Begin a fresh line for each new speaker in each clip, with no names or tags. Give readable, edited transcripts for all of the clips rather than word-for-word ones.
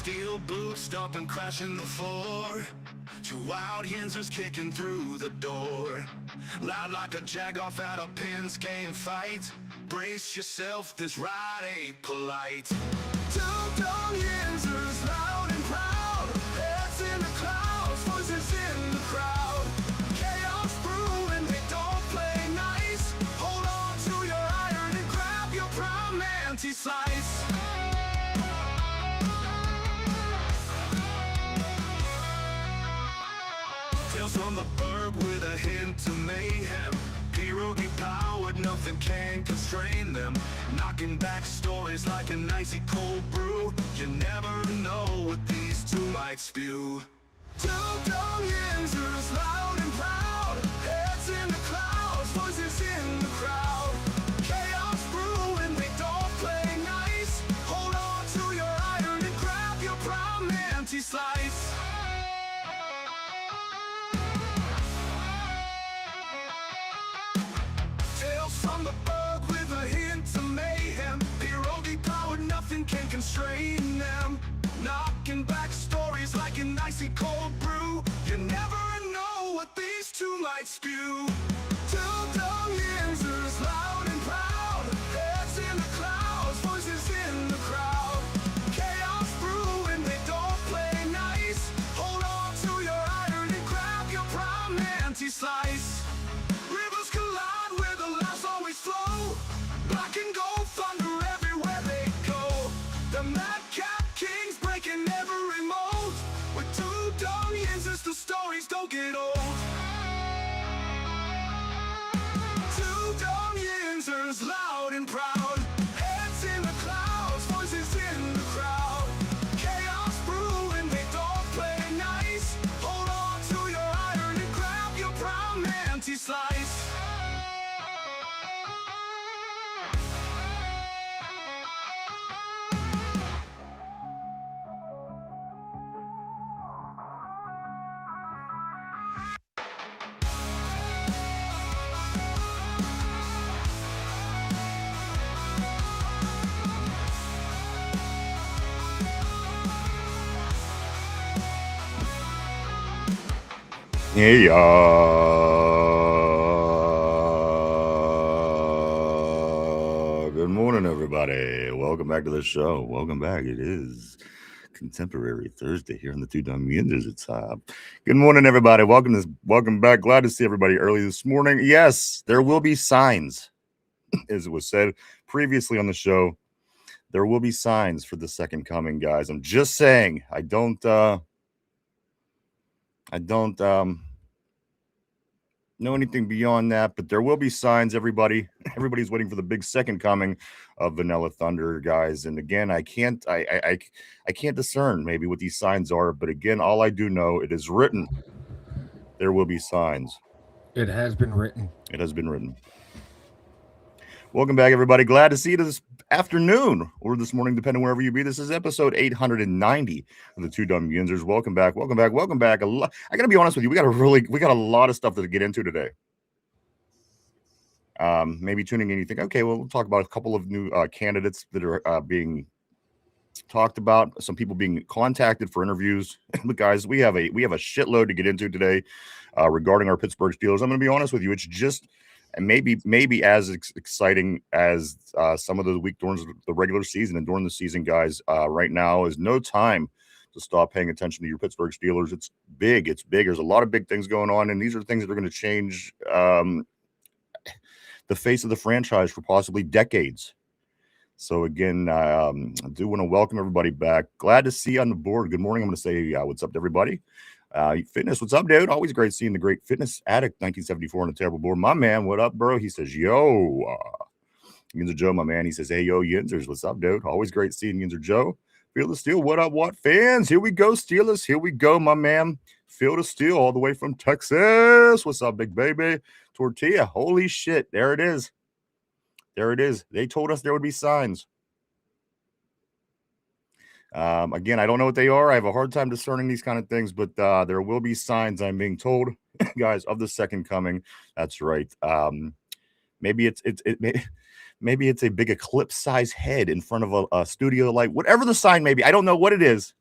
Steel boots stomping, crashing the floor. Two wild Yinzers kicking through the door. Loud like a jag off at a pins game fight. Brace yourself, this ride ain't polite. Two Dum Yinzers, loud and proud. Heads in the clouds, voices in the crowd. Chaos brewing, they don't play nice. Hold on to your iron and grab your prime anti-slice. Tales from the burg with a hint of mayhem. Pierogi powered, nothing can constrain them. Knocking back stories like an icy cold brew. You never know what these two might spew. Two Dum Yinzers, loud and proud. Heads in the clouds, voices in the crowd. Chaos brewing, they don't play nice. Hold on to your iron and grab your prime anti-slice. Tales from the burg with a hint of mayhem. Pierogi powered, nothing can constrain them. Knocking back stories like an icy cold brew. You never know what these two might spew. Two Dum Yinzers, loud and proud. Heads in the clouds, voices in the crowd. Chaos brewing, they don't play nice. Hold on to your iron and grab your prime anti-slice. Rivers collide where the laughs always flow. Black and gold thunder everywhere they go. The madcap kings breaking every mold. With two Dum Yinzers, the stories don't get old. Two Dum Yinzers, loud and proud. Heads in the clouds, voices in the crowd. Chaos brewing, they don't play nice. Hold on to your iron and grab your prime anti-slice.
Hey, good morning, everybody. Welcome back to the show. Welcome back. It is Contemporary Thursday here on the Two Dum Yinzers. It's good morning, everybody. Welcome back. Glad to see everybody early this morning. Yes, there will be signs, as it was said previously on the show. There will be signs for the second coming, guys. I'm just saying. I don't know anything beyond that, but there will be signs. Everybody's waiting for the big second coming of Vanilla Thunder, guys. And again, I can't discern maybe what these signs are, but again, all I do know, it is written. There will be signs.
It has been written.
It has been written. Welcome back, everybody. Glad to see you this afternoon or this morning, depending wherever you be. This is episode 890 of the Two Dum Yinzers. Welcome back. I gotta be honest with you. We got a lot of stuff to get into today. Maybe tuning in, you think, okay, well, we'll talk about a couple of new candidates that are being talked about. Some people being contacted for interviews. But guys, we have a shitload to get into today regarding our Pittsburgh Steelers. I'm going to be honest with you. It's just. And maybe as exciting as some of the week during the regular season and during the season, guys. Right now is no time to stop paying attention to your Pittsburgh Steelers. It's big. There's a lot of big things going on, and these are things that are going to change the face of the franchise for possibly decades. So again, I do want to welcome everybody back. Glad to see you on the board. Good morning. I'm going to say what's up to everybody. Fitness, what's up, dude? Always great seeing the great Fitness Addict 1974 on the terrible board. My man, what up, bro? He says, yo. Yinzer Joe, my man. He says, hey, yo, Yinzers, what's up, dude? Always great seeing Yinzer Joe. Feel the Steel, what up, what fans? Here we go, Steelers. Here we go, my man. Feel the Steel all the way from Texas. What's up, big baby? Tortilla, holy shit. There it is. They told us there would be signs. Again, I don't know what they are. I have a hard time discerning these kind of things, but there will be signs, I'm being told, guys, of the second coming. That's right. Maybe it's a big eclipse size head in front of a studio light, whatever the sign may be. I don't know what it is.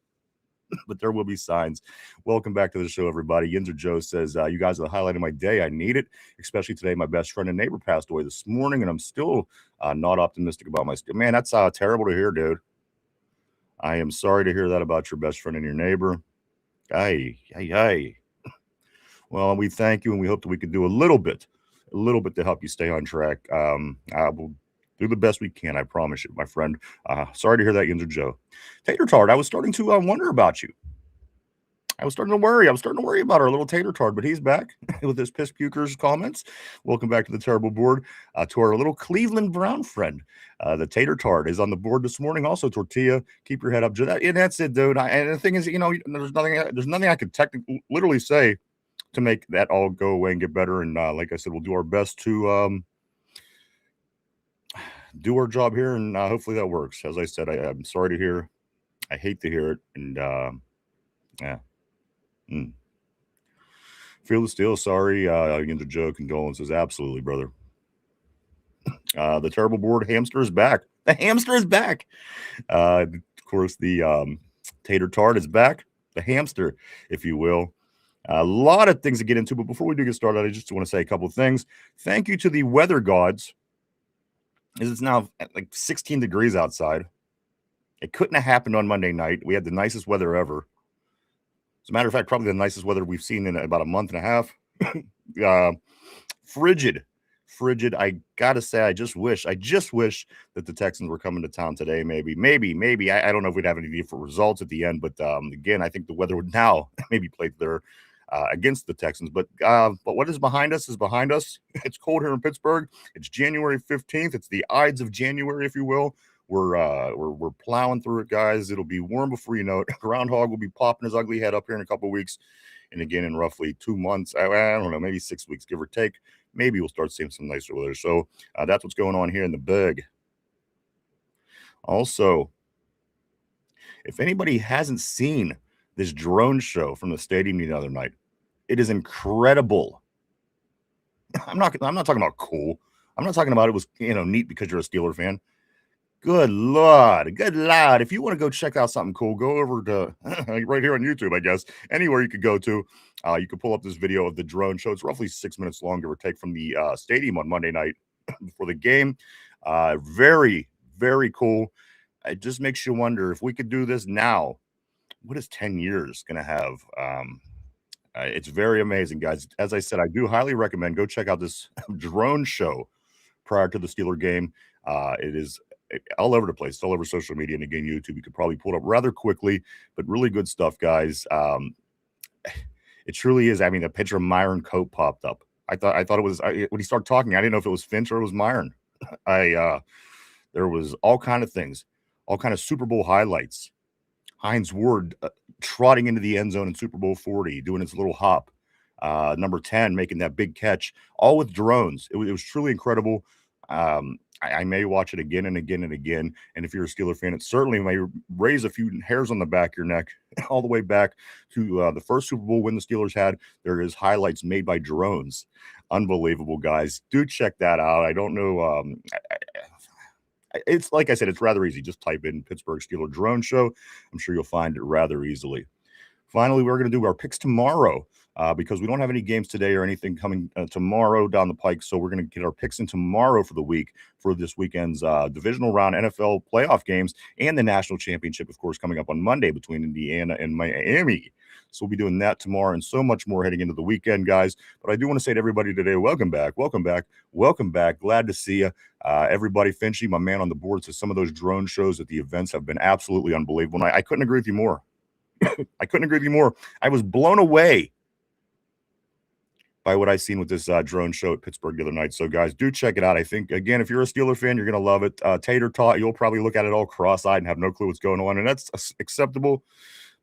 but there will be signs. Welcome back to the show, everybody. Yinzer Joe says, you guys are the highlight of my day. I need it, especially today. My best friend and neighbor passed away this morning, and I'm still not optimistic about my man. That's terrible to hear, dude. I am sorry to hear that about your best friend and your neighbor. Hey. Well, we thank you, and we hope that we can do a little bit to help you stay on track. We'll do the best we can, I promise you, my friend. Sorry to hear that, Yinzer Joe. Tater Tart, I was starting to wonder about you. I was starting to worry about our little Tater Tart, but he's back with his piss pukers comments. Welcome back to the terrible board. To our little Cleveland Brown friend, the Tater Tart is on the board this morning. Also, Tortilla, keep your head up. And that's it, dude. And the thing is, there's nothing I could technically, literally say to make that all go away and get better. And like I said, we'll do our best to do our job here, and hopefully that works. As I said, I'm sorry to hear. I hate to hear it, and yeah. Feel the steel. Sorry, Yinzer Joe. Condolences. Absolutely, brother. The terrible board hamster is back. The hamster is back. Of course, the Tater Tart is back. The hamster, if you will. A lot of things to get into, but before we do get started, I just want to say a couple of things. Thank you to the weather gods. It's now like 16 degrees outside. It couldn't have happened on Monday night. We had the nicest weather ever. As a matter of fact, probably the nicest weather we've seen in about a month and a half. Frigid. I gotta say, I just wish that the Texans were coming to town today. Maybe. I don't know if we'd have any different results at the end, but again, I think the weather would now maybe play there against the Texans. But what is behind us is behind us. It's cold here in Pittsburgh. It's January 15th. It's the Ides of January, if you will. We're plowing through it, guys. It'll be warm before you know it. Groundhog will be popping his ugly head up here in a couple of weeks, and again in roughly 2 months. I don't know, maybe 6 weeks, give or take. Maybe we'll start seeing some nicer weather. So that's what's going on here in the big. Also, if anybody hasn't seen this drone show from the stadium the other night, it is incredible. I'm not talking about cool. I'm not talking about it was neat because you're a Steeler fan. Good Lord. If you want to go check out something cool, go over to right here on YouTube, I guess. Anywhere you could go to. You can pull up this video of the drone show. It's roughly 6 minutes long, give or take, from the stadium on Monday night before the game. Very, very cool. It just makes you wonder if we could do this now, what is 10 years going to have? It's very amazing, guys. As I said, I do highly recommend go check out this drone show prior to the Steeler game. It is all over the place. It's all over social media, and again, YouTube. You could probably pull it up rather quickly, but really good stuff, guys. It truly is. I mean, a picture of Myron Cope popped up. I thought it was when he started talking. I didn't know if it was Finch or it was Myron. There was all kind of things, all kind of Super Bowl highlights. Hines Ward trotting into the end zone in Super Bowl 40, doing his little hop. Number 10 making that big catch, all with drones. It was truly incredible. I may watch it again and again and again. And if you're a Steeler fan, it certainly may raise a few hairs on the back of your neck, all the way back to the first Super Bowl win the Steelers had. There is highlights made by drones. Unbelievable, guys. Do check that out. I don't know. It's like I said, it's rather easy. Just type in Pittsburgh Steeler drone show. I'm sure you'll find it rather easily. Finally, we're going to do our picks tomorrow. Because we don't have any games today or anything coming tomorrow down the pike. So we're going to get our picks in tomorrow for the week for this weekend's divisional round NFL playoff games and the national championship, of course, coming up on Monday between Indiana and Miami. So we'll be doing that tomorrow and so much more heading into the weekend, guys. But I do want to say to everybody today, welcome back. Glad to see you. Everybody, Finchy, my man on the board, says some of those drone shows at the events have been absolutely unbelievable. And I couldn't agree with you more. I was blown away by what I've seen with this drone show at Pittsburgh the other night. So, guys, do check it out. I think, again, if you're a Steeler fan, you're going to love it. Tater Tot, you'll probably look at it all cross-eyed and have no clue what's going on, and that's acceptable.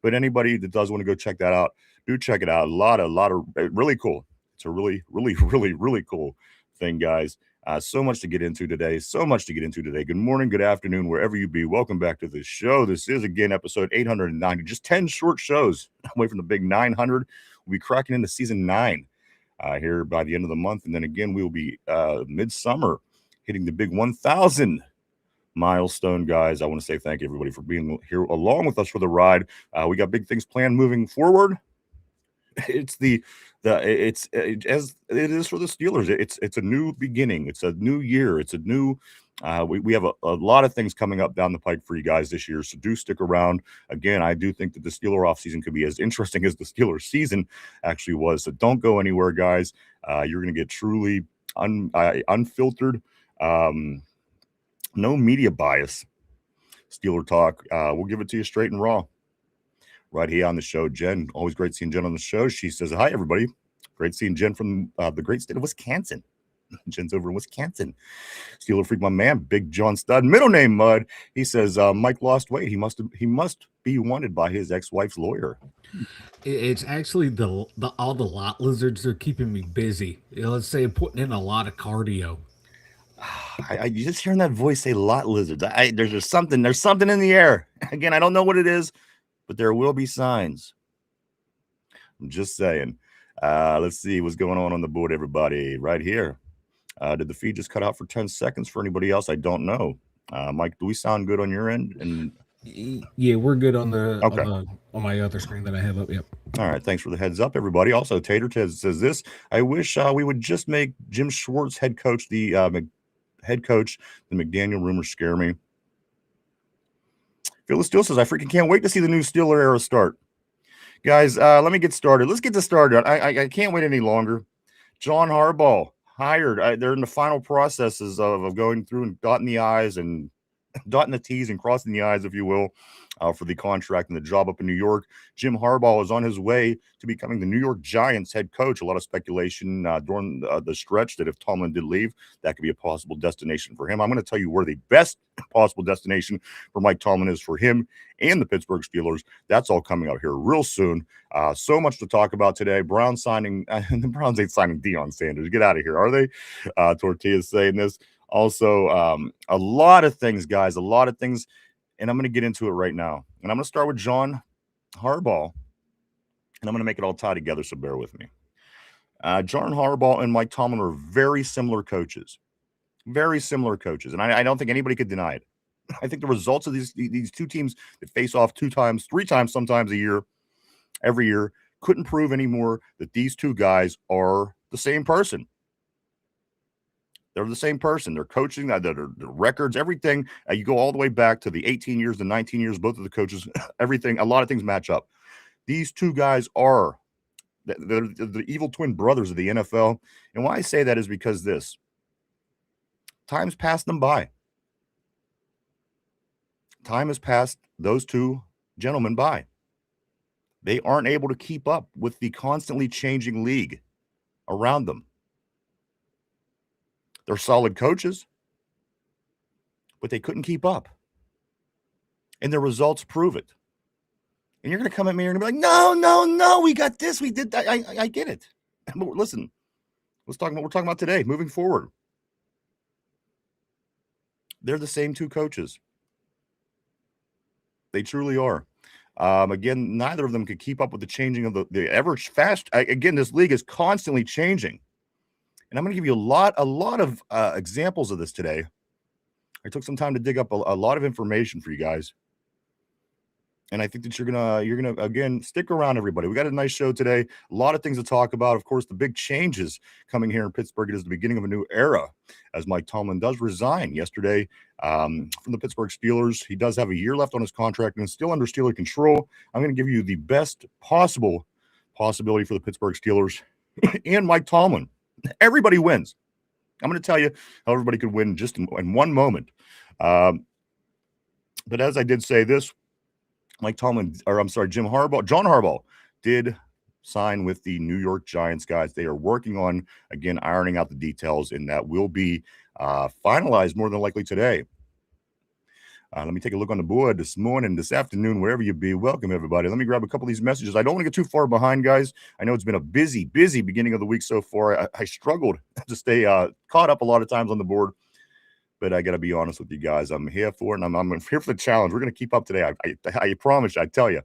But anybody that does want to go check that out, do check it out. A lot of really cool. It's a really, really, really, really cool thing, guys. So much to get into today. Good morning, good afternoon, wherever you be. Welcome back to the show. This is, again, episode 890. Just 10 short shows away from the big 900. We'll be cracking into season 9. Here by the end of the month. And then again, we will be midsummer hitting the big 1,000 milestone, guys. I want to say thank you, everybody, for being here along with us for the ride. We got big things planned moving forward. It's as it is for the Steelers. It's a new beginning. It's a new year. It's a new. We have a lot of things coming up down the pike for you guys this year, so do stick around. Again, I do think that the Steeler offseason could be as interesting as the Steelers season actually was. So don't go anywhere, guys. You're going to get truly unfiltered, no media bias Steeler talk. We'll give it to you straight and raw right here on the show. Jen, always great seeing Jen on the show. She says, hi, everybody. Great seeing Jen from the great state of Wisconsin. Jen's over in Wisconsin. Steeler freak, my man, Big John Stud, middle name Mud. He says, Mike lost weight. He must be wanted by his ex-wife's lawyer.
It's actually the all the lot lizards are keeping me busy. Let's say putting in a lot of cardio.
I just hearing that voice say lot lizards. There's something in the air. Again, I don't know what it is, but there will be signs. I'm just saying. Let's see what's going on the board, everybody. Right here. Did the feed just cut out for 10 seconds for anybody else? I don't know. Mike, do we sound good on your end? And
yeah, we're good on the on my other screen that I have up. Yep.
All right. Thanks for the heads up, everybody. Also, Tater says this. I wish we would just make Jim Schwartz head coach. The head coach. The McDaniel rumors scare me. Phyllis Steele says, I freaking can't wait to see the new Steeler era start. Guys, let me get started. Let's get this started. I can't wait any longer. John Harbaugh hired. They're in the final processes of going through and dotting the I's and dotting the T's and crossing the I's, if you will, for the contract and the job up in New York. Jim Harbaugh is on his way to becoming the New York Giants head coach. A lot of speculation during the stretch that if Tomlin did leave, that could be a possible destination for him. I'm going to tell you where the best possible destination for Mike Tomlin is for him and the Pittsburgh Steelers. That's all coming out here real soon. So much to talk about today. Browns signing, the Browns ain't signing Deion Sanders. Get out of here, are they? Tortilla's saying this. Also, a lot of things, guys, a lot of things. And I'm going to get into it right now. And I'm going to start with John Harbaugh. And I'm going to make it all tie together, so bear with me. John Harbaugh and Mike Tomlin are very similar coaches. Very similar coaches. And I don't think anybody could deny it. I think the results of these two teams that face off 2 times, 3 times, sometimes a year, every year, couldn't prove anymore that these two guys are the same person. They're the same person. They're coaching, their records, everything. You go all the way back to the 18 years, the 19 years, both of the coaches, everything, a lot of things match up. These two guys are the evil twin brothers of the NFL. And why I say that is because time's passed them by. Time has passed those two gentlemen by. They aren't able to keep up with the constantly changing league around them. They're solid coaches, but they couldn't keep up. And their results prove it. And you're going to come at me and be like, no, we got this, we did that. I get it. But listen, we're talking about today, moving forward. They're the same two coaches. They truly are. Again, neither of them could keep up with the changing of the ever fast. Again, this league is constantly changing. And I'm going to give you a lot of examples of this today. I took some time to dig up a lot of information for you guys. And I think that you're gonna again stick around, everybody. We got a nice show today. A lot of things to talk about. Of course, the big changes coming here in Pittsburgh. It is the beginning of a new era as Mike Tomlin does resign yesterday from the Pittsburgh Steelers. He does have a year left on his contract and is still under Steeler control. I'm going to give you the best possible possibility for the Pittsburgh Steelers and Mike Tomlin. Everybody wins. I'm going to tell you how everybody could win just in one moment. But as I did say this, John Harbaugh did sign with the New York Giants, guys. They are working on, again, ironing out the details, and that will be finalized more than likely today. Let me take a look on the board this morning, this afternoon, wherever you be. Welcome, everybody. Let me grab a couple of these messages. I don't want to get too far behind, guys. I know it's been a busy beginning of the week so far. I struggled to stay caught up a lot of times on the board. But I got to be honest with you guys. I'm here for it, and I'm here for the challenge. We're going to keep up today. I promise you, I tell you.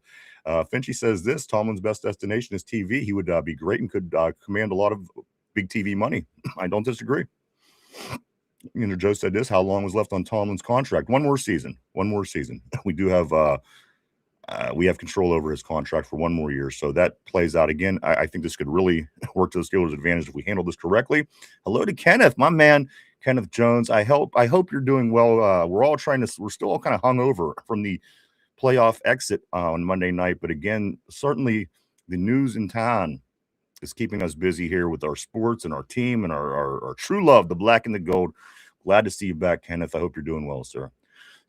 Finchy says this, Tomlin's best destination is TV. He would be great and could command a lot of big TV money. I don't disagree. Joe said this: how long was left on Tomlin's contract? One more season. One more season. We do have we have control over his contract for one more year, so that plays out again. I think this could really work to the Steelers' advantage if we handle this correctly. Hello to Kenneth, my man, Kenneth Jones. I hope you're doing well. We're still all kind of hungover from the playoff exit on Monday night, but again, certainly the news in town is keeping us busy here with our sports and our team and our true love, the black and the gold. Glad to see you back, Kenneth. I hope you're doing well, sir.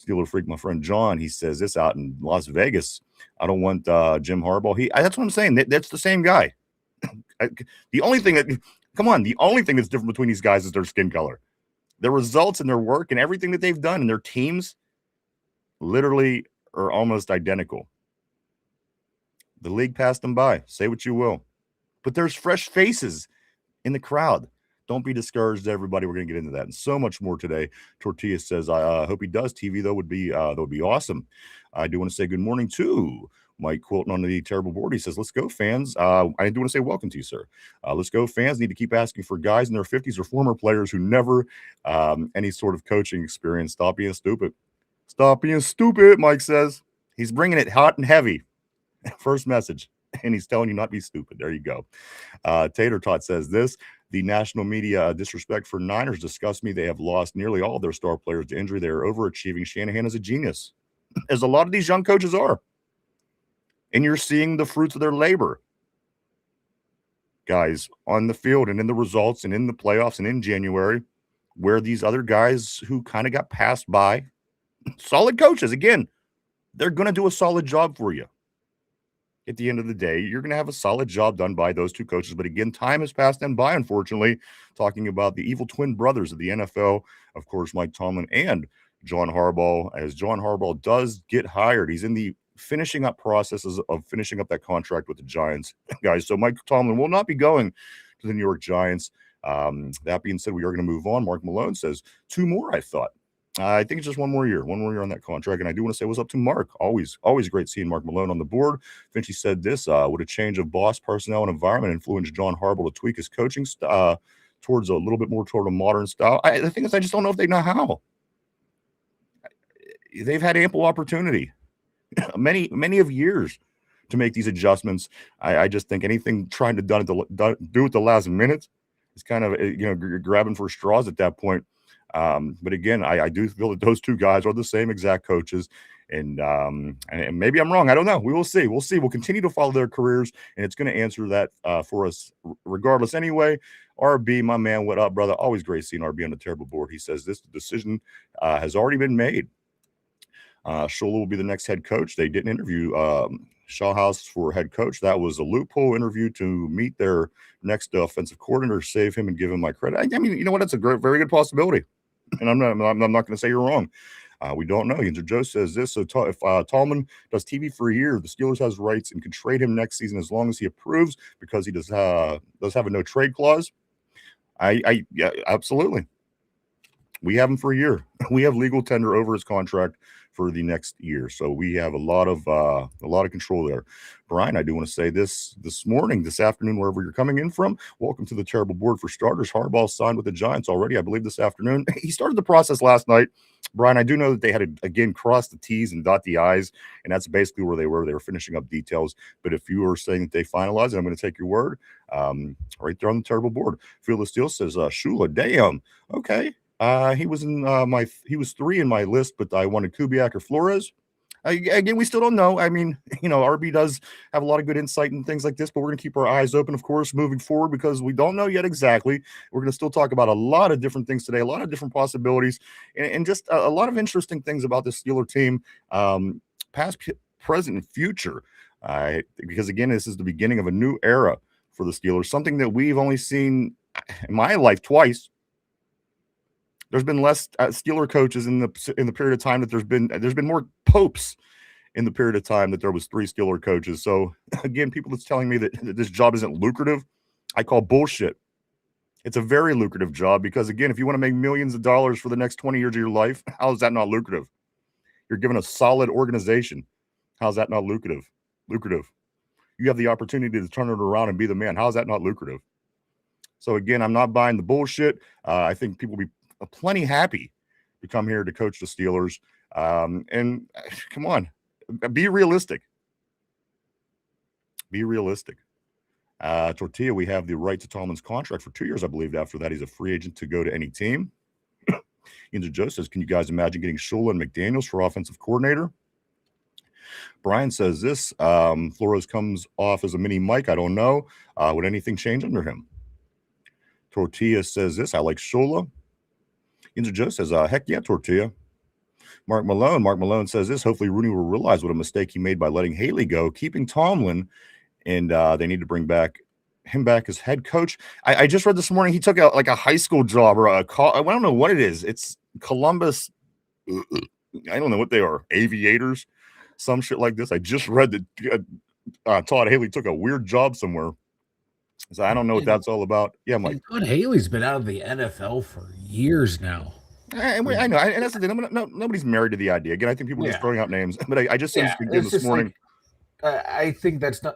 Steeler freak, my friend John, he says this out in Las Vegas. I don't want Jim Harbaugh. That's what I'm saying. That's the same guy. The only thing that's different between these guys is their skin color. Their results and their work and everything that they've done and their teams literally are almost identical. The league passed them by. Say what you will. But there's fresh faces in the crowd. Don't be discouraged, everybody. We're going to get into that and so much more today. Tortilla says, I hope he does. TV, though, would be awesome. I do want to say good morning to Mike Quilton on the terrible board. He says, let's go, fans. I do want to say welcome to you, sir. Let's go, fans. Need to keep asking for guys in their 50s or former players who never any sort of coaching experience. Stop being stupid. Stop being stupid, Mike says. He's bringing it hot and heavy. First message. And he's telling you not to be stupid. There you go. Tater Tot says this: the national media disrespect for Niners disgusts me. They have lost nearly all of their star players to injury. They are overachieving. Shanahan is a genius, as a lot of these young coaches are. And you're seeing the fruits of their labor, guys, on the field and in the results and in the playoffs and in January, where these other guys who kind of got passed by, solid coaches, again, they're going to do a solid job for you. At the end of the day, you're going to have a solid job done by those two coaches. But again, time has passed them by, unfortunately, talking about the evil twin brothers of the NFL, of course, Mike Tomlin and John Harbaugh. As John Harbaugh does get hired, he's in the finishing up processes of finishing up that contract with the Giants, guys. So Mike Tomlin will not be going to the New York Giants. That being said, we are going to move on. Mark Malone says 2 more, I thought. I think it's just one more year on that contract. And I do want to say what's up to Mark. Always great seeing Mark Malone on the board. Finchy said this: would a change of boss, personnel, and environment influence John Harbaugh to tweak his coaching towards a little bit more toward a modern style? The thing is, I just don't know if they know how. They've had ample opportunity, many of years, to make these adjustments. I just think anything trying to do at the last minute is kind of grabbing for straws at that point. But again, I do feel that those two guys are the same exact coaches, and maybe I'm wrong. I don't know. We will see. We'll continue to follow their careers, and it's going to answer that for us regardless. Anyway, RB, my man, what up, brother? Always great seeing RB on the terrible board. He says this decision has already been made. Shula will be the next head coach. They didn't interview Shawhouse for head coach. That was a loophole interview to meet their next offensive coordinator, save him and give him my credit. I mean, you know what? That's a very good possibility. And I'm not going to say you're wrong. We don't know. Yinzer Joe says this: so if Tallman does TV for a year, the Steelers has rights and can trade him next season as long as he approves, because he does have a no trade clause. Yeah, absolutely. We have him for a year. We have legal tender over his contract for the next year, so we have a lot of control there. Brian, I do want to say this afternoon, wherever you're coming in from. Welcome to the terrible board. For starters, Harbaugh signed with the Giants already, I believe, this afternoon. He started the process last night. Brian, I do know that they had to, again, cross the T's and dot the I's, and that's basically where they were. They were finishing up details. But if you are saying that they finalized it, I'm going to take your word. Right there on the terrible board. Feel the Steel says, Shula, damn. Okay. He was he was 3 in my list, but I wanted Kubiak or Flores. Again, we still don't know. I mean, RB does have a lot of good insight and things like this, but we're going to keep our eyes open, of course, moving forward, because we don't know yet exactly. We're going to still talk about a lot of different things today, a lot of different possibilities, and just a lot of interesting things about the Steeler team, past, present, and future. Because, again, this is the beginning of a new era for the Steelers, something that we've only seen in my life twice. There's been less Steeler coaches in the period of time that there's been more popes in the period of time that there was 3 Steeler coaches. So again, people that's telling me that this job isn't lucrative, I call bullshit. It's a very lucrative job, because again, if you want to make millions of dollars for the next 20 years of your life, how is that not lucrative? You're given a solid organization. How's that not lucrative? You have the opportunity to turn it around and be the man. How is that not lucrative? So again, I'm not buying the bullshit. I think people will be plenty happy to come here to coach the Steelers. And come on, be realistic. Be realistic. Tortilla, we have the right to Tomlin's contract for 2 years, I believe. After that, he's a free agent to go to any team. Yinzer Joe says, can you guys imagine getting Shula and McDaniels for offensive coordinator? Brian says this, Flores comes off as a mini Mike. I don't know. Would anything change under him? Tortilla says this, I like Shula. Yinzer Joe says, heck yeah, Tortilla. Mark Malone says this, hopefully Rooney will realize what a mistake he made by letting Haley go, keeping Tomlin, and they need to bring him back as head coach. I just read this morning he took like a high school job or I don't know what it is. It's Columbus. I don't know what they are. Aviators, some shit like this. I just read that Todd Haley took a weird job somewhere. So I don't know what that's all about. Yeah, Mike.
Todd Haley's been out of the NFL for years now.
I know, and that's the thing. Nobody's married to the idea. Again, I think people are just throwing out names. But I just seen this morning.
Like, I think that's not.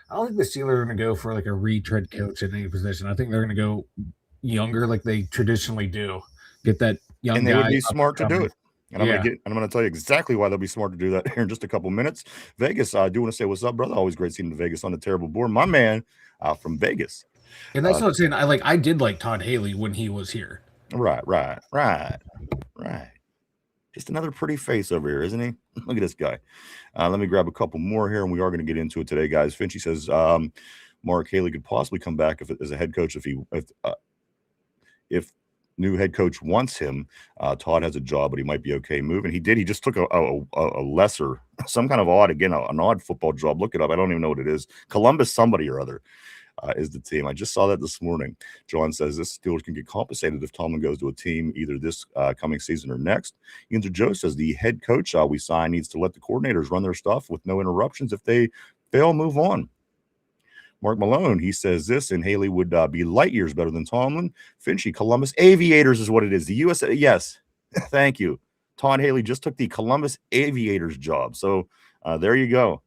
I don't think the Steelers are going to go for like a retread coach in any position. I think they're going to go younger, like they traditionally do. Get that young,
and they would be smart to do it. And
yeah.
I'm going to tell you exactly why they'll be smart to do that here in just a couple minutes. Vegas, I do want to say what's up, brother. Always great seeing Vegas on the terrible board. My man from Vegas.
And that's not saying I did like Todd Haley when he was here.
Right. Just another pretty face over here, isn't he? Look at this guy. Let me grab a couple more here, and we are going to get into it today, guys. Finchy says Mark Haley could possibly come back as a head coach if new head coach wants him. Todd has a job, but he might be okay moving. He did. He just took a lesser, some kind of odd, again, an odd football job. Look it up. I don't even know what it is. Columbus somebody or other. Is the team. I just saw that this morning. John says this Steelers can get compensated if Tomlin goes to a team either this coming season or next. Yinzer Joe says the head coach we sign needs to let the coordinators run their stuff with no interruptions. If they fail, move on. Mark Malone, he says this, and Haley would be light years better than Tomlin. Finchy, Columbus Aviators is what it is. The USA, yes, thank you. Todd Haley just took the Columbus Aviators job. So there you go.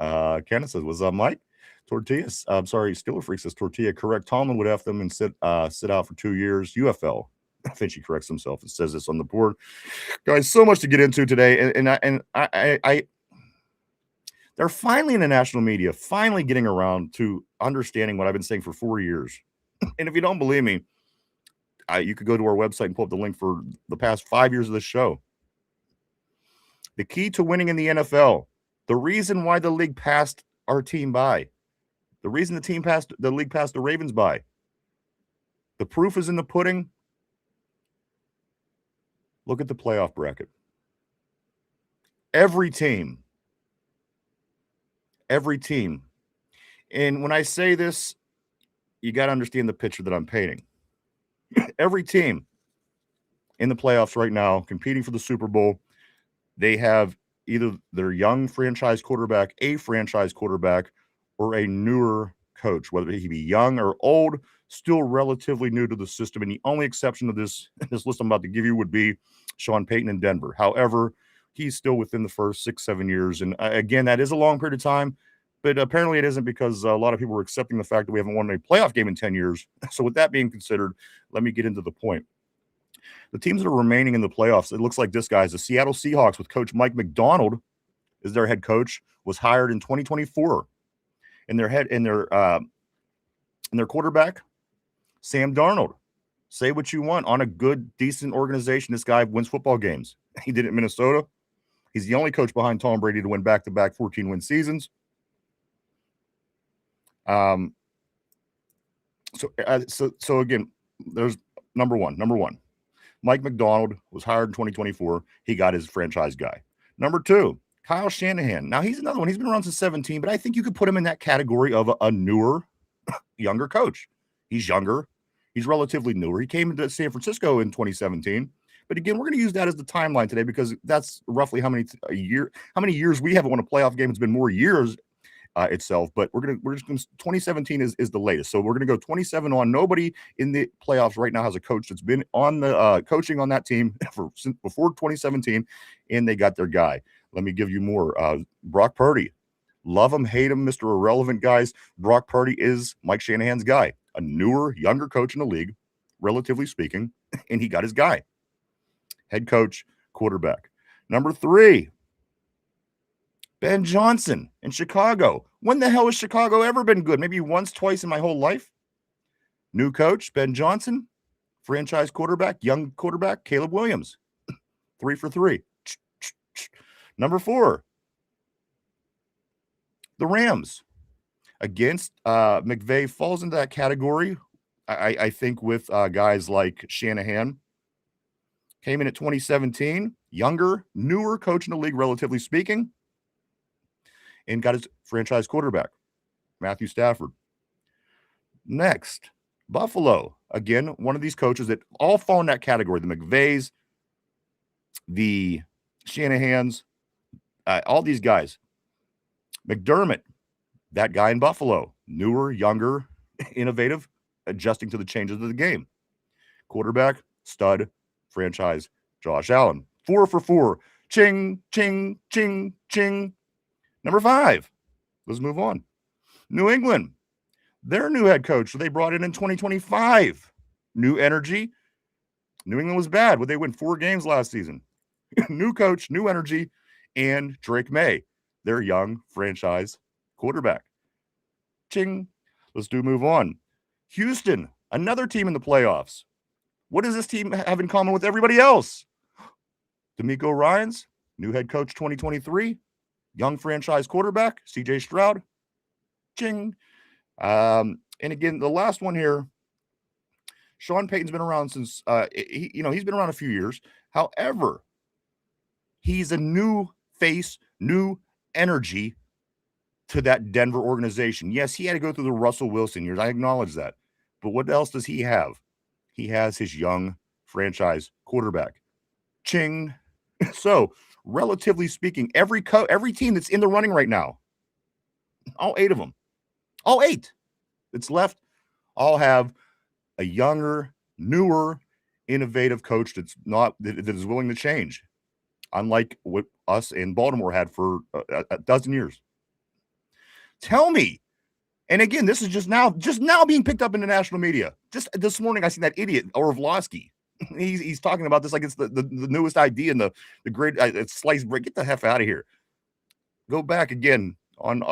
Kenneth says, what's up, Mike? Tortilla, I'm sorry, Steeler Freak says Tortilla, correct. Tomlin would F them and sit out for 2 years. UFL. I think he corrects himself and says this on the board. Guys, so much to get into today. And I they're finally in the national media, finally getting around to understanding what I've been saying for 4 years. And if you don't believe me, you could go to our website and pull up the link for the past 5 years of this show. The key to winning in the NFL, the reason why the league passed our team by, the reason the league passed the Ravens by. The proof is in the pudding. Look at the playoff bracket. Every team. And when I say this, you got to understand the picture that I'm painting. Every team in the playoffs right now, competing for the Super Bowl, they have either their young franchise quarterback, a franchise quarterback, or a newer coach, whether he be young or old, still relatively new to the system. And the only exception to this list I'm about to give you would be Sean Payton in Denver. However, he's still within the first 6-7 years. And again, that is a long period of time, but apparently it isn't, because a lot of people are accepting the fact that we haven't won a playoff game in 10 years. So with that being considered, let me get into the point. The teams that are remaining in the playoffs, it looks like this, guys. The Seattle Seahawks with Coach Mike McDonald as their head coach was hired in 2024. And their quarterback, Sam Darnold. Say what you want on a good, decent organization. This guy wins football games. He did it in Minnesota. He's the only coach behind Tom Brady to win back-to-back 14-win seasons. So again, there's number one. Mike McDonald was hired in 2024. He got his franchise guy. Number two, Kyle Shanahan. Now, he's another one. He's been around since 17, but I think you could put him in that category of a newer, younger coach. He's younger. He's relatively newer. He came into San Francisco in 2017. But again, we're going to use that as the timeline today, because that's roughly how many years we haven't won a playoff game. It's been more years itself, but we're just going to 2017 is the latest. So we're going to go 27 on. Nobody in the playoffs right now has a coach that's been on the coaching on that team since before 2017, and they got their guy. Let me give you more. Brock Purdy. Love him, hate him, Mr. Irrelevant, guys. Brock Purdy is Mike Shanahan's guy, a newer, younger coach in the league, relatively speaking, and he got his guy. Head coach, quarterback. Number 3, Ben Johnson in Chicago. When the hell has Chicago ever been good? Maybe once, twice in my whole life. New coach, Ben Johnson. Franchise quarterback, young quarterback, Caleb Williams. 3 for 3. Number 4, the Rams. Against McVay falls into that category, I think, with guys like Shanahan. Came in at 2017, younger, newer coach in the league, relatively speaking, and got his franchise quarterback, Matthew Stafford. Next, Buffalo. Again, one of these coaches that all fall in that category. The McVays, the Shanahans, all these guys. McDermott, that guy in Buffalo. Newer, younger, innovative, adjusting to the changes of the game. Quarterback, stud, franchise, Josh Allen. 4 for 4. Ching, ching, ching, ching. Number 5. Let's move on. New England. Their new head coach, they brought in 2025. New energy. New England was bad. Would they win 4 games last season? New coach, new energy, and Drake May, their young franchise quarterback. Ching. Let's move on. Houston, another team in the playoffs. What does this team have in common with everybody else? D'Amico Ryans, new head coach 2023, young franchise quarterback, CJ Stroud. Ching. And again, the last one here, Sean Payton's been around since he's been around a few years. However, he's a new face, new energy to that Denver organization. Yes, he had to go through the Russell Wilson years. I acknowledge that. But what else does he have? He has his young franchise quarterback. Ching. So, relatively speaking, every team that's in the running right now, all 8 of them, all 8 that's left, all have a younger, newer, innovative coach that is willing to change, unlike what us in Baltimore had for a dozen years. Tell me, and again, this is just now being picked up in the national media. Just this morning, I seen that idiot Orlovsky. He's talking about this like it's the newest idea and the great sliced bread. Get the heck out of here. Go back again on.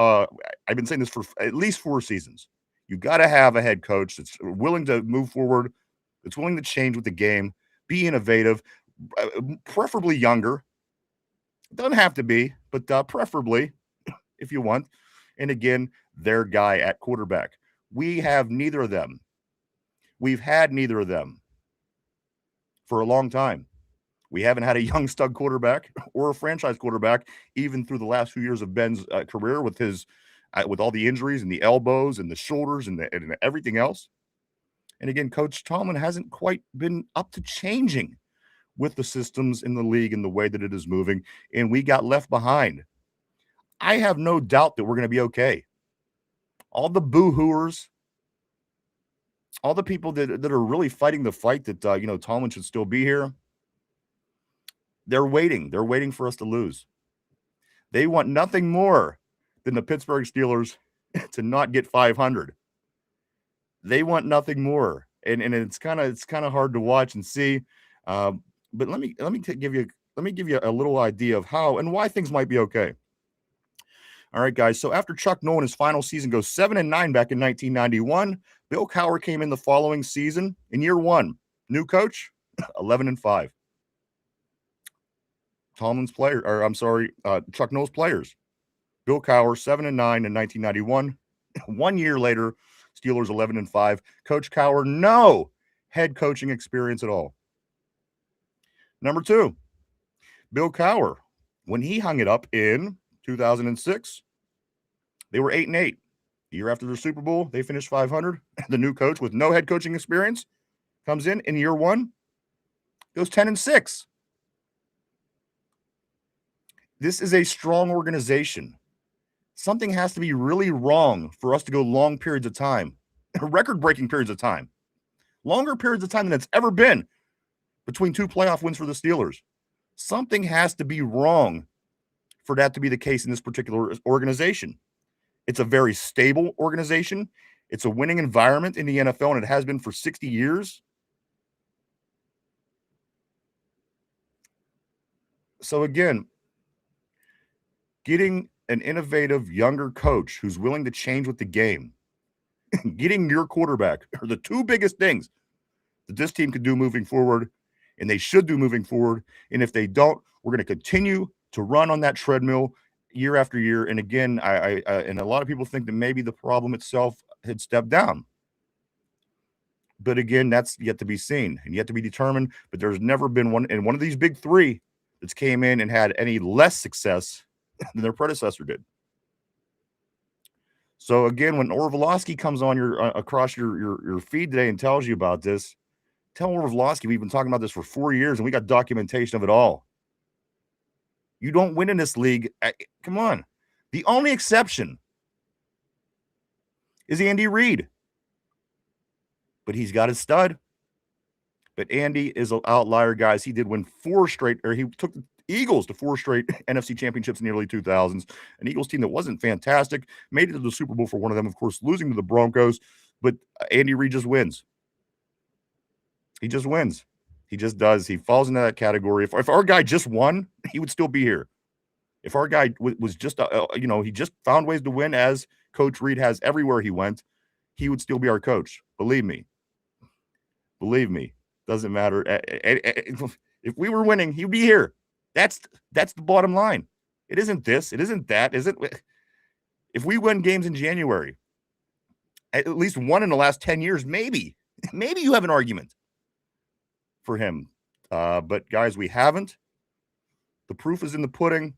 I've been saying this for at least 4 seasons. You got to have a head coach that's willing to move forward, that's willing to change with the game, be innovative, preferably younger. Doesn't have to be, but preferably if you want. And again, their guy at quarterback. We have neither of them. We've had neither of them for a long time. We haven't had a young stud quarterback or a franchise quarterback, even through the last few years of Ben's career with his with all the injuries and the elbows and the shoulders and everything else. And again, Coach Tomlin hasn't quite been up to changing with the systems in the league and the way that it is moving, and we got left behind. I have no doubt that we're going to be okay. All the boo-hooers, all the people that are really fighting the fight that, Tomlin should still be here, they're waiting. They're waiting for us to lose. They want nothing more than the Pittsburgh Steelers to not get 500. They want nothing more. And it's kind of hard to watch and see. But let me give you a little idea of how and why things might be okay. All right, guys. So after Chuck Noll in his final season goes 7-9 back in 1991, Bill Cowher came in the following season. In year 1, new coach, 11-5. Chuck Noll's players. Bill Cowher 7-9 in 1991. 1 year later, Steelers 11-5. Coach Cowher, no head coaching experience at all. Number 2, Bill Cowher, when he hung it up in 2006, they were 8-8. The year after their Super Bowl, they finished 500. The new coach with no head coaching experience comes in year 1, goes 10-6. This is a strong organization. Something has to be really wrong for us to go long periods of time, record-breaking periods of time, longer periods of time than it's ever been between 2 playoff wins for the Steelers. Something has to be wrong for that to be the case in this particular organization. It's a very stable organization. It's a winning environment in the NFL, and it has been for 60 years. So again, getting an innovative younger coach who's willing to change with the game, getting your quarterback are the two biggest things that this team could do moving forward, and they should do moving forward. And if they don't, we're going to continue to run on that treadmill year after year. And again, I and a lot of people think that maybe the problem itself had stepped down. But again, that's yet to be seen and yet to be determined. But there's never been one of these big three that's came in and had any less success than their predecessor did. So again, when Orlovsky comes on your across your feed today and tells you about this, tell Orlovsky we've been talking about this for 4 years and we got documentation of it all. You don't win in this league. Come on. The only exception is Andy Reid. But he's got his stud. But Andy is an outlier, guys. He did win he took the Eagles to 4 straight NFC championships in the early 2000s. An Eagles team that wasn't fantastic, made it to the Super Bowl for one of them, of course, losing to the Broncos. But Andy Reid just wins. He just wins. He just does. He falls into that category. If our guy just won, he would still be here. If our guy was just, he just found ways to win as Coach Reid has everywhere he went, he would still be our coach. Believe me. Doesn't matter. If we were winning, he'd be here. That's the bottom line. It isn't this. It isn't that. If we win games in January, at least one in the last 10 years, maybe you have an argument for him. But guys, we haven't. The proof is in the pudding.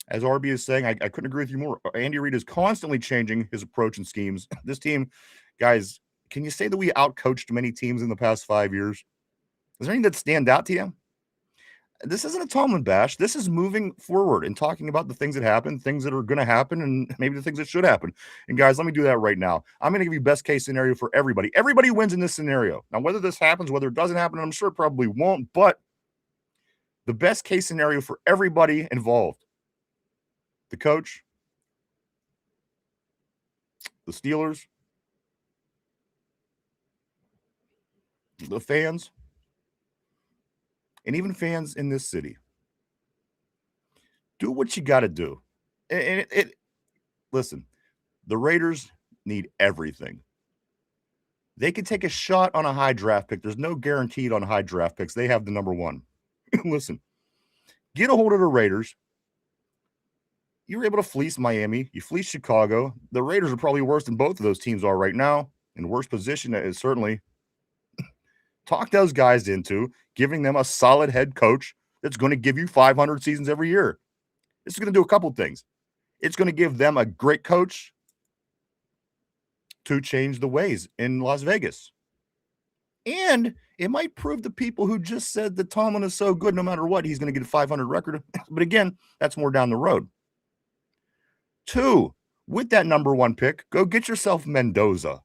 As RB is saying, I couldn't agree with you more. Andy Reid is constantly changing his approach and schemes. This team, guys, can you say that we outcoached many teams in the past 5 years? Is there anything that stand out to you? This isn't a Tomlin bash. This is moving forward and talking about the things that happen, things that are going to happen, and maybe the things that should happen. And guys, let me do that right now. I'm going to give you best case scenario for everybody. Everybody wins in this scenario. Now, whether this happens, whether it doesn't happen, I'm sure it probably won't, but the best case scenario for everybody involved: the coach, the Steelers, the fans, and even fans in this city. Do what you got to do. And listen, the Raiders need everything. They could take a shot on a high draft pick. There's no guaranteed on high draft picks. They have the number one. Listen, get a hold of the Raiders. You were able to fleece Miami. You fleeced Chicago. The Raiders are probably worse than both of those teams are right now. In worst position is certainly talk those guys into giving them a solid head coach that's going to give you 500 seasons every year. This is going to do a couple of things. It's going to give them a great coach to change the ways in Las Vegas. And it might prove the people who just said that Tomlin is so good no matter what, he's going to get a 500 record. But again, that's more down the road. 2, with that number 1 pick, go get yourself Mendoza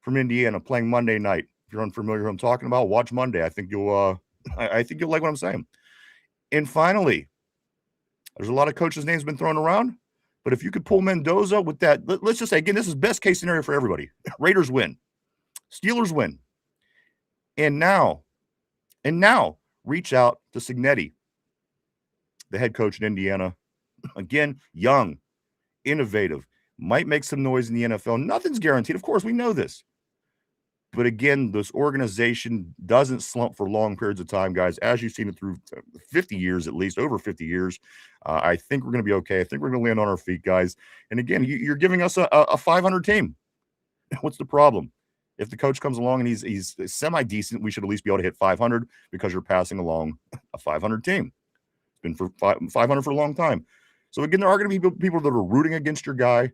from Indiana playing Monday night. If you're unfamiliar who I'm talking about, watch Monday. I think you'll like what I'm saying. And finally, there's a lot of coaches' names been thrown around, but if you could pull Mendoza with that, let's just say, again, this is best case scenario for everybody. Raiders win. Steelers win. And now, reach out to Cignetti, the head coach in Indiana. Again, young, innovative, might make some noise in the NFL. Nothing's guaranteed. Of course, we know this. But again, this organization doesn't slump for long periods of time, guys. As you've seen it through 50 years, at least over 50 years, I think we're going to be okay. I think we're going to land on our feet, guys. And again, you're giving us a 500 team. What's the problem? If the coach comes along and he's semi-decent, we should at least be able to hit 500 because you're passing along a 500 team. It's been for 500 for a long time. So again, there are going to be people that are rooting against your guy,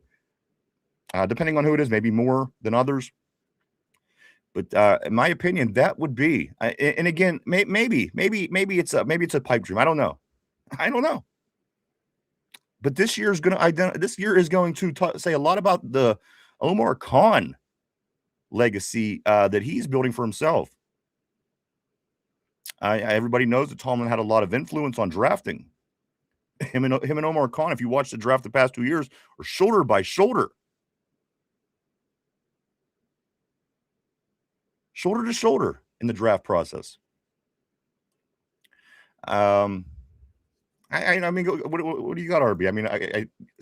depending on who it is, maybe more than others. But in my opinion, that would be, and again, maybe it's a pipe dream. I don't know. But this year is going to say a lot about the Omar Khan legacy that he's building for himself. Everybody knows that Tomlin had a lot of influence on drafting. Him and Omar Khan, if you watch the draft the past 2 years, are shoulder by shoulder. Shoulder to shoulder in the draft process. I mean, what do you got, RB? I mean,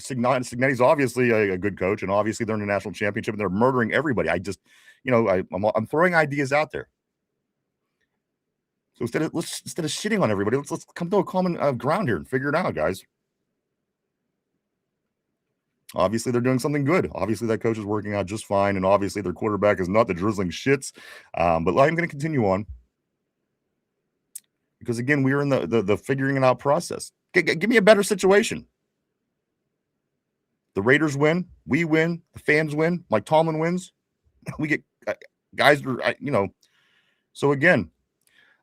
Cignetti's obviously a good coach, and obviously they're in the national championship, and they're murdering everybody. I just, I'm throwing ideas out there. So instead of shitting on everybody, let's come to a common ground here and figure it out, guys. Obviously, they're doing something good. Obviously, that coach is working out just fine, and obviously, their quarterback is not the drizzling shits. But I'm going to continue on because again, we are in the figuring it out process. Give me a better situation. The Raiders win, we win, the fans win, Mike Tomlin wins. We get guys, So again,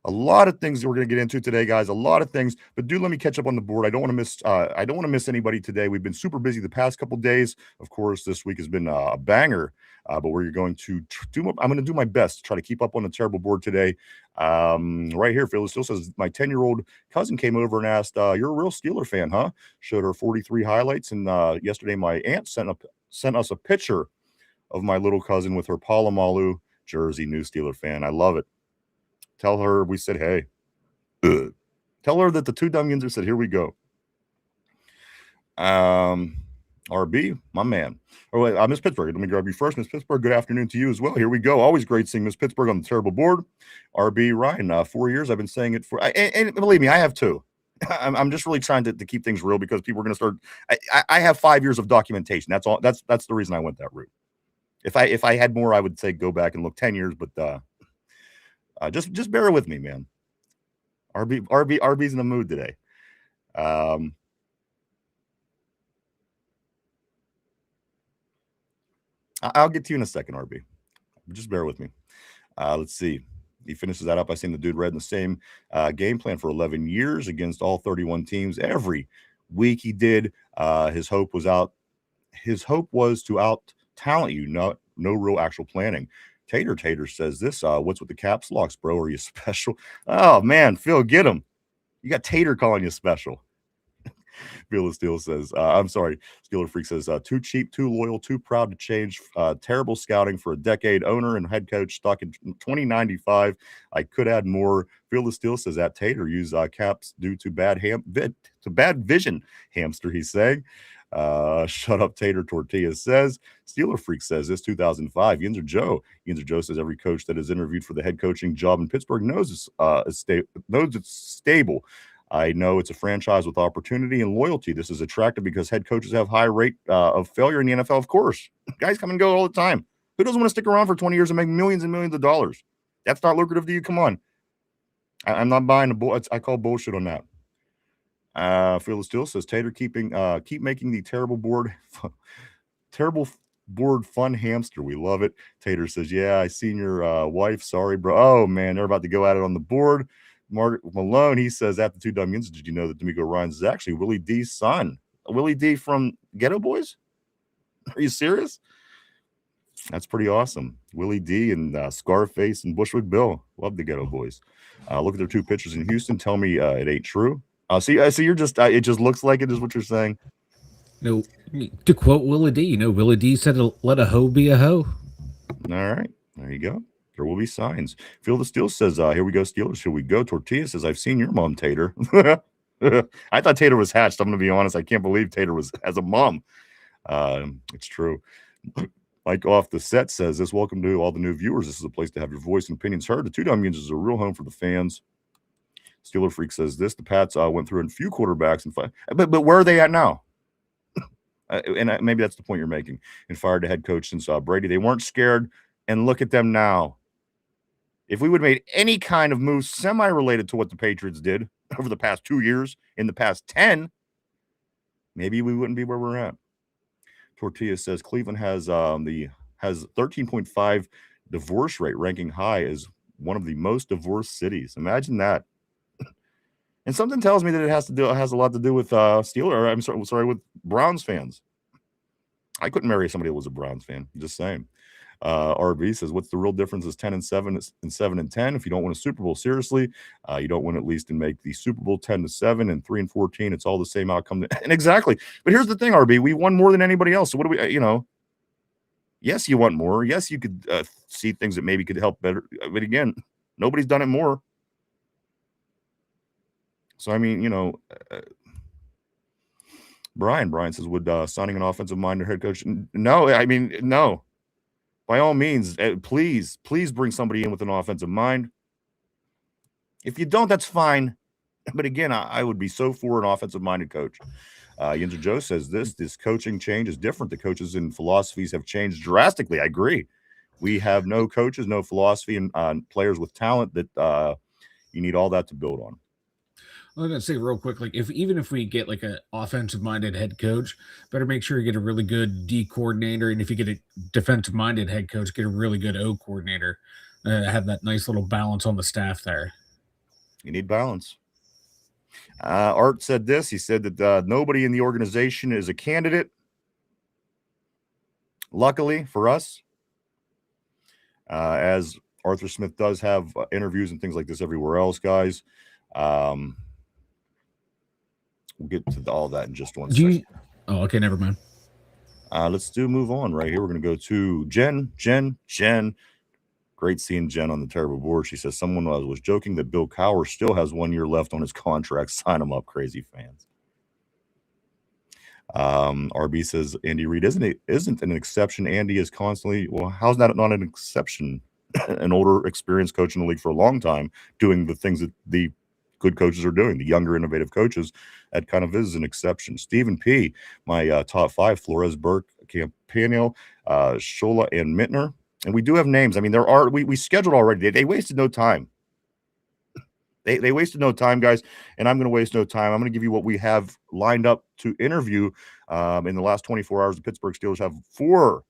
a lot of things that we're going to get into today, guys. A lot of things, but do let me catch up on the board. I don't want to miss. I don't want to miss anybody today. We've been super busy the past couple of days. Of course, this week has been a banger. But we're going to do. I'm going to do my best to try to keep up on the terrible board today. Right here, Phil still says my 10-year-old cousin came over and asked, "You're a real Steeler fan, huh?" Showed her 43 highlights, and yesterday my aunt sent us a picture of my little cousin with her Palomalu jersey. New Steeler fan. I love it. Tell her we said hey. Tell her that the two Dum Yinzers said, here we go. RB, my man. Oh, wait, Miss Pittsburgh. Let me grab you first. Miss Pittsburgh, good afternoon to you as well. Here we go. Always great seeing Miss Pittsburgh on the terrible board. RB, Ryan, 4 years. I've been saying it for, and believe me, I have too. I'm just really trying to keep things real because people are going to start. I have 5 years of documentation. That's all. That's the reason I went that route. If I had more, I would say go back and look 10 years, but just bear with me, man. RB's in the mood today. I'll get to you in a second, RB. Just bear with me. Let's see. He finishes that up by saying the dude read in the same game plan for 11 years against all 31 teams. Every week he did. His hope was to out talent you. No real actual planning. Tater says this. What's with the caps locks, bro? Are you special? Oh man, Phil, get him. You got Tater calling you special. Phil Steel says, I'm sorry. Steeler Freak says, too cheap, too loyal, too proud to change. Terrible scouting for a decade. Owner and head coach stuck in 2095. I could add more. Phil Steel says that Tater used caps due to bad vision. Hamster, he's saying. Shut up, Tater Tortilla says. Steeler Freak says this 2005. Yinzer Joe says every coach that is interviewed for the head coaching job in Pittsburgh knows it's stable. I know it's a franchise with opportunity and loyalty. This is attractive because head coaches have high rate of failure in the NFL. Of course, guys come and go all the time. Who doesn't want to stick around for 20 years and make millions and millions of dollars? That's not lucrative to you. Come on. I'm not buying I call bullshit on that. Phil Steele says Tater keep making the terrible board fun hamster. We love it. Tater says, yeah, I seen your wife. Sorry, bro. Oh man, they're about to go at it on the board. Mark Malone, he says, at the two Dum Yinzers, did you know that D'Amico Ryans is actually Willie D's son? Willie D from Ghetto Boys? Are you serious? That's pretty awesome. Willie D and Scarface and Bushwick Bill. Love the Ghetto Boys. Look at their two pictures in Houston. Tell me it ain't true. So you're just, it just looks like it is what you're saying.
No, to quote Willie D, Willie D said, let a hoe be a hoe.
All right. There you go. There will be signs. Phil the Steel says, here we go, Steelers. Should we go? Tortilla says, I've seen your mom, Tater. I thought Tater was hatched. I'm going to be honest. I can't believe Tater has a mom. It's true. Mike off the set says this. Welcome to all the new viewers. This is a place to have your voice and opinions heard. The two Dum Yinzers is a real home for the fans. Steeler Freak says this. The Pats went through a few quarterbacks and but where are they at now? And maybe that's the point you're making. And fired the head coach since Brady. They weren't scared. And look at them now. If we would have made any kind of move semi-related to what the Patriots did over the past 2 years, in the past 10, maybe we wouldn't be where we're at. Tortilla says Cleveland has 13.5 divorce rate, ranking high as one of the most divorced cities. Imagine that. And something tells me that it has a lot to do with Steelers. I'm sorry, with Browns fans. I couldn't marry somebody that was a Browns fan. Just saying. RB says, what's the real difference is 10-7 and 7-10? If you don't win a Super Bowl, seriously, you don't win at least and make the Super Bowl 10-7 and 3-14. It's all the same outcome. And exactly. But here's the thing, RB, we won more than anybody else. So what do we, yes, you want more. Yes, you could see things that maybe could help better. But again, nobody's done it more. So, I mean, Brian says, would signing an offensive-minded head coach? No, I mean, no. By all means, please bring somebody in with an offensive mind. If you don't, that's fine. But again, I would be so for an offensive-minded coach. Yinzer Joe says this coaching change is different. The coaches and philosophies have changed drastically. I agree. We have no coaches, no philosophy, and players with talent that you need all that to build on.
I'm gonna say real quick, like even if we get like an offensive minded head coach, better make sure you get a really good D coordinator, and if you get a defensive minded head coach, get a really good O coordinator. Have that nice little balance on the staff there.
You need balance. Art said this. He said that nobody in the organization is a candidate. Luckily for us, as Arthur Smith does have interviews and things like this everywhere else, guys. We'll get to all that in just one second.
Oh, okay, never mind.
Let's move on right here. We're going to go to Jen. Great seeing Jen on the terrible board. She says someone was joking that Bill Cowher still has 1 year left on his contract. Sign him up, crazy fans. RB says Andy Reid isn't an exception. Andy is constantly, well, how's that not an exception? An older, experienced coach in the league for a long time, doing the things that the good coaches are doing, the younger, innovative coaches. That kind of is an exception. Stephen P, my top 5: Flores, Burke, Campano, Shola, and Mittner. And we do have names. I mean, we scheduled already. They wasted no time. They wasted no time, guys, and I'm going to waste no time. I'm going to give you what we have lined up to interview in the last 24 hours. The Pittsburgh Steelers have 4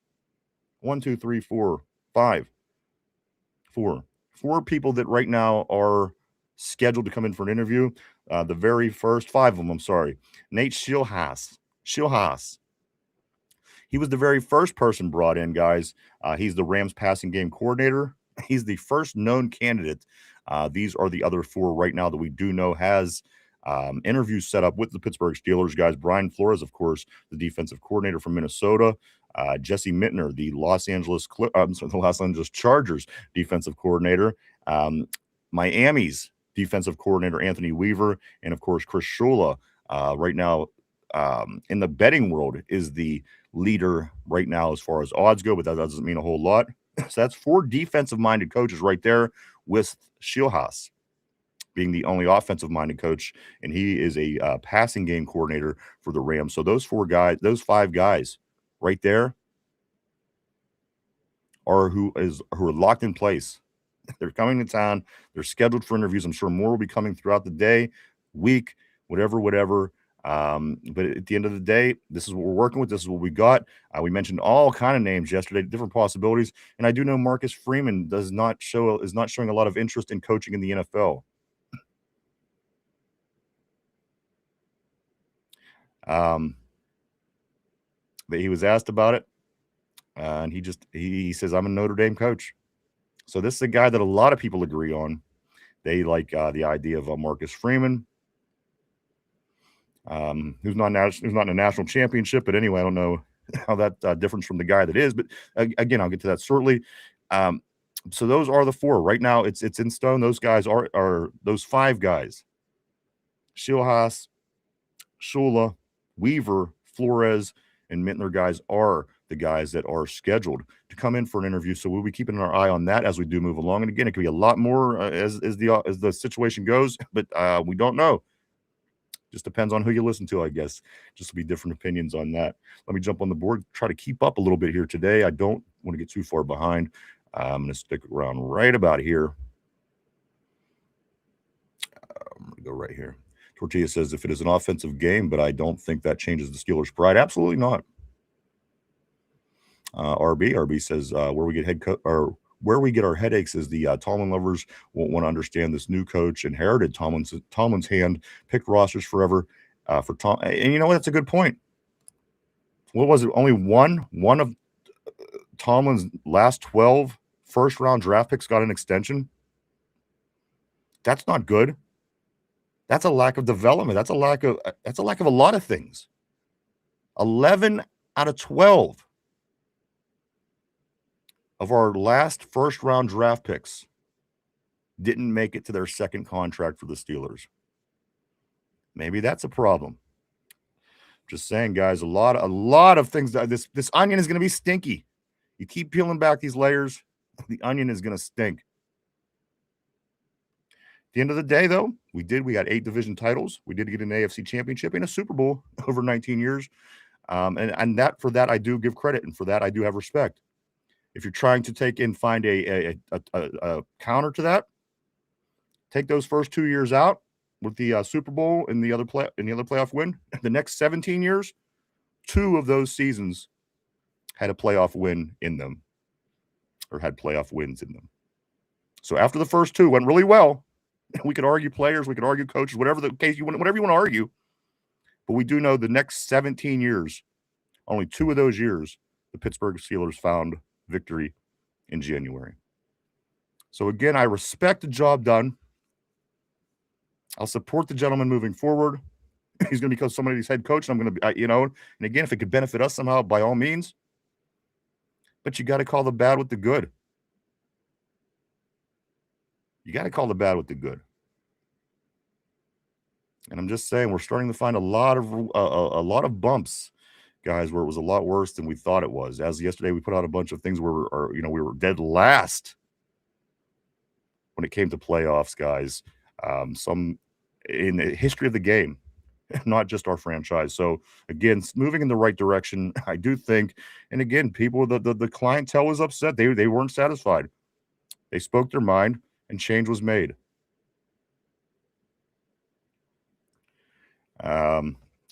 people that right now are scheduled to come in for an interview. The very first 5 of them, I'm sorry. Nate Schilhaas. He was the very first person brought in, guys. He's the Rams passing game coordinator. He's the first known candidate. These are the other 4 right now that we do know has interviews set up with the Pittsburgh Steelers, guys. Brian Flores, of course, the defensive coordinator from Minnesota. Jesse Mittner, the Los Angeles Chargers defensive coordinator. Miami's defensive coordinator, Anthony Weaver. And, of course, Chris Shula, right now in the betting world, is the leader right now as far as odds go, but that doesn't mean a whole lot. So that's 4 defensive-minded coaches right there, with Schilhaas being the only offensive-minded coach, and he is a passing game coordinator for the Rams. So those 5 guys right there are who are locked in place. They're coming to town. They're scheduled for interviews. I'm sure more will be coming throughout the day, week, whatever. But at the end of the day, this is what we're working with. This is what we got. We mentioned all kind of names yesterday, different possibilities. And I do know Marcus Freeman is not showing a lot of interest in coaching in the NFL. But he was asked about it, and he says, I'm a Notre Dame coach. So this is a guy that a lot of people agree on. They like the idea of Marcus Freeman. Who's not in a national championship, but anyway, I don't know how that differs from the guy that is. But again, I'll get to that shortly. So those are the 4 right now. It's in stone. Those guys are those 5 guys: Schilhaas, Shula, Weaver, Flores, and Mittner. Guys are the guys that are scheduled to come in for an interview. So we'll be keeping our eye on that as we do move along. And again, it could be a lot more as the situation goes, but we don't know. Just depends on who you listen to, I guess. Just to be different opinions on that. Let me jump on the board, try to keep up a little bit here today. I don't want to get too far behind. I'm going to stick around right about here. I'm going to go right here. Tortilla says, if it is an offensive game, but I don't think that changes the Steelers' pride. Absolutely not. RB says, where we get our headaches is the Tomlin lovers won't want to understand this new coach inherited Tomlin's hand, picked rosters forever for Tom. And you know what? That's a good point. What was it? Only one of Tomlin's last 12 first-round draft picks got an extension. That's not good. That's a lack of development. That's a lack of a lot of things. 11 out of 12 of our last first-round draft picks didn't make it to their second contract for the Steelers. Maybe that's a problem. Just saying, guys, a lot of things. This onion is going to be stinky. You keep peeling back these layers, the onion is going to stink. At the end of the day, though, we got 8 division titles. We did get an AFC championship and a Super Bowl over 19 years. And for that, I do give credit. And for that, I do have respect. If you're trying to find a counter to that, take those first 2 years out with the Super Bowl and the other playoff win. The next 17 years, 2 of those seasons had a playoff win in them, or had playoff wins in them. So after the first 2 went really well, we could argue players, we could argue coaches, whatever the case whatever you want to argue. But we do know the next 17 years, only 2 of those years, the Pittsburgh Steelers found victory in January. So again, I respect the job done. I'll support the gentleman moving forward. He's going to become somebody's head coach. And I'm going to be, and again, if it could benefit us somehow, by all means. But you got to call the bad with the good. You got to call the bad with the good. And I'm just saying, we're starting to find a lot of bumps, guys, where it was a lot worse than we thought it was. As yesterday, we put out a bunch of things where we were dead last when it came to playoffs, guys. Some in the history of the game, not just our franchise. So again, moving in the right direction, I do think. And again, people, the clientele was upset. They weren't satisfied. They spoke their mind, and change was made. Let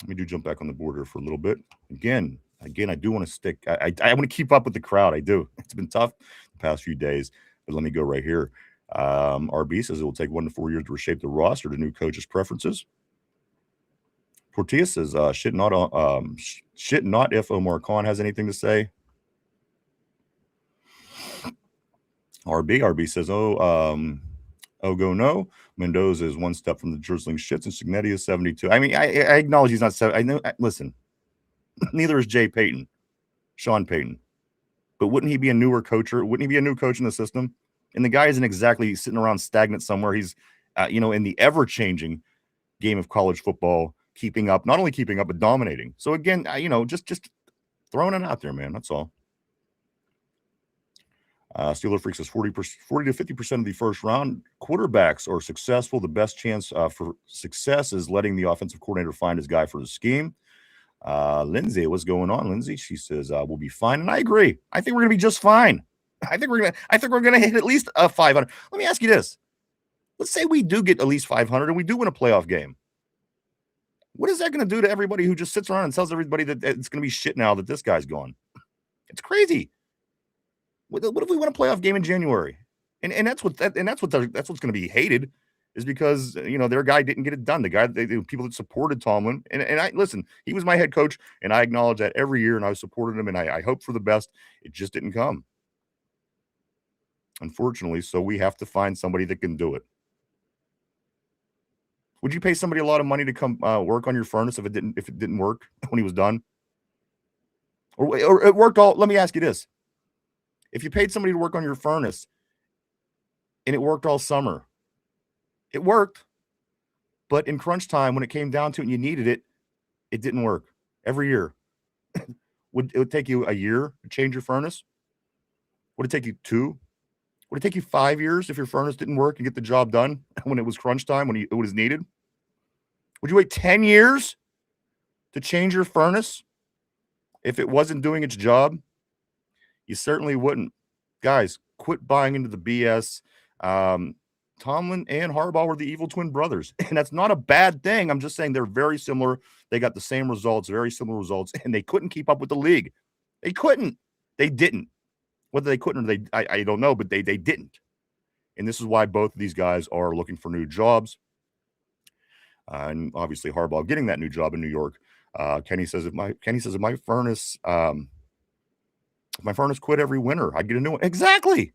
me jump back on the board here for a little bit. Again, I do want to stick. I want to keep up with the crowd. I do. It's been tough the past few days, but let me go right here. RB says it will take 1 to 4 years to reshape the roster to new coaches' preferences. Tortilla says shit not if Omar Khan has anything to say. RB says go no. Mendoza is 1 step from the drizzling shits, and Signetti is 72. I mean, I acknowledge he's not 7. I know. Listen, neither is Jay Payton, Sean Payton. But wouldn't he be a newer coach? Wouldn't he be a new coach in the system? And the guy isn't exactly sitting around stagnant somewhere. He's, in the ever-changing game of college football, not only keeping up, but dominating. So again, just throwing it out there, man. That's all. Steeler Freak says 40 to 50% of the first round quarterbacks are successful. The best chance for success is letting the offensive coordinator find his guy for the scheme. Lindsay, what's going on, Lindsay? She says we'll be fine, and I agree. I think we're gonna be just fine. I think we're gonna hit at least 500. Let me ask you this: let's say we do get at least 500, and we do win a playoff game. What is that going to do to everybody who just sits around and tells everybody that it's going to be shit now that this guy's gone? It's crazy. What if we win a playoff game in January? And that's what's going to be hated, is because their guy didn't get it done. The people that supported Tomlin, and I listen, he was my head coach, and I acknowledge that every year, and I supported him, and I hope for the best. It just didn't come, unfortunately. So we have to find somebody that can do it. Would you pay somebody a lot of money to come work on your furnace if it didn't work when he was done? Or it worked all? Let me ask you this: if you paid somebody to work on your furnace and it worked all summer, it worked, but in crunch time, when it came down to it and you needed it, it didn't work every year. Would it take you a year to change your furnace? Would it take you 2? Would it take you 5 years if your furnace didn't work and get the job done when it was crunch time, when it was needed? Would you wait 10 years to change your furnace if it wasn't doing its job? You certainly wouldn't. Guys, quit buying into the BS. Tomlin and Harbaugh were the evil twin brothers, and that's not a bad thing. I'm just saying they're very similar. They got the same results, very similar results, and they couldn't keep up with the league. They couldn't. They didn't. Whether they couldn't or I don't know, but they didn't. And this is why both of these guys are looking for new jobs. And obviously Harbaugh getting that new job in New York. Kenny says if my furnace quit every winter, I'd get a new one. Exactly.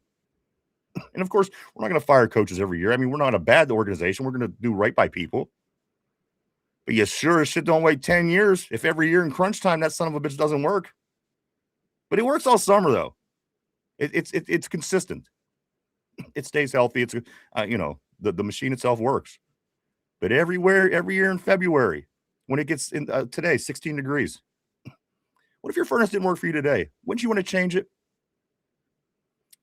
And of course, we're not going to fire coaches every year. I mean, we're not a bad organization. We're going to do right by people. But you sure as shit don't wait 10 years if every year in crunch time that son of a bitch doesn't work. But it works all summer though. It's consistent. It stays healthy. It's the machine itself works. But every year in February, when it gets in today, 16 degrees. What if your furnace didn't work for you today? Wouldn't you want to change it?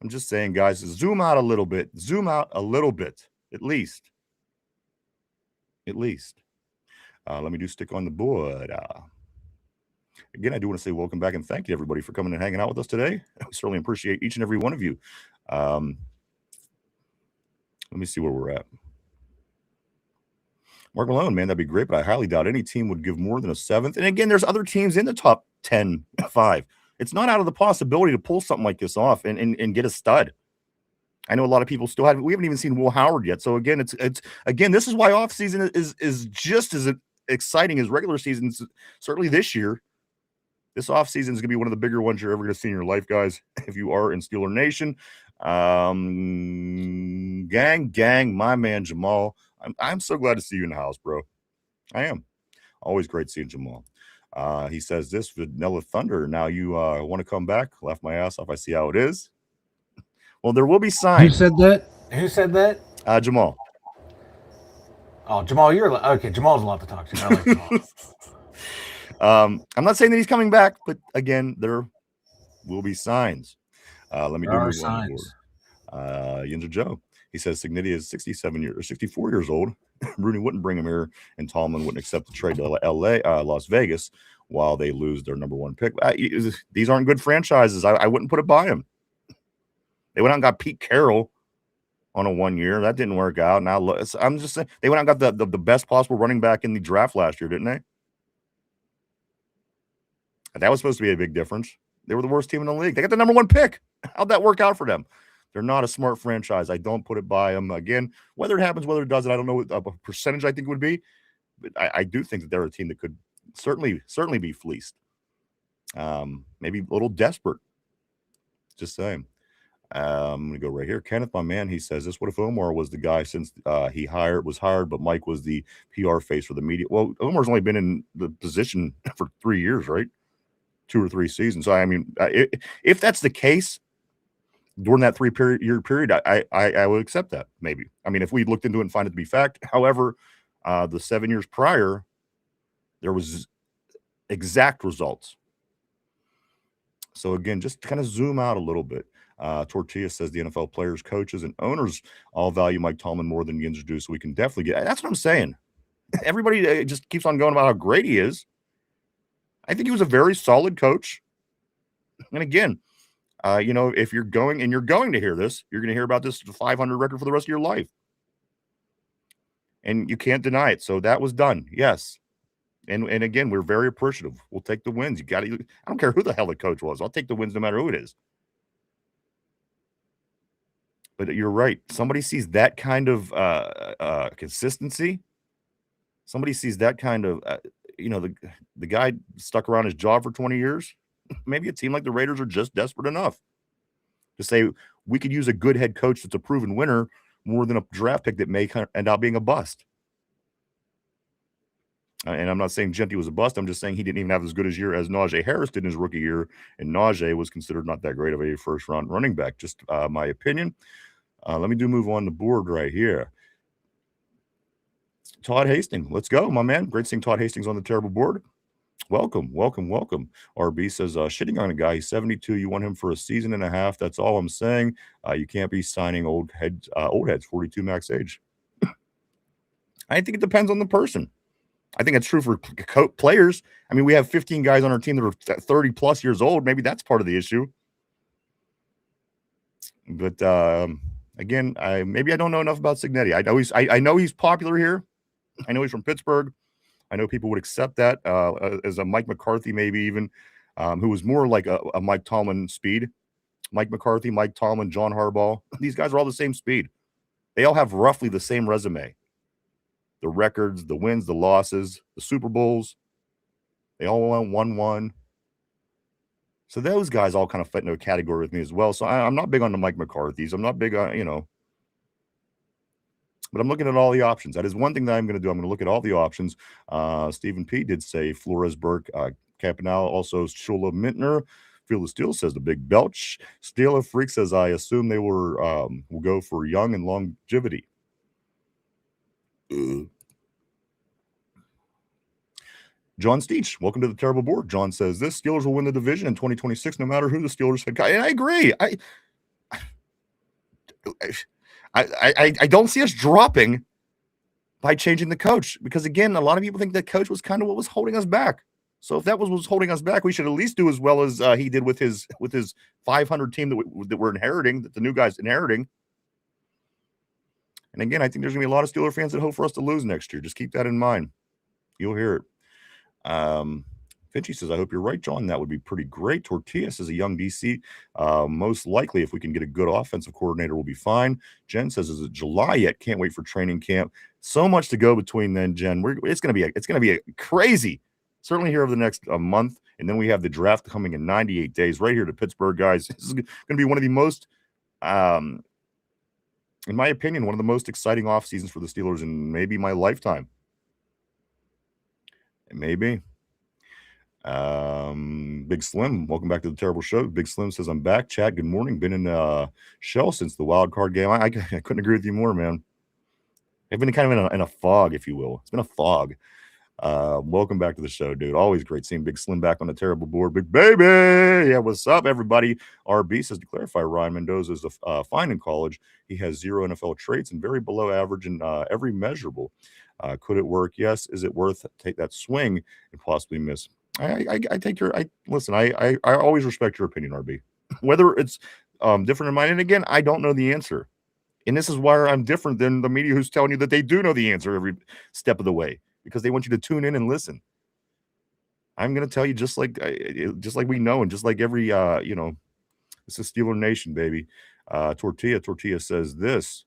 I'm just saying, guys, zoom out a little bit. Zoom out a little bit, at least. At least. Let me do stick on the board. Again, I do want to say welcome back and thank you, everybody, for coming and hanging out with us today. We certainly appreciate each and every one of you. Let me see where we're at. Mark Malone, man, that'd be great, but I highly doubt any team would give more than a 7th. And again, there's other teams in the top 10, 5. It's not out of the possibility to pull something like this off and get a stud. I know a lot of people still we haven't even seen Will Howard yet. So again, it's again, this is why offseason is just as exciting as regular seasons. Certainly this year. This offseason is going to be one of the bigger ones you're ever going to see in your life, guys, if you are in Steeler Nation. Gang, my man Jamal. I'm so glad to see you in the house, bro. I am. Always great seeing Jamal. He says this, Vanilla Thunder. Now you want to come back? Laugh my ass off. I see how it is. Well, there will be signs.
Who said that?
Jamal.
Oh, Jamal, okay. Jamal's a lot to talk to. I like Jamal.
I'm not saying that he's coming back, but again, there will be signs. Let me do move on the board. Yinzer Joe. He says Signetti is 64 years old. Rooney wouldn't bring him here, and Tallman wouldn't accept the trade to Las Vegas, while they lose their number 1 pick. These aren't good franchises. I wouldn't put it by them. They went out and got Pete Carroll on a 1 year. That didn't work out. Now I'm just saying they went out and got the best possible running back in the draft last year, didn't they? That was supposed to be a big difference. They were the worst team in the league. They got the number 1 pick. How'd that work out for them? They're not a smart franchise. I don't put it by them. Again, whether it happens, whether it doesn't, I don't know what a percentage I think it would be. But I do think that they're a team that could certainly be fleeced. Maybe a little desperate. Just saying. I'm going to go right here. Kenneth, my man, he says this. What if Omar was the guy since he was hired, but Mike was the PR face for the media? Well, Omar's only been in the position for 3 years, right? 2 or 3 seasons. So, I mean, if that's the case during that 3-year period, I would accept that, maybe. I mean, if we looked into it and find it to be fact. However, the 7 years prior, there was exact results. So, again, just kind of zoom out a little bit. Tortilla says the NFL players, coaches, and owners all value Mike Tallman more than Yinzer do, so we can definitely get – that's what I'm saying. Everybody just keeps on going about how great he is. I think he was a very solid coach. And again, if you're going to hear this, you're going to hear about this 500 record for the rest of your life. And you can't deny it. So that was done. Yes. And again, we're very appreciative. We'll take the wins. I don't care who the hell the coach was. I'll take the wins no matter who it is. But you're right. Somebody sees that kind of consistency. Somebody sees that kind of, the guy stuck around his job for 20 years. Maybe a team like the Raiders are just desperate enough to say we could use a good head coach that's a proven winner more than a draft pick that may end up being a bust. And I'm not saying Genty was a bust. I'm just saying he didn't even have as good a year as Najee Harris did in his rookie year. And Najee was considered not that great of a first-round running back. Just my opinion. Let me move on the board right here. Todd Hastings. Let's go, my man. Great seeing Todd Hastings on the terrible board. Welcome. RB says, shitting on a guy. He's 72. You want him for a season and a half. That's all I'm saying. You can't be signing old heads, 42 max age. I think it depends on the person. I think it's true for players. I mean, we have 15 guys on our team that are 30 plus years old. Maybe that's part of the issue. But again, maybe I don't know enough about Signetti. I know he's popular here. I know he's from Pittsburgh. I know people would accept that as a Mike McCarthy, maybe even, who was more like a Mike Tomlin speed. Mike McCarthy, Mike Tomlin, John Harbaugh. These guys are all the same speed. They all have roughly the same resume. The records, the wins, the losses, the Super Bowls. They all went 1-1. So those guys all kind of fit into a category with me as well. So I'm not big on the Mike McCarthys. I'm not big on, but I'm looking at all the options. That is one thing that I'm going to do. I'm going to look at all the options. Stephen P. did say Flores, Burke, Campanale, also Shula Mintner. Field of Steel says the Big Belch. Steeler Freak says, I assume they will go for young and longevity. John Steach, welcome to the terrible board. John says this: Steelers will win the division in 2026, no matter who the Steelers head coach. And I agree. I don't see us dropping by changing the coach, because again, a lot of people think that coach was kind of what was holding us back. So if that was what was holding us back, we should at least do as well as he did with his 500 team that we're inheriting, that the new guy's inheriting. And again, I think there's going to be a lot of Steeler fans that hope for us to lose next year. Just keep that in mind. You'll hear it. Finchy says, I hope you're right, John. That would be pretty great. Tortilla says, a young DC. Most likely, if we can get a good offensive coordinator, we'll be fine. Jen says, is it July yet? Can't wait for training camp. So much to go between then, Jen. It's going to be a crazy, certainly here over the next month. And then we have the draft coming in 98 days right here to Pittsburgh, guys. This is going to be one of the most, in my opinion, one of the most exciting off seasons for the Steelers in maybe my lifetime. Maybe. Big Slim, welcome back to the terrible show. Big Slim says, I'm back. Chad, good morning. Been in Shell since the wild card game. I couldn't agree with you more, man. I've been kind of in a fog, if you will. It's been a fog. Welcome back to the show, dude. Always great seeing Big Slim back on the terrible board. Big baby. Yeah, what's up, everybody? RB says, to clarify, Ryan Mendoza is fine in college. He has 0 NFL traits and very below average in every measurable. Could it work? Yes. Is it worth take that swing and possibly miss? I take your listen. I always respect your opinion, RB. Whether it's different in mine, and again, I don't know the answer, and this is why I'm different than the media who's telling you that they do know the answer every step of the way, because they want you to tune in and listen. I'm going to tell you just like we know, and just like every it's a Steeler Nation, baby. Tortilla says this.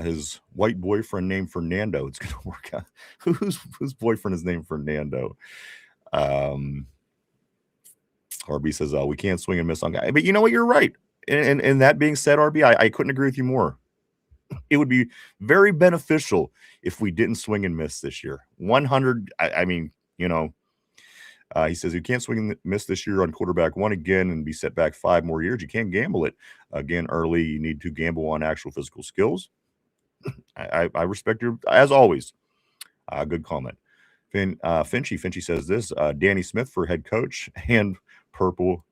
His white boyfriend named Fernando. It's gonna work out. Whose boyfriend is named Fernando? RB says, we can't swing and miss on guy. But you know what? You're right. And that being said, RB, I couldn't agree with you more. It would be very beneficial if we didn't swing and miss this year. 100. He says you can't swing and miss this year on quarterback 1 again and be set back 5 more years. You can't gamble it again early. You need to gamble on actual physical skills. I respect your, as always. Good comment. Finchy says this. Danny Smith for head coach and purple.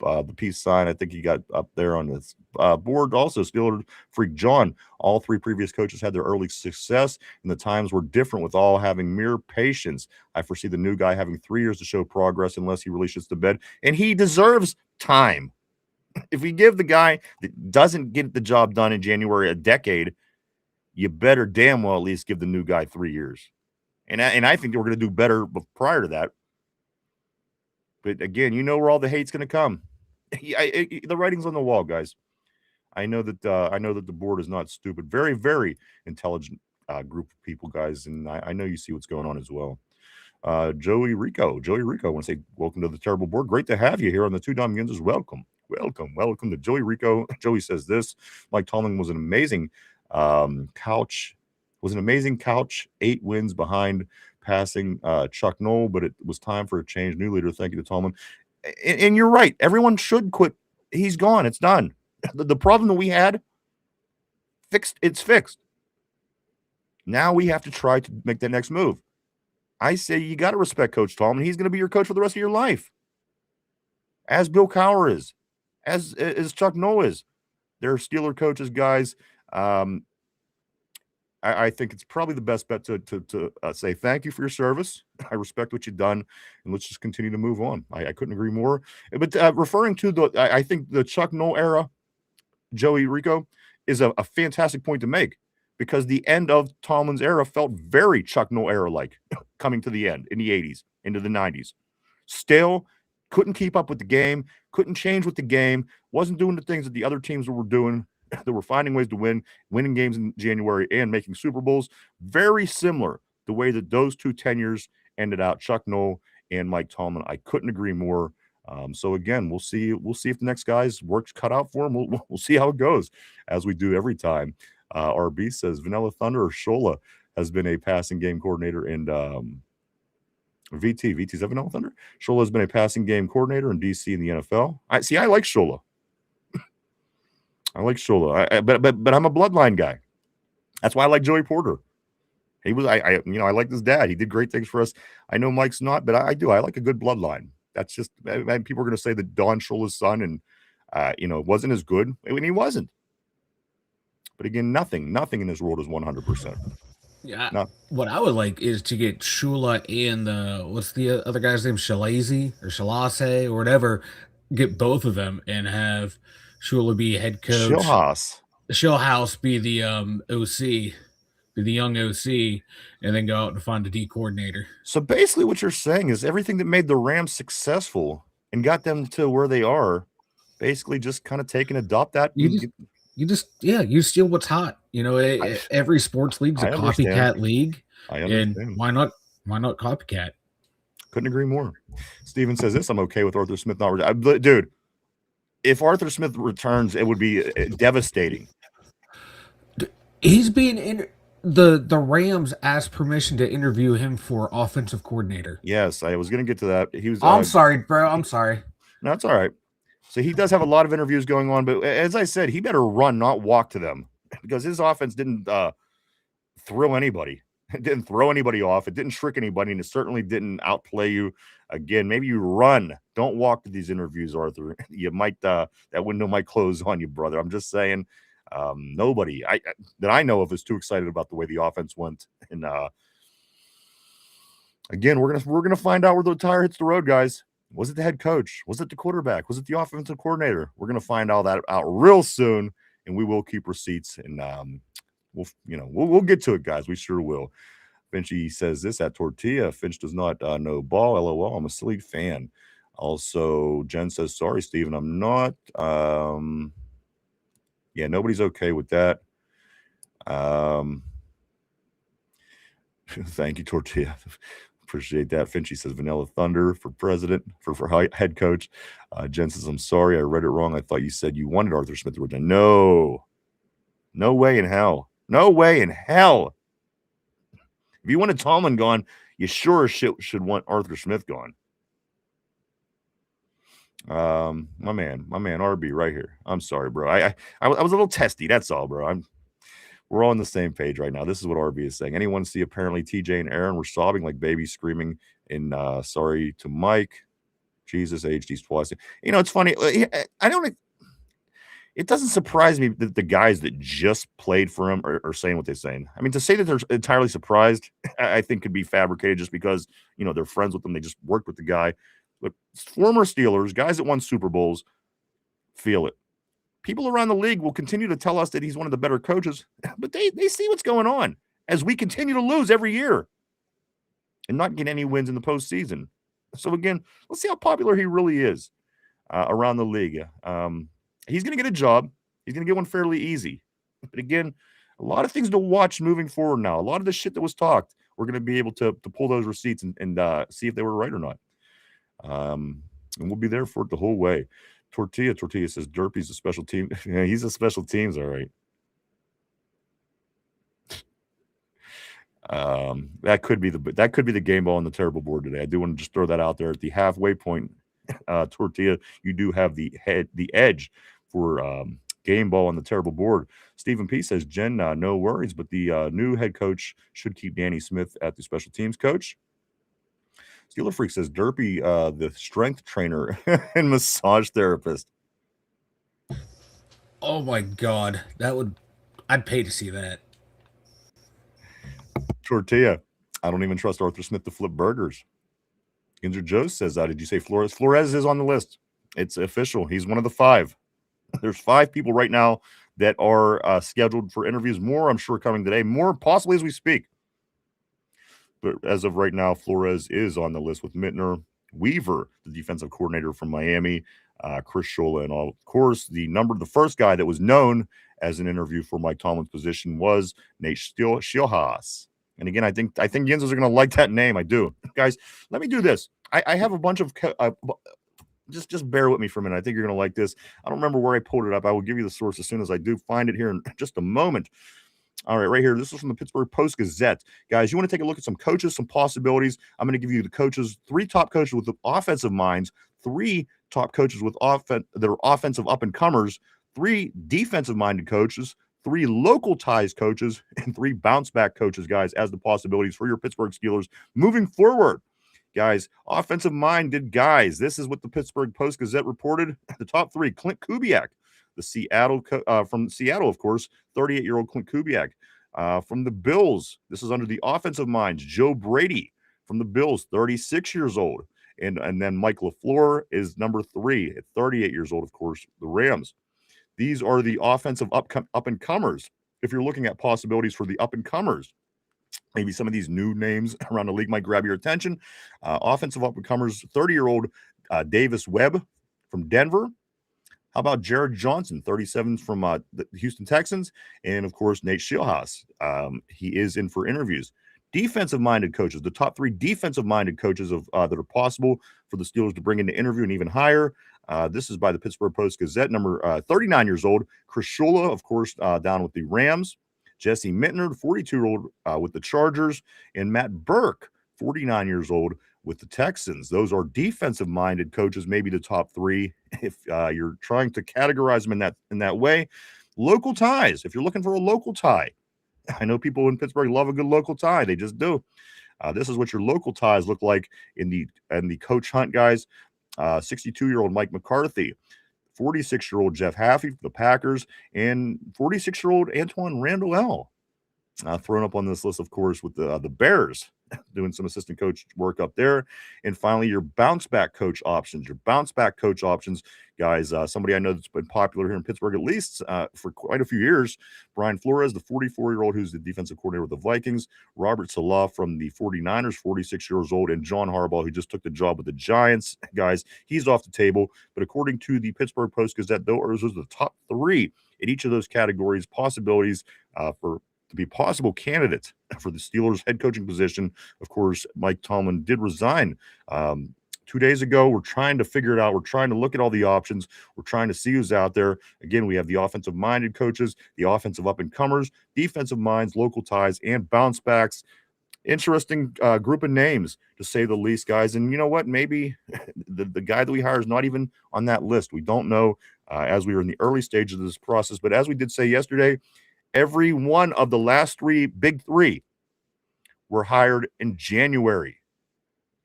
The peace sign, I think he got up there on this board. Also, Steeler Freak John. All 3 previous coaches had their early success, and the times were different with all having mere patience. I foresee the new guy having 3 years to show progress unless he really shits the bed, and he deserves time. If we give the guy that doesn't get the job done in January a decade, you better damn well at least give the new guy 3 years. And I think we're going to do better prior to that. But again, you know where all the hate's going to come. The writing's on the wall, guys. I know that the board is not stupid. Very, very intelligent group of people, guys, and I know you see what's going on as well. Joey Rico, I want to say welcome to the terrible board. Great to have you here on the Two Dum Yinzers. Welcome to Joey Rico. Joey says this: Mike Tomlin was an amazing couch. 8 wins behind passing Chuck Noll, but it was time for a change. New leader. Thank you to Tomlin. And you're right. Everyone should quit. He's gone. It's done. The problem that we had fixed. It's fixed. Now we have to try to make that next move. I say you got to respect Coach Tomlin. He's going to be your coach for the rest of your life, as Bill Cowher is, as Chuck Noll is. They're Steeler coaches, guys. I think it's probably the best bet to say thank you for your service. I respect what you've done, and let's just continue to move on. I couldn't agree more. But referring to I think the Chuck Noll era, Joey Rico, is a fantastic point to make, because the end of Tomlin's era felt very Chuck Noll era-like, coming to the end in the 80s, into the 90s. Still couldn't keep up with the game, couldn't change with the game, wasn't doing the things that the other teams were doing. They were finding ways to winning games in January and making Super Bowls. Very similar the way that those 2 tenures ended out, Chuck Noll and Mike Tomlin. I couldn't agree more. So again, we'll see if the next guy's work's cut out for him. We'll see how it goes, as we do every time. RB says Vanilla Thunder or Shola has been a passing game coordinator, and VT's that Vanilla Thunder? Shola has been a passing game coordinator in DC in the NFL. I like Shola. I like Shola, but I'm a bloodline guy. That's why I like Joey Porter. He was, I like his dad. He did great things for us. I know Mike's not, but I do. I like a good bloodline. That's just, people are going to say that Don Shula's son and, wasn't as good. I mean, he wasn't. But again, nothing in this world is 100%.
Yeah.
No.
What I would like is to get Shula and what's the other guy's name? Shalazy or Shalase or whatever. Get both of them and have Shula be head coach. Shillhouse be the OC, be the young OC, and then go out and find a D coordinator.
So basically what you're saying is everything that made the Rams successful and got them to where they are, basically just kind of take and adopt that.
You steal what's hot. Every sports league's a copycat league.
I understand.
And why not copycat?
Couldn't agree more. Steven says this, I'm okay with Arthur Smith not dude, if Arthur Smith returns, it would be devastating.
He's being in the Rams asked permission to interview him for offensive coordinator.
Yes, I was going to get to that. He was.
I'm sorry, bro. I'm sorry.
No, it's all right. So he does have a lot of interviews going on, but as I said, he better run, not walk to them, because his offense didn't thrill anybody. It didn't throw anybody off. It didn't trick anybody, and it certainly didn't outplay you. Again, maybe you run. Don't walk to these interviews, Arthur. You might that window might close on you, brother. I'm just saying. Nobody that I know of is too excited about the way the offense went. And again, we're gonna find out where the tire hits the road, guys. Was it the head coach? Was it the quarterback? Was it the offensive coordinator? We're gonna find all that out real soon, and we will keep receipts. And we'll get to it, guys. We sure will. Finchy says this at Tortilla. Finch does not know ball. LOL. I'm a silly fan. Also, Jen says, sorry, Steven, I'm not. Yeah, nobody's okay with that. Thank you, Tortilla. Appreciate that. Finchy says Vanilla Thunder for president, for head coach. Jen says, I'm sorry, I read it wrong. I thought you said you wanted Arthur Smith to return. No way in hell. No way in hell. If you wanted Tomlin gone, you sure should want Arthur Smith gone. My man RB right here. I'm sorry, bro. I was a little testy. That's all, bro. We're all on the same page right now. This is what RB is saying. Anyone see apparently TJ and Aaron were sobbing like babies, screaming in sorry to Mike. Jesus, HD's twice. It's funny. It doesn't surprise me that the guys that just played for him are saying what they're saying. I mean, to say that they're entirely surprised, I think could be fabricated just because, they're friends with him. They just worked with the guy. But former Steelers, guys that won Super Bowls, feel it. People around the league will continue to tell us that he's one of the better coaches, but they see what's going on as we continue to lose every year and not get any wins in the postseason. So, again, let's see how popular he really is around the league. He's going to get a job. He's going to get one fairly easy. But, again, a lot of things to watch moving forward now. A lot of the shit that was talked, we're going to be able to pull those receipts and see if they were right or not. And we'll be there for it the whole way. Tortilla says Derpy's a special team. Yeah, he's a special teams, all right. That could be the game ball on the terrible board today. I do want to just throw that out there at the halfway point. Tortilla, you do have the edge for game ball on the terrible board. Stephen P says Jen, no worries, but the new head coach should keep Danny Smith at the special teams coach. Steeler Freak says Derpy, the strength trainer and massage therapist.
Oh my God, I'd pay to see that.
Tortilla, I don't even trust Arthur Smith to flip burgers. Ginger Joe says, did you say Flores? Flores is on the list. It's official. He's one of the 5. There's 5 people right now that are scheduled for interviews. More, I'm sure, coming today. More possibly as we speak. But as of right now, Flores is on the list with Mittner, Weaver, the defensive coordinator from Miami, Chris Scholla, and of course, the first guy that was known as an interview for Mike Tomlin's position was Nate Schillhaas. And again, I think Yinzers are going to like that name. I do. Guys, let me do this. I have a bunch of just bear with me for a minute. I think you're going to like this. I don't remember where I pulled it up. I will give you the source as soon as I do find it here in just a moment. All right, right here. This is from the Pittsburgh Post-Gazette. Guys, you want to take a look at some coaches, some possibilities. I'm going to give you the coaches, 3 top coaches with the offensive minds, 3 top coaches with that are offensive up-and-comers, 3 defensive-minded coaches, 3 local ties coaches and 3 bounce back coaches, guys, as the possibilities for your Pittsburgh Steelers moving forward. Guys, offensive-minded guys. This is what the Pittsburgh Post-Gazette reported. The top 3, Clint Kubiak, from Seattle, of course, 38-year-old Clint Kubiak. From the Bills, this is under the offensive minds, Joe Brady from the Bills, 36 years old. And then Mike LaFleur is number 3 at 38 years old, of course, the Rams. These are the offensive up-and-comers. If you're looking at possibilities for the up-and-comers, maybe some of these new names around the league might grab your attention. Offensive up-and-comers, 30-year-old Davis Webb from Denver. How about Jared Johnson, 37 from the Houston Texans? And, of course, Nate Scheelhaase. He is in for interviews. Defensive-minded coaches, the top 3 defensive-minded coaches that are possible for the Steelers to bring into interview and even higher. This is by the Pittsburgh Post-Gazette, number 39 years old. Chris Shula, of course, down with the Rams. Jesse Mittner, 42-year-old with the Chargers. And Matt Burke, 49 years old with the Texans. Those are defensive-minded coaches, maybe the top 3 if you're trying to categorize them in that way. Local ties, if you're looking for a local tie. I know people in Pittsburgh love a good local tie. They just do. This is what your local ties look like in the coach hunt, guys. 62-year-old Mike McCarthy, 46-year-old Jeff Haffey for the Packers, and 46-year-old Antoine Randall thrown up on this list, of course, with the Bears, doing some assistant coach work up there. And finally, your bounce back coach options. Guys, somebody I know that's been popular here in Pittsburgh, at least for quite a few years, Brian Flores, the 44-year-old who's the defensive coordinator with the Vikings, Robert Salah from the 49ers, 46 years old, and John Harbaugh, who just took the job with the Giants. Guys, he's off the table. But according to the Pittsburgh Post-Gazette, those are the top 3 in each of those categories, possibilities to be possible candidates for the Steelers head coaching position. Of course, Mike Tomlin did resign 2 days ago. We're trying to figure it out. We're trying to look at all the options. We're trying to see who's out there. Again, we have the offensive-minded coaches, the offensive up-and-comers, defensive minds, local ties, and bounce backs. Interesting group of names, to say the least, guys. And you know what? Maybe the guy that we hire is not even on that list. We don't know as we are in the early stages of this process. But as we did say yesterday, every one of the last 3 big 3 were hired in January.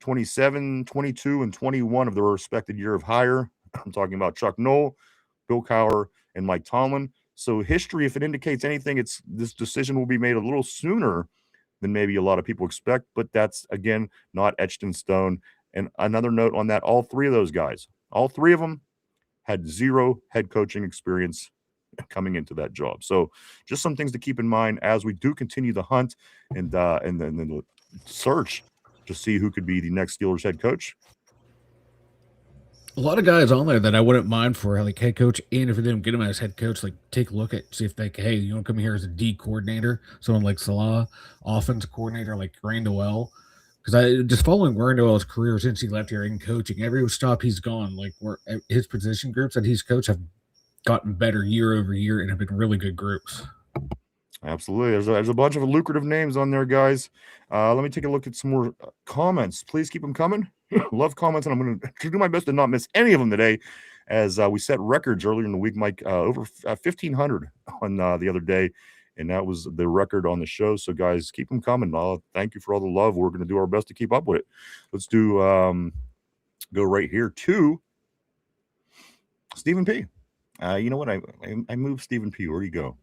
27, 22, and 21 of their respected year of hire. I'm talking about Chuck Noll, Bill Cowher, and Mike Tomlin. So history, if it indicates anything, this decision will be made a little sooner than maybe a lot of people expect, but that's, again, not etched in stone. And another note on that, all 3 of those guys, all 3 of them had 0 head coaching experience coming into that job. So just some things to keep in mind as we do continue the hunt and then the search to see who could be the next Steelers head coach.
A lot of guys on there that I wouldn't mind for like head coach, and if they don't get him as head coach, like take a look at, see if they, hey, you want to come here as a D coordinator, someone like Salah, offensive coordinator like Randall, because I just following Randall's career since he left here in coaching, every stop he's gone, like where his position groups that he's coached have gotten better year over year and have been really good groups.
Absolutely. There's a bunch of lucrative names on there, guys. Let me take a look at some more comments. Please keep them coming. Love comments, and I'm going to do my best to not miss any of them today, as we set records earlier in the week, Mike, over 1,500 on the other day, and that was the record on the show. So, guys, keep them coming. Thank you for all the love. We're going to do our best to keep up with it. Let's do go right here to Stephen P. You know what? I moved Stephen P. Where'd he go?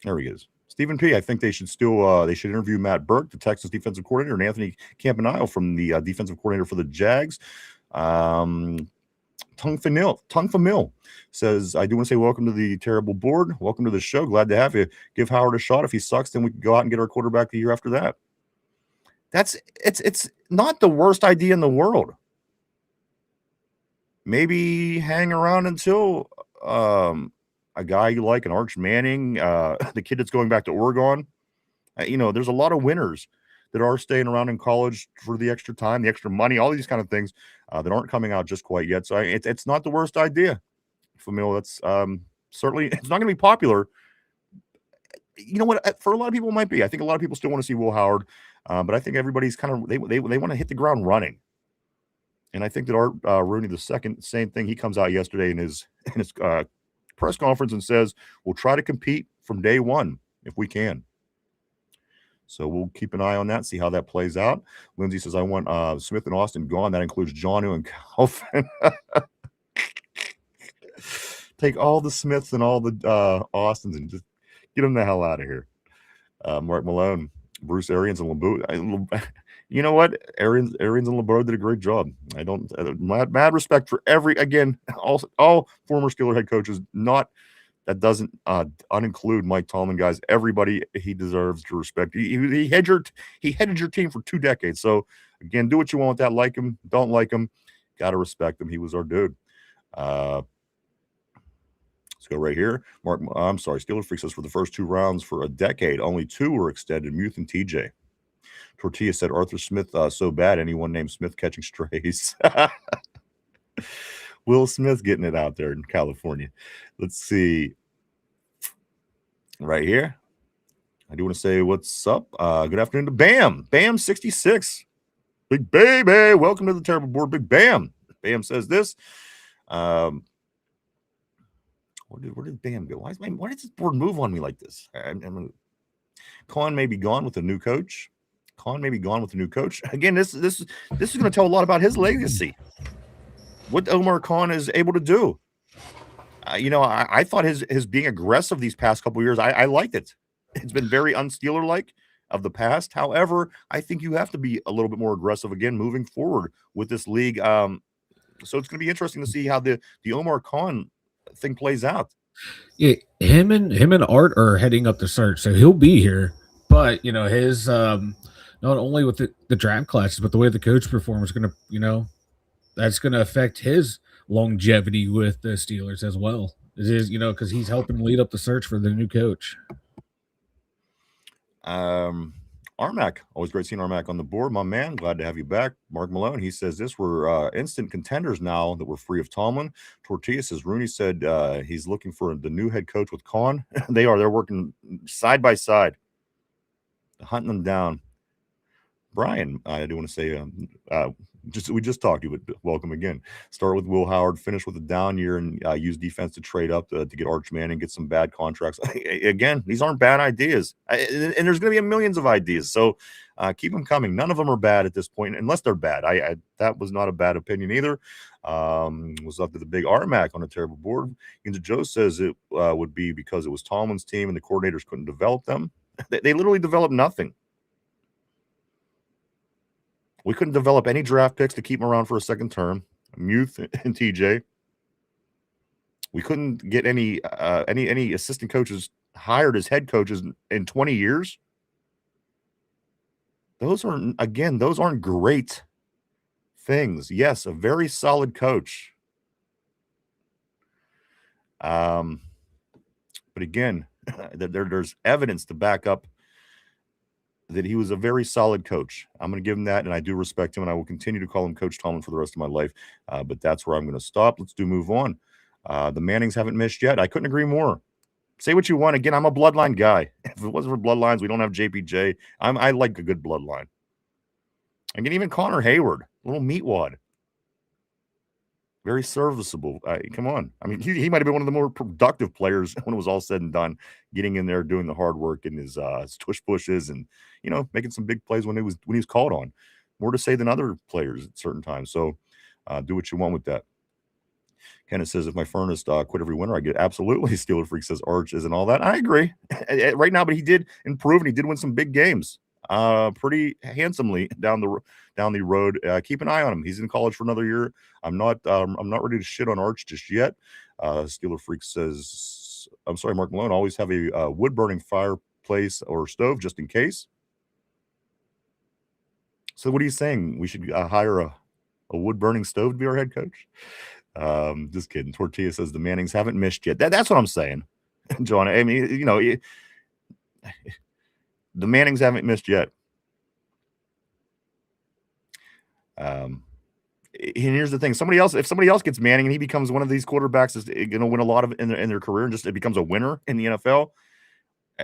There he is. Stephen P. I think they should interview Matt Burke, the Texas defensive coordinator, and Anthony Campanile from the defensive coordinator for the Jags. Tung Famil says, I do want to say welcome to the terrible board. Welcome to the show. Glad to have you. Give Howard a shot. If he sucks, then we can go out and get our quarterback the year after that. It's not the worst idea in the world. Maybe hang around until a guy you like, an Arch Manning, the kid that's going back to Oregon. There's a lot of winners that are staying around in college for the extra time, the extra money, all these kind of things that aren't coming out just quite yet. So it's not the worst idea, Famil. That's certainly, it's not going to be popular. You know what? For a lot of people, it might be. I think a lot of people still want to see Will Howard, but I think everybody's kind of they want to hit the ground running. And I think that Art Rooney II, same thing. He comes out yesterday in his press conference and says, we'll try to compete from day one if we can. So we'll keep an eye on that, see how that plays out. Lindsay says, I want Smith and Austin gone. That includes Jonnu and Calvin. Take all the Smiths and all the Austins and just get them the hell out of here. Mark Malone, Bruce Arians, and LeBeau. You know what? Arians and LeBeau did a great job. I don't mad respect for all former Steeler head coaches. That doesn't uninclude Mike Tomlin, guys. Everybody he deserves to respect. He headed your team for 2 decades. So again, do what you want with that. Like him, don't like him, gotta respect him. He was our dude. Let's go right here. Steeler Freak says for the first 2 rounds for a decade, only 2 were extended. Muth and TJ. Tortilla said Arthur Smith so bad anyone named Smith catching strays. Will Smith getting it out there in California. Let's see. Right here. I do want to say what's up. Good afternoon to Bam. Bam66. Big baby. Welcome to the Terrible Board. Big Bam. Bam says this. Where did Bam go? Why did this board move on me like this? Khan may be gone with a new coach. Again, this is going to tell a lot about his legacy. What Omar Khan is able to do. I thought his being aggressive these past couple of years, I liked it. It's been very un-Steeler-like of the past. However, I think you have to be a little bit more aggressive again moving forward with this league. So it's going to be interesting to see how the Omar Khan thing plays out.
Yeah, him and Art are heading up the search, so he'll be here. But his not only with the draft classes, but the way the coach performs is going to that's going to affect his longevity with the Steelers as well. It is, because he's helping lead up the search for the new coach.
Armac, always great seeing Armac on the board, my man. Glad to have you back. Mark Malone, he says this: we're instant contenders now that we're free of Tomlin. Tortilla says Rooney said he's looking for the new head coach with Khan. They're working side by side, hunting them down. Brian, I do want to say, we just talked to you, but welcome again. Start with Will Howard, finish with a down year, and use defense to trade up to get Arch Manning, get some bad contracts. Again, these aren't bad ideas, and there's going to be millions of ideas. So keep them coming. None of them are bad at this point, unless they're bad. That was not a bad opinion either. Was up to the big Armac on a terrible board. Joe says it would be because it was Tomlin's team and the coordinators couldn't develop them. They literally developed nothing. We couldn't develop any draft picks to keep him around for a second term. Muth and TJ. We couldn't get any assistant coaches hired as head coaches in 20 years. Those aren't great things. Yes, a very solid coach. But again, there's evidence to back up that he was a very solid coach. I'm going to give him that, and I do respect him, and I will continue to call him Coach Tomlin for the rest of my life. But that's where I'm going to stop. Let's move on. The Mannings haven't missed yet. I couldn't agree more. Say what you want. Again, I'm a bloodline guy. If it wasn't for bloodlines, we don't have JPJ. I like a good bloodline. Again, even Connor Hayward, little meatwad. Very serviceable. Come on. I mean, he might have been one of the more productive players when it was all said and done, getting in there, doing the hard work and his tush pushes and, making some big plays when he was called on. More to say than other players at certain times. So do what you want with that. Kenneth says, if my furnace quit every winter, I get absolutely. Steeler Freak says Arch isn't all that. I agree right now, but he did improve and he did win some big games pretty handsomely down the road. Keep an eye on him. He's in college for another year. I'm not ready to shit on Arch just yet. Steeler Freak says, I'm sorry, Mark Malone, always have a wood burning fireplace or stove just in case. So what are you saying? We should hire a wood burning stove to be our head coach? Just kidding. Tortilla says the Mannings haven't missed yet. That's what I'm saying, John. I mean, the Mannings haven't missed yet. And here's the thing: if somebody else gets Manning and he becomes one of these quarterbacks that's going to win a lot of in their career and just it becomes a winner in the NFL,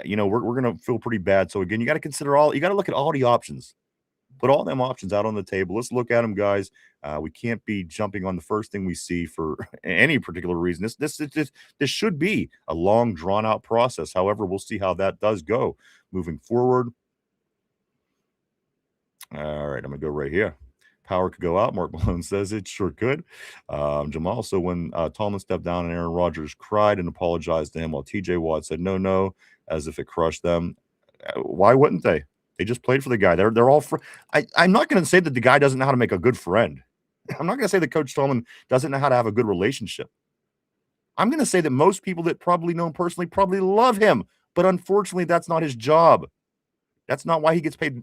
we're going to feel pretty bad. So again, you got to look at all the options. Put all them options out on the table. Let's look at them, guys. We can't be jumping on the first thing we see for any particular reason. This should be a long, drawn out process. However, we'll see how that does go moving forward. All right, I'm gonna go right here. Power could go out. Mark Malone says it sure could. Jamal. So when Tomlin stepped down and Aaron Rodgers cried and apologized to him, while T.J. Watt said no, as if it crushed them. Why wouldn't they? They just played for the guy. They're all. I'm not going to say that the guy doesn't know how to make a good friend. I'm not going to say that Coach Tomlin doesn't know how to have a good relationship. I'm going to say that most people that probably know him personally probably love him, but unfortunately, that's not his job. That's not why he gets paid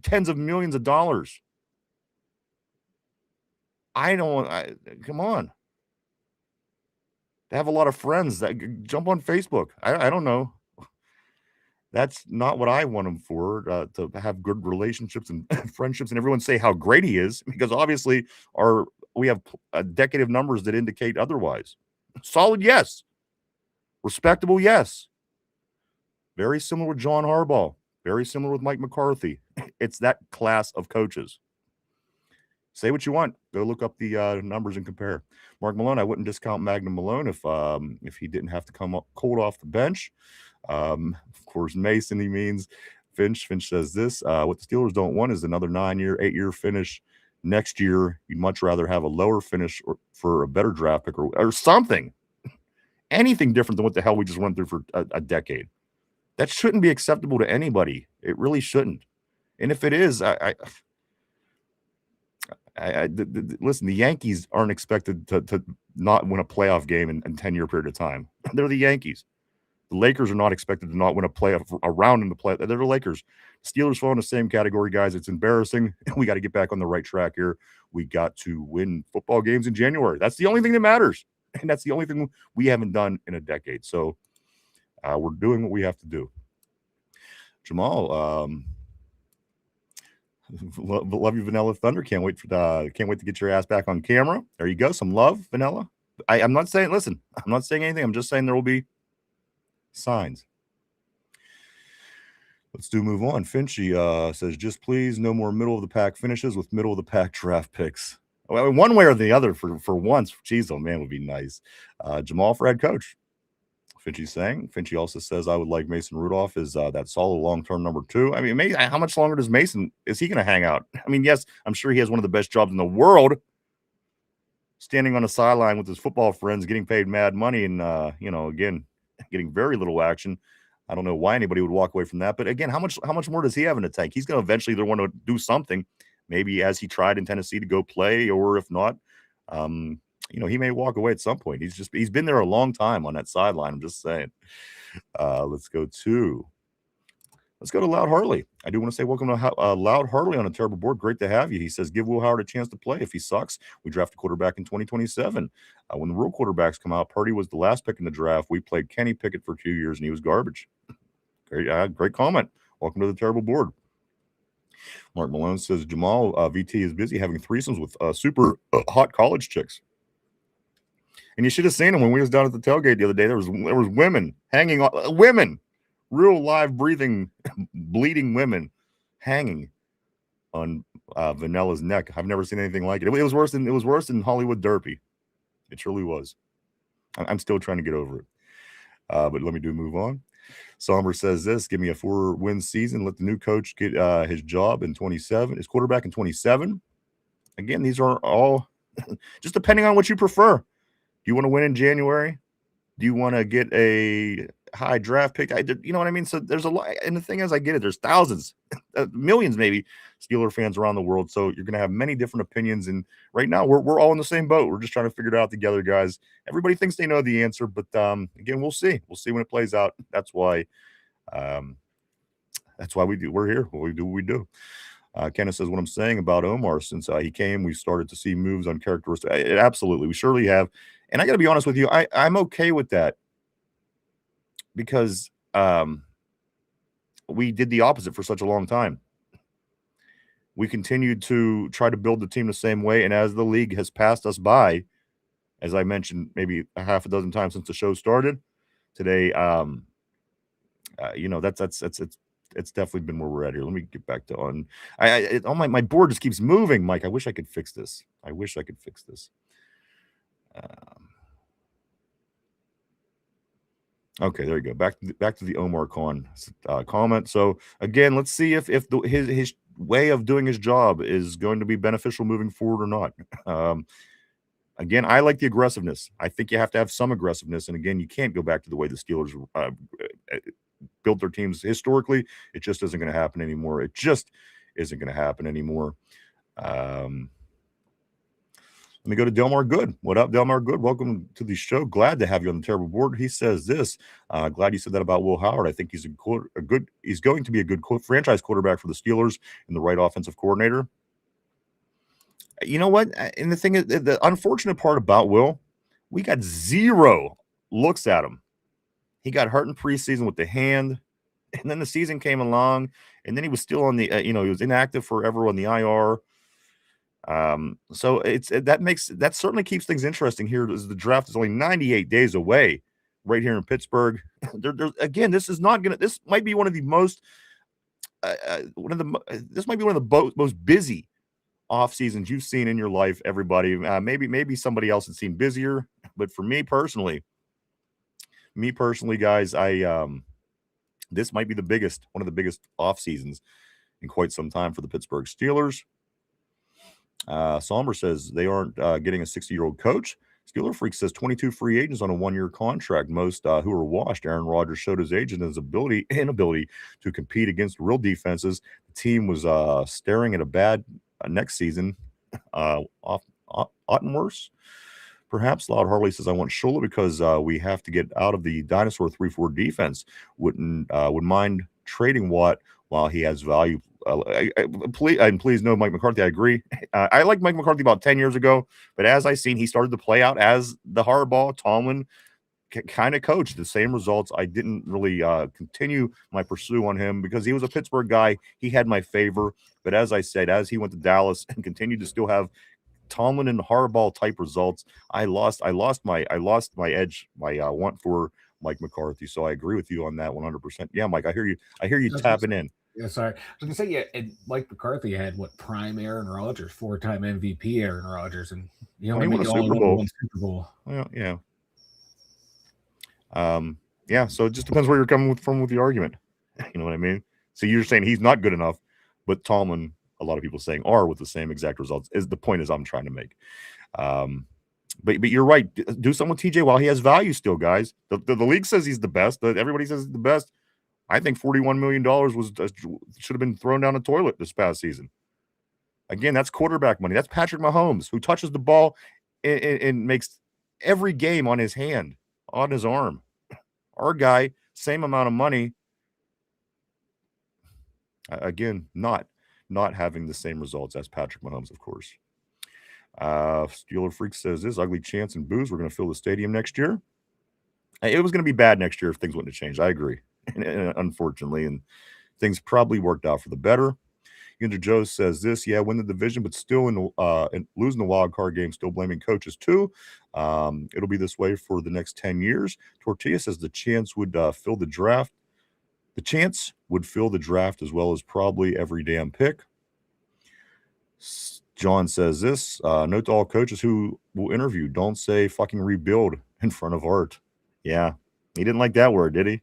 tens of millions of dollars. Come on. They have a lot of friends that jump on Facebook. I don't know. That's not what I want him for, to have good relationships and friendships and everyone say how great he is, because obviously we have a decade of numbers that indicate otherwise. Solid, yes. Respectable, yes. Very similar with John Harbaugh. Very similar with Mike McCarthy. It's that class of coaches. Say what you want. Go look up the numbers and compare. Mark Malone, I wouldn't discount Magnum Malone if he didn't have to come up cold off the bench. Of course, Mason, he means Finch. Finch says this. What the Steelers don't want is another 8-year finish next year. You'd much rather have a lower finish for a better draft pick or something. Anything different than what the hell we just went through for a decade. That shouldn't be acceptable to anybody. It really shouldn't. And if it is, listen, the Yankees aren't expected to not win a playoff game in a 10-year period of time. They're the Yankees. The Lakers are not expected to not win a round in the play. They're the Lakers. Steelers fall in the same category, guys. It's embarrassing. We got to get back on the right track here. We got to win football games in January. That's the only thing that matters. And that's the only thing we haven't done in a decade. So we're doing what we have to do. Jamal, love you, Vanilla Thunder. Can't wait to get your ass back on camera. There you go. Some love, Vanilla. I'm not saying, listen, I'm not saying anything. I'm just saying there will be signs. Let's move on. Finchy says, just please, no more middle of the pack finishes with middle of the pack draft picks. Well, one way or the other for once. Geez, oh man, would be nice. Jamal for head coach. Finchy's saying. Finchy also says, I would like Mason Rudolph as that solid long-term number 2. I mean, how much longer is he going to hang out? I mean, yes, I'm sure he has one of the best jobs in the world, standing on the sideline with his football friends, getting paid mad money, and again, getting very little action. I don't know why anybody would walk away from that. But again, how much more does he have in the tank? He's going to eventually either want to do something, maybe as he tried in Tennessee to go play, or if not, he may walk away at some point. He's been there a long time on that sideline. I'm just saying. Let's go to Loud Harley. I do want to say welcome to Loud Harley on a terrible board. Great to have you. He says, give Will Howard a chance to play. If he sucks, we draft a quarterback in 2027. When the real quarterbacks come out, Purdy was the last pick in the draft. We played Kenny Pickett for 2 years, and he was garbage. Great comment. Welcome to the terrible board. Mark Malone says, Jamal, VT is busy having threesomes with super hot college chicks. And you should have seen him when we was down at the tailgate the other day. There was women hanging on, real live breathing, bleeding women hanging on Vanilla's neck. I've never seen anything like it. It was worse than Hollywood Derpy. It truly was. I'm still trying to get over it. But let me move on. Somber says this: give me a 4-win season. Let the new coach get his job in 27. His quarterback in 27. Again, these are all just depending on what you prefer. Do you want to win in January? Do you want to get a high draft pick? You know what I mean? So there's a lot. And the thing is, I get it. There's thousands, millions maybe, Steeler fans around the world. So you're going to have many different opinions. And right now, we're all in the same boat. We're just trying to figure it out together, guys. Everybody thinks they know the answer. But again, we'll see. We'll see when it plays out. That's why we do. We're here. We do what we do. Kenneth says, what I'm saying about Omar, since he came, we started to see moves on characteristics. Absolutely. We surely have. And I got to be honest with you, I'm okay with that, because we did the opposite for such a long time. We continued to try to build the team the same way. And as the league has passed us by, as I mentioned, maybe a half a dozen times since the show started today, it's definitely been where we're at here. Let me get back to on. My board just keeps moving, Mike. I wish I could fix this. Okay, there you go. Back to the Omar Khan comment. So again, let's see if his way of doing his job is going to be beneficial moving forward or not. Again, I like the aggressiveness. I think you have to have some aggressiveness, and again, you can't go back to the way the Steelers built their teams historically. It just isn't going to happen anymore. Let me go to Delmar Good. What up, Delmar Good? Welcome to the show. Glad to have you on the terrible board. He says this. Glad you said that about Will Howard. I think he's he's going to be a good franchise quarterback for the Steelers and the right offensive coordinator. You know what? And the thing is, the unfortunate part about Will, we got 0 looks at him. He got hurt in preseason with the hand, and then the season came along, and then he was still on the, he was inactive forever on the IR. So that certainly keeps things interesting here as the draft is only 98 days away right here in Pittsburgh. Again, this might be one of the most, most busy off seasons you've seen in your life, everybody. Maybe somebody else has seen busier, but for me personally, guys, this might be one of the biggest off seasons in quite some time for the Pittsburgh Steelers. Somber says they aren't getting a 60-year-old coach. Steeler Freak says 22 free agents on a 1-year contract, most who are washed. Aaron Rodgers showed his age and his inability to compete against real defenses. The team was staring at a bad next season. Ottenworth, perhaps. Loud Harley says, I want Shula because we have to get out of the dinosaur 3-4 defense. Would mind trading Watt while he has value. Please know Mike McCarthy. I agree. I liked Mike McCarthy about 10 years ago, but as I seen, he started to play out as the Harbaugh Tomlin kind of coach. The same results. I didn't really continue my pursuit on him because he was a Pittsburgh guy. He had my favor, but as I said, as he went to Dallas and continued to still have Tomlin and Harbaugh type results, I lost my edge, my want for Mike McCarthy. So I agree with you on that 100%. Yeah, Mike, I hear you tapping in.
Yeah, sorry. I was gonna say, yeah, and Mike McCarthy had prime Aaron Rodgers, 4-time MVP Aaron Rodgers, and
he won a Super Bowl.
Super Bowl.
Well, yeah. Yeah, so it just depends where you're coming from with the argument. You know what I mean? So you're saying he's not good enough, but Tomlin, a lot of people saying are with the same exact results, is the point I'm trying to make. But you're right. Do something with TJ while he has value still, guys. The league says he's the best. Everybody says he's the best. I think $41 million should have been thrown down the toilet this past season. Again, that's quarterback money. That's Patrick Mahomes, who touches the ball and makes every game on his hand, on his arm. Our guy, same amount of money. Again, not having the same results as Patrick Mahomes, of course. Steeler Freak says this ugly chants and boos. We're going to fill the stadium next year. It was going to be bad next year if things wouldn't have changed. I agree. Unfortunately, and things probably worked out for the better. Yinzer Joe says this, yeah, win the division, but still in losing the wild card game, still blaming coaches too. It'll be this way for the next 10 years. Tortilla says the chance would fill the draft. The chance would fill the draft as well as probably every damn pick. John says this, note to all coaches who will interview, don't say fucking rebuild in front of Art. Yeah, he didn't like that word, did he?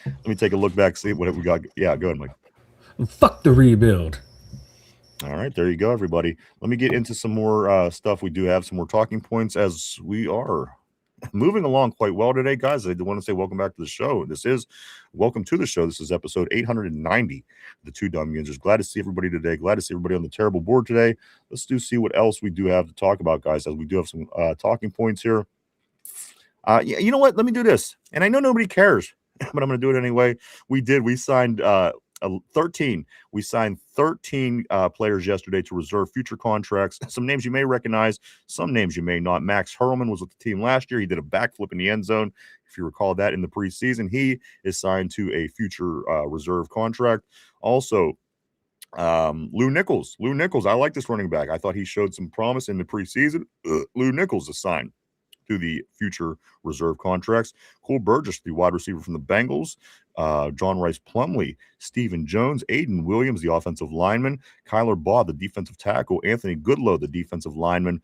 Let me take a look back, see what we got. Yeah, go ahead, Mike.
Fuck the rebuild.
All right, there you go, everybody. Let me get into some more stuff. We do have some more talking points as we are moving along quite well today, guys. I want to say welcome back to the show. Welcome to the show. This is episode 890, the Two Dum Yinzers. Glad to see everybody today. Glad to see everybody on the terrible board today. Let's see what else we do have to talk about, guys, as we do have some talking points here. Yeah, you know what? Let me do this. And I know nobody cares, but I'm going to do it anyway. We signed 13. We signed 13 players yesterday to reserve future contracts. Some names you may recognize, some names you may not. Max Hurlman was with the team last year. He did a backflip in the end zone, if you recall that, in the preseason. He is signed to a future reserve contract. Also, Lou Nichols. I like this running back. I thought he showed some promise in the preseason. Lou Nichols is signed through the future reserve contracts. Cole Burgess, the wide receiver from the Bengals. John Rice Plumlee, Stephen Jones, Aiden Williams, the offensive lineman. Kyler Baugh, the defensive tackle. Anthony Goodlow, the defensive lineman.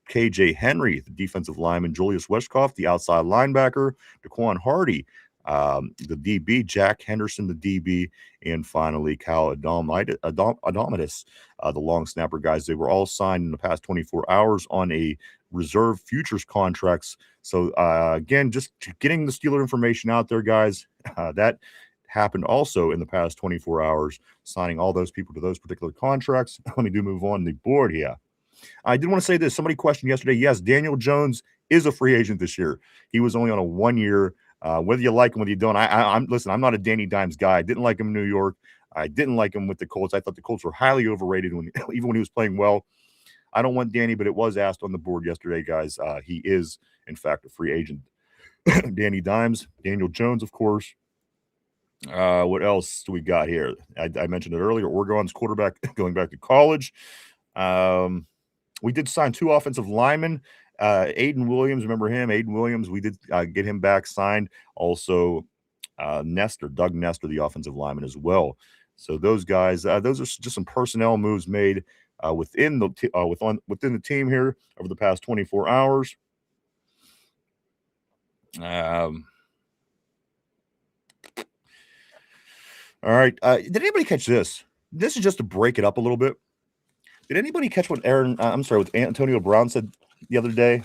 KJ Henry, the defensive lineman. Julius Westkoff, the outside linebacker. Daquan Hardy, the DB. Jack Henderson, the DB. And finally, Cal Adomitis, the long snapper guys. They were all signed in the past 24 hours on a reserve futures contracts. So, again, just getting the Steeler information out there, guys. That happened also in the past 24 hours, signing all those people to those particular contracts. Let me move on the board here. I did want to say this. Somebody questioned yesterday. Yes, Daniel Jones is a free agent this year. He was only on a 1 year. Whether you like him, whether you don't, listen. I'm not a Danny Dimes guy. I didn't like him in New York. I didn't like him with the Colts. I thought the Colts were highly overrated even when he was playing well. I don't want Danny, but it was asked on the board yesterday, guys. He is, in fact, a free agent. Danny Dimes, Daniel Jones, of course. What else do we got here? I mentioned it earlier. Oregon's quarterback going back to college. We did sign 2 offensive linemen. Aiden Williams, remember him? Aiden Williams, we did get him back signed. Also, Doug Nestor, the offensive lineman as well. So those guys, those are just some personnel moves made within the team here over the past 24 hours. All right. Did anybody catch this? This is just to break it up a little bit. Did anybody catch what what Antonio Brown said the other day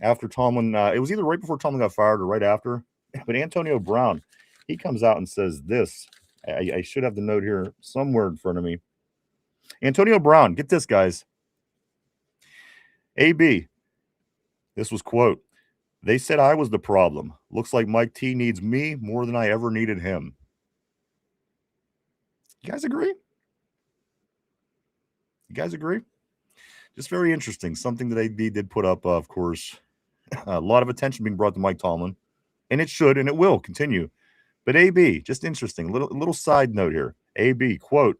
after Tomlin? It was either right before Tomlin got fired or right after. But Antonio Brown, he comes out and says this. I should have the note here somewhere in front of me. Antonio Brown, get this, guys. AB, this was quote, "They said I was the problem. Looks like Mike T needs me more than I ever needed him." You guys agree? You guys agree? Just very interesting. Something that AB did put up, of course. A lot of attention being brought to Mike Tomlin. And it should, and it will continue. But AB, just interesting. Little side note here. AB, quote,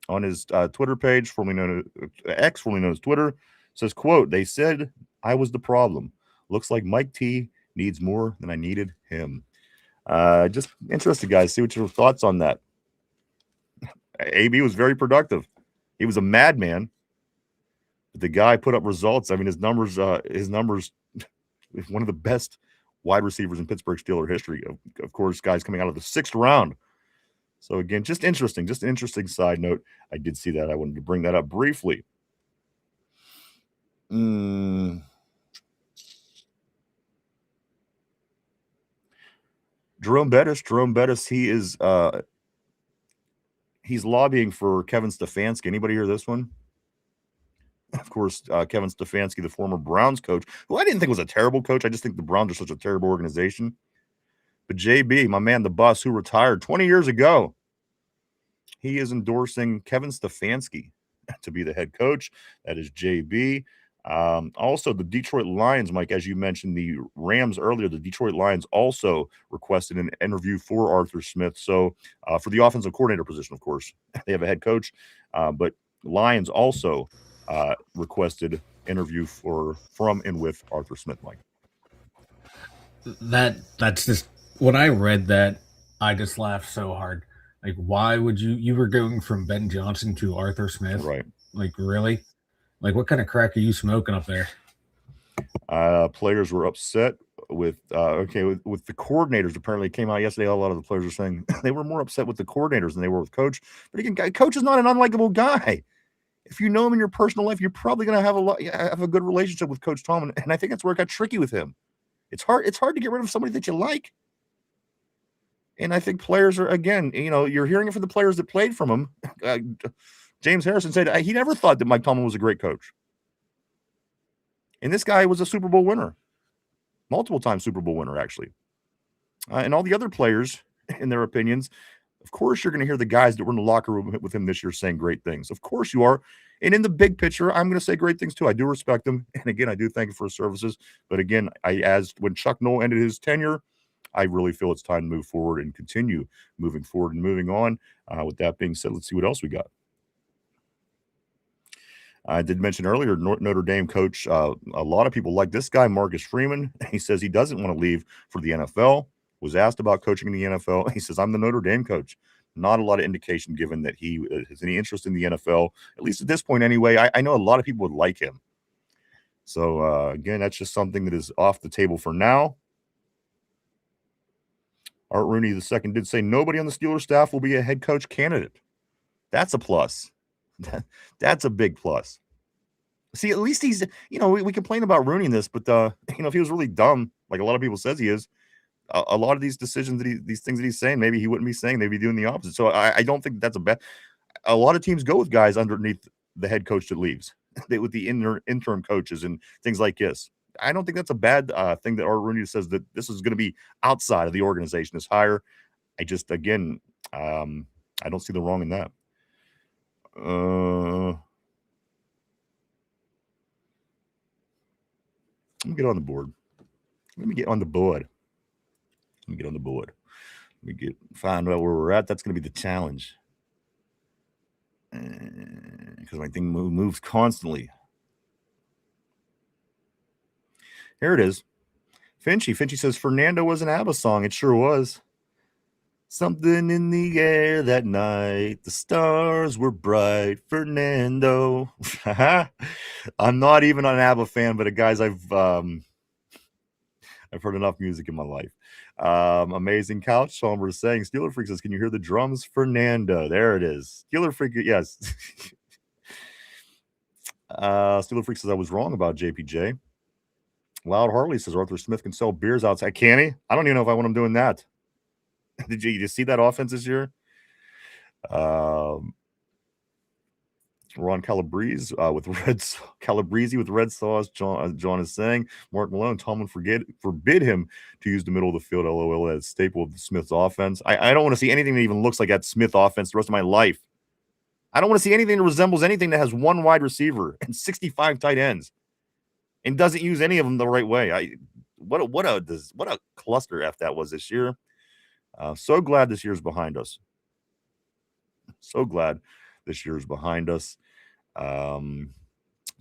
on his Twitter page, formerly known as X, formerly known as Twitter, says, quote, "They said I was the problem. Looks like Mike T needs more than I needed him." Just interested, guys. See what your thoughts on that. AB was very productive. He was a madman. But the guy put up results. I mean, his numbers, one of the best wide receivers in Pittsburgh Steelers history. Of course, guys coming out of the 6th round. So, again, just an interesting side note. I did see that. I wanted to bring that up briefly. Jerome Bettis, he is he's lobbying for Kevin Stefanski. Anybody hear this one? Of course, Kevin Stefanski, the former Browns coach, who I didn't think was a terrible coach. I just think the Browns are such a terrible organization. But JB, my man, the boss, who retired 20 years ago, he is endorsing Kevin Stefanski to be the head coach. That is JB. Also, the Detroit Lions, Mike, as you mentioned, the Rams earlier, the Detroit Lions also requested an interview for Arthur Smith. So for the offensive coordinator position, of course, they have a head coach, but Lions also requested interview from and with Arthur Smith, Mike.
That's just, when I read that, I just laughed so hard. Like, why would you were going from Ben Johnson to Arthur Smith?
Right.
Like, really? Like, what kind of crack are you smoking up there?
Players were upset with the coordinators. Apparently, it came out yesterday. A lot of the players are saying they were more upset with the coordinators than they were with Coach. But again, Coach is not an unlikable guy. If you know him in your personal life, you're probably going to have a good relationship with Coach Tomlin. And I think that's where it got tricky with him. It's hard to get rid of somebody that you like. And I think players are, again, you're hearing it from the players that played from him. James Harrison said he never thought that Mike Tomlin was a great coach. And this guy was a Super Bowl winner. Multiple-time Super Bowl winner, actually. And all the other players, in their opinions, of course you're going to hear the guys that were in the locker room with him this year saying great things. Of course you are. And in the big picture, I'm going to say great things too. I do respect him. And again, I do thank him for his services. But again, when Chuck Noll ended his tenure, I really feel it's time to move forward and continue moving forward and moving on. With that being said, let's see what else we got. I did mention earlier, Notre Dame coach, a lot of people like this guy, Marcus Freeman. He says he doesn't want to leave for the NFL. Was asked about coaching in the NFL. He says, I'm the Notre Dame coach. Not a lot of indication given that he has any interest in the NFL, at least at this point anyway. I know a lot of people would like him. So, again, that's just something that is off the table for now. Art Rooney II did say nobody on the Steelers staff will be a head coach candidate. That's a plus. That's a big plus. See, at least he's, we complain about Rooney in this, but, if he was really dumb, like a lot of people says he is, a lot of these decisions these things that he's saying, maybe he wouldn't be saying, they'd be doing the opposite. So I don't think that's a lot of teams go with guys underneath the head coach that leaves with the interim coaches and things like this. I don't think that's a bad thing that Art Rooney says that this is going to be outside of the organization is higher. I just, again, I don't see the wrong in that. Let me get on the board. Let me get on the board. Let me find out where we're at. That's going to be the challenge. Because my thing moves constantly. Here it is. Finchy says, Fernando was an ABBA song. It sure was. Something in the air that night. The stars were bright. Fernando. I'm not even an ABBA fan, but guys, I've heard enough music in my life. Amazing couch. Somber is saying, Steeler Freak says, can you hear the drums? Fernando. There it is. Steeler Freak, yes. Steeler Freak says, I was wrong about JPJ. Loud Harley says, Arthur Smith can sell beers outside. Can he? I don't even know if I want him doing that. Did you just see that offense this year? Ron Calabrese with red sauce. John is saying, Mark Malone, Tomlin forbid him to use the middle of the field. LOL as staple of the Smith's offense. I don't want to see anything that even looks like that Smith offense the rest of my life. I don't want to see anything that resembles anything that has one wide receiver and 65 tight ends and doesn't use any of them the right way. What a cluster F that was this year. So glad this year's behind us.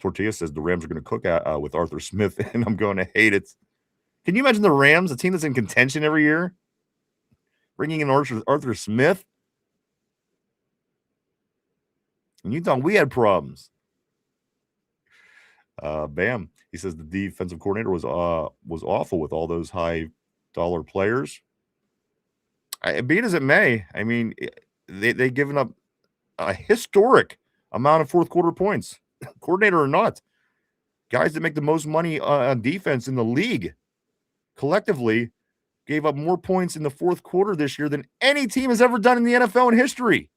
Tortilla says the Rams are going to cook with Arthur Smith, and I'm going to hate it. Can you imagine the Rams, a team that's in contention every year, bringing in Arthur Smith? And you thought we had problems. Bam. He says the defensive coordinator was awful with all those high dollar players. Be it as it may, I mean, they've given up a historic amount of fourth quarter points, coordinator or not. Guys that make the most money on defense in the league collectively gave up more points in the fourth quarter this year than any team has ever done in the NFL in history.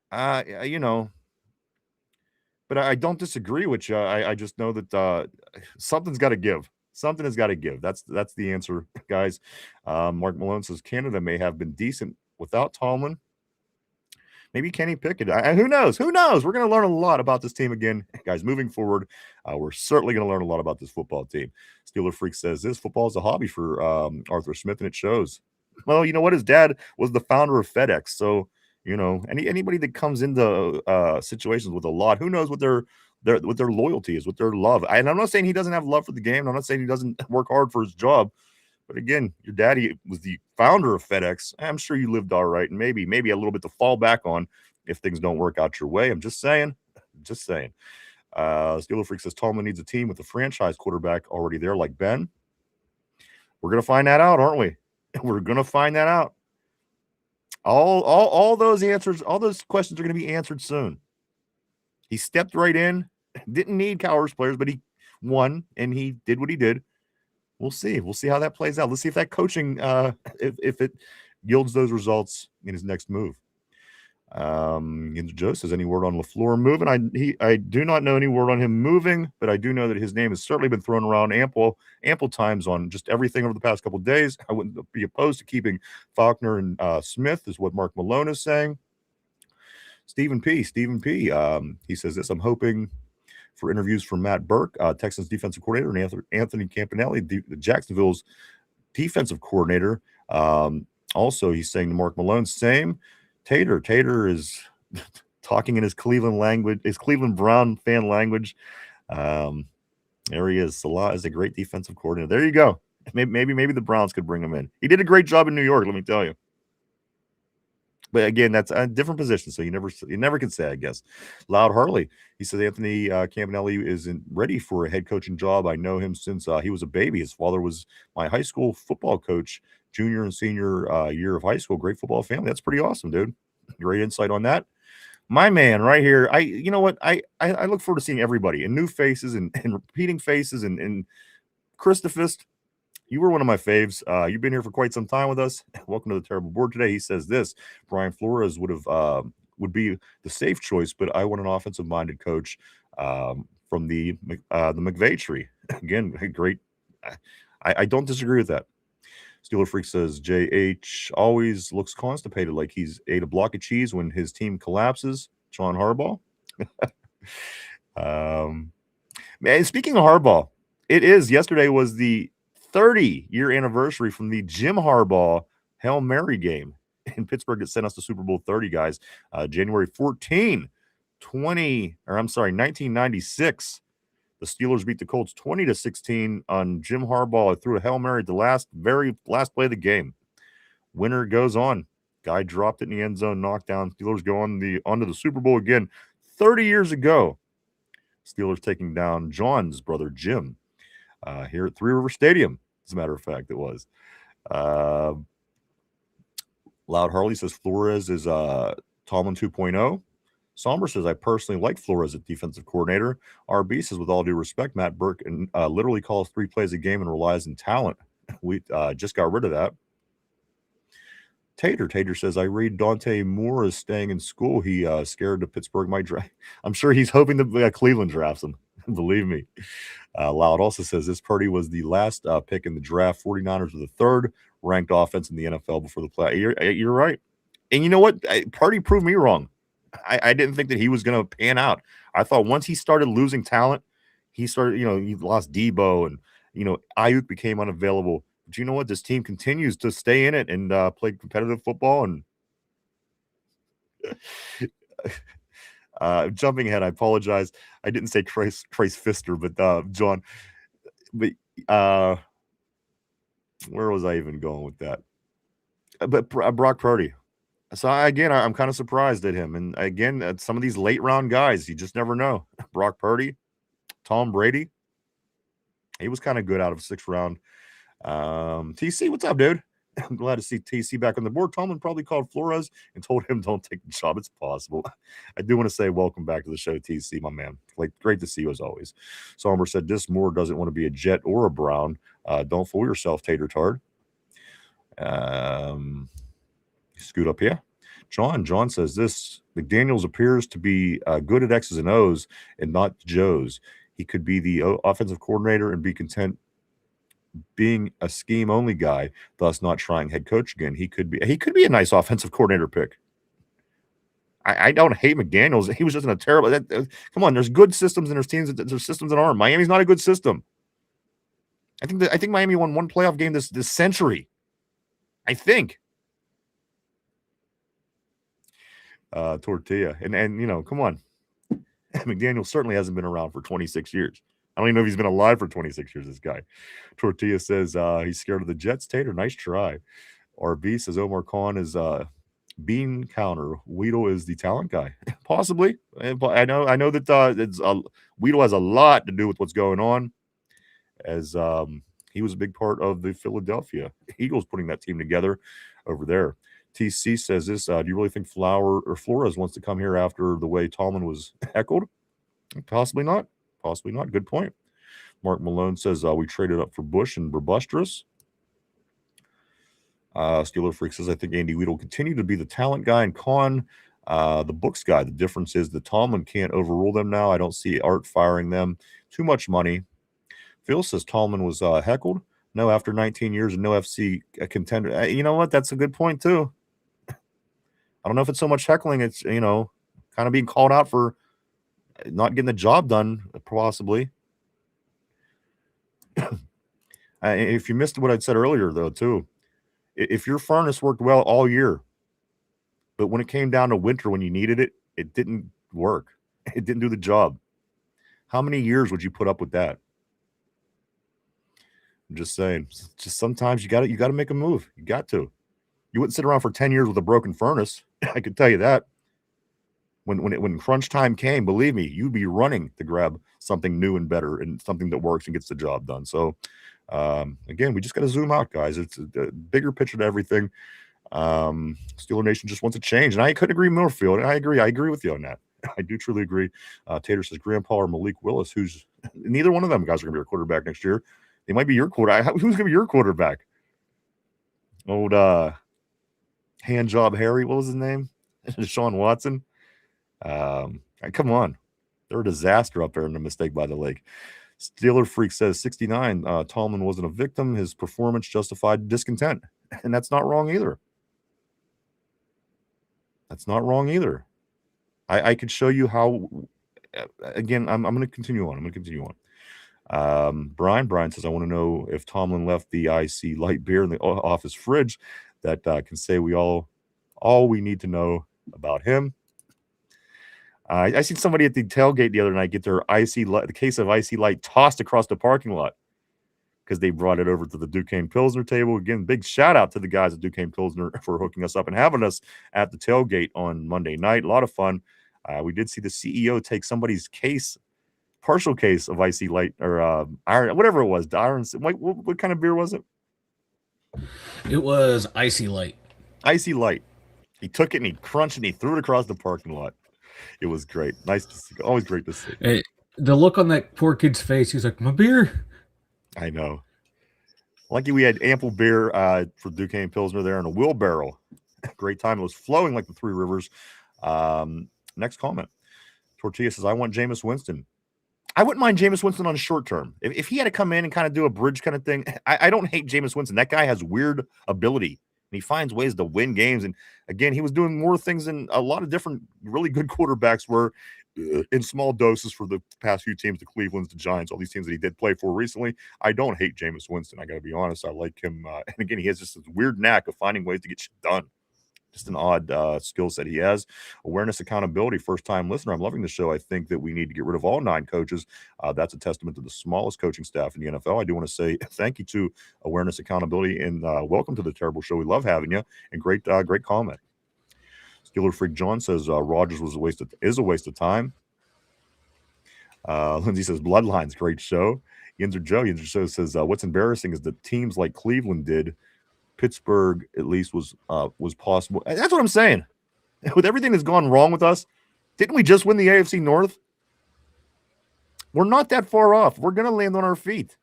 But I don't disagree with you. I just know that something's got to give. Something has got to give. That's the answer, guys. Mark Malone says Canada may have been decent without Tomlin. Maybe Kenny Pickett. Who knows? Who knows? We're going to learn a lot about this team again, guys. Moving forward, we're certainly going to learn a lot about this football team. Steeler Freak says this football is a hobby for Arthur Smith, and it shows. Well, you know what? His dad was the founder of FedEx, so anybody that comes into situations with a lot, who knows what their loyalty is, what their love. And I'm not saying he doesn't have love for the game. I'm not saying he doesn't work hard for his job. But again, your daddy was the founder of FedEx. I'm sure you lived all right, and maybe a little bit to fall back on if things don't work out your way. I'm just saying. Steeler Freak says Tomlin needs a team with a franchise quarterback already there, like Ben. We're gonna find that out, aren't we? We're gonna find that out. All those answers, all those questions are going to be answered soon. He stepped right in, didn't need Cowers players, but he won and he did what he did. We'll see. We'll see how that plays out. Let's see if that coaching, if it yields those results in his next move. Joe says, any word on LaFleur moving? I do not know any word on him moving, but I do know that his name has certainly been thrown around ample times on just everything over the past couple of days. I wouldn't be opposed to keeping Faulkner and Smith, is what Mark Malone is saying. Stephen P. He says this: I'm hoping for interviews from Matt Burke, Texans defensive coordinator, and Anthony Campanelli, Jacksonville's defensive coordinator. Also, he's saying to Mark Malone, same. Tater is talking in his Cleveland language, his Cleveland Brown fan language. There he is. Salah is a great defensive coordinator. There you go. Maybe the Browns could bring him in. He did a great job in New York, let me tell you. But again, that's a different position, so you never can say, I guess. Loud Harley, he said Anthony Campanelli isn't ready for a head coaching job. I know him since he was a baby. His father was my high school football coach, junior and senior year of high school. Great football family. That's pretty awesome, dude. Great insight on that. My man right here. You know what? I look forward to seeing everybody and new faces and repeating faces and Christophist. You were one of my faves. You've been here for quite some time with us. Welcome to the Terrible Board today. He says this: Brian Flores would be the safe choice, but I want an offensive-minded coach from the McVay tree. Again, great. I don't disagree with that. Steeler Freak says JH always looks constipated, like he's ate a block of cheese when his team collapses. John Harbaugh. Man, speaking of Harbaugh, yesterday was the 30-year anniversary from the Jim Harbaugh Hail Mary game in Pittsburgh that sent us to Super Bowl 30, guys. January 14, 1996. The Steelers beat the Colts 20-16 on Jim Harbaugh. Threw a Hail Mary at the very last play of the game. Winner goes on. Guy dropped it in the end zone, knockdown. Steelers go onto the Super Bowl again 30 years ago. Steelers taking down John's brother Jim here at Three River Stadium. As a matter of fact, it was. Loud Harley says Flores is Tomlin 2.0. Somber says, I personally like Flores as defensive coordinator. RB says, with all due respect, Matt Burke literally calls 3 plays a game and relies on talent. We just got rid of that. Tater says, I read Dante Moore is staying in school. He scared the Pittsburgh might draft. I'm sure he's hoping that Cleveland drafts him. Believe me. Loud also says this Purdy was the last pick in the draft. 49ers were the 3rd ranked offense in the NFL before the play. You're right. And you know what? Purdy proved me wrong. I didn't think that he was going to pan out. I thought once he started losing talent, he lost Debo and, Ayuk became unavailable. But you know what? This team continues to stay in it and play competitive football. And jumping ahead, I apologize. I didn't say Christ Fister, but John. But where was I even going with that? But Brock Purdy. So again, I'm kind of surprised at him. And again, some of these late round guys, you just never know. Brock Purdy, Tom Brady. He was kind of good out of 6th round. TC, what's up, dude? I'm glad to see TC back on the board. Tomlin probably called Flores and told him don't take the job. It's possible. I do want to say welcome back to the show, TC, my man. Great to see you as always. Somber said this Moore doesn't want to be a Jet or a Brown. Don't fool yourself, Tater Tard. Scoot up here. John says this McDaniels appears to be good at X's and O's and not Joe's. He could be the offensive coordinator and be content being a scheme only guy, thus not trying head coach again. He could be a nice offensive coordinator pick. I don't hate McDaniels. He was just in a terrible. Come on, there's good systems and there's teams. There's systems that aren't. Miami's not a good system. I think Miami won one playoff game this century. I think. Tortilla and come on. McDaniel certainly hasn't been around for 26 years. I don't even know if he's been alive for 26 years, this guy. Tortilla says he's scared of the Jets. Tater, nice try. RB says Omar Khan is bean counter. Weedle is the talent guy. Possibly. I know that Weedle has a lot to do with what's going on, as he was a big part of the Philadelphia Eagles putting that team together over there. TC says this, do you really think Flores wants to come here after the way Tomlin was heckled? Possibly not. Possibly not. Good point. Mark Malone says we traded up for Bush and Brabustris. Steeler Freak says I think Andy Weed will continue to be the talent guy and Khan the books guy. The difference is that Tomlin can't overrule them now. I don't see Art firing them. Too much money. Phil says Tomlin was heckled. No, after 19 years and no FC contender. You know what? That's a good point too. I don't know if it's so much heckling. It's, kind of being called out for not getting the job done, possibly. If you missed what I'd said earlier, though, too, if your furnace worked well all year, but when it came down to winter when you needed it, It didn't work. It didn't do the job. How many years would you put up with that? I'm just saying. Just sometimes you got to make a move. You got to. You wouldn't sit around for 10 years with a broken furnace. I can tell you that. When crunch time came, believe me, you'd be running to grab something new and better and something that works and gets the job done. So, again, we just got to zoom out, guys. It's a bigger picture to everything. Steeler Nation just wants to change, and I couldn't agree more, Phil. I agree with you on that. I do truly agree. Tater says Grandpa or Malik Willis, who's neither one of them guys are going to be your quarterback next year. They might be your quarterback. Who's going to be your quarterback? Old hand job Harry. What was his name? Deshaun Watson. Come on. They're a disaster up there in the mistake by the lake. Steeler Freak says 69. Tomlin wasn't a victim. His performance justified discontent. And that's not wrong either. That's not wrong either. I could show you how. Again, I'm going to continue on. Brian says, I want to know if Tomlin left the IC light beer in the office fridge that can say all we need to know about him. I seen somebody at the tailgate the other night get their the case of IC light tossed across the parking lot because they brought it over to the Duquesne Pilsner table. Again, big shout out to the guys at Duquesne Pilsner for hooking us up and having us at the tailgate on Monday night. A lot of fun. We did see the CEO take somebody's partial case of IC light or iron, whatever it was. What kind of beer was it?
It was Icy Light.
Icy Light. He took it and he crunched and he threw it across the parking lot. It was great. Nice to see. Always great to see.
Hey, the look on that poor kid's face, he's like, my beer.
I know. Lucky we had ample beer for Duquesne Pilsner there in a wheelbarrow. Great time. It was flowing like the Three Rivers. Next comment. Tortilla says, I want Jameis Winston. I wouldn't mind Jameis Winston on a short term. If he had to come in and kind of do a bridge kind of thing, I don't hate Jameis Winston. That guy has weird ability. And he finds ways to win games. And again, he was doing more things than a lot of different really good quarterbacks were in small doses for the past few teams, the Clevelands, the Giants, all these teams that he did play for recently. I don't hate Jameis Winston. I got to be honest. I like him. And again, he has just this weird knack of finding ways to get shit done. Just an odd skill set he has. Awareness, accountability, first-time listener. I'm loving the show. I think that we need to get rid of all 9 coaches. That's a testament to the smallest coaching staff in the NFL. I do want to say thank you to Awareness, accountability, and welcome to the Terrible Show. We love having you, and great comment. Steeler Freak John says Rodgers is a waste of time. Lindsay says Bloodlines, great show. Yinzer says what's embarrassing is that teams like Cleveland did. Pittsburgh at least was possible. That's what I'm saying. With everything that's gone wrong with us, didn't we just win the AFC North? We're not that far off. We're going to land on our feet.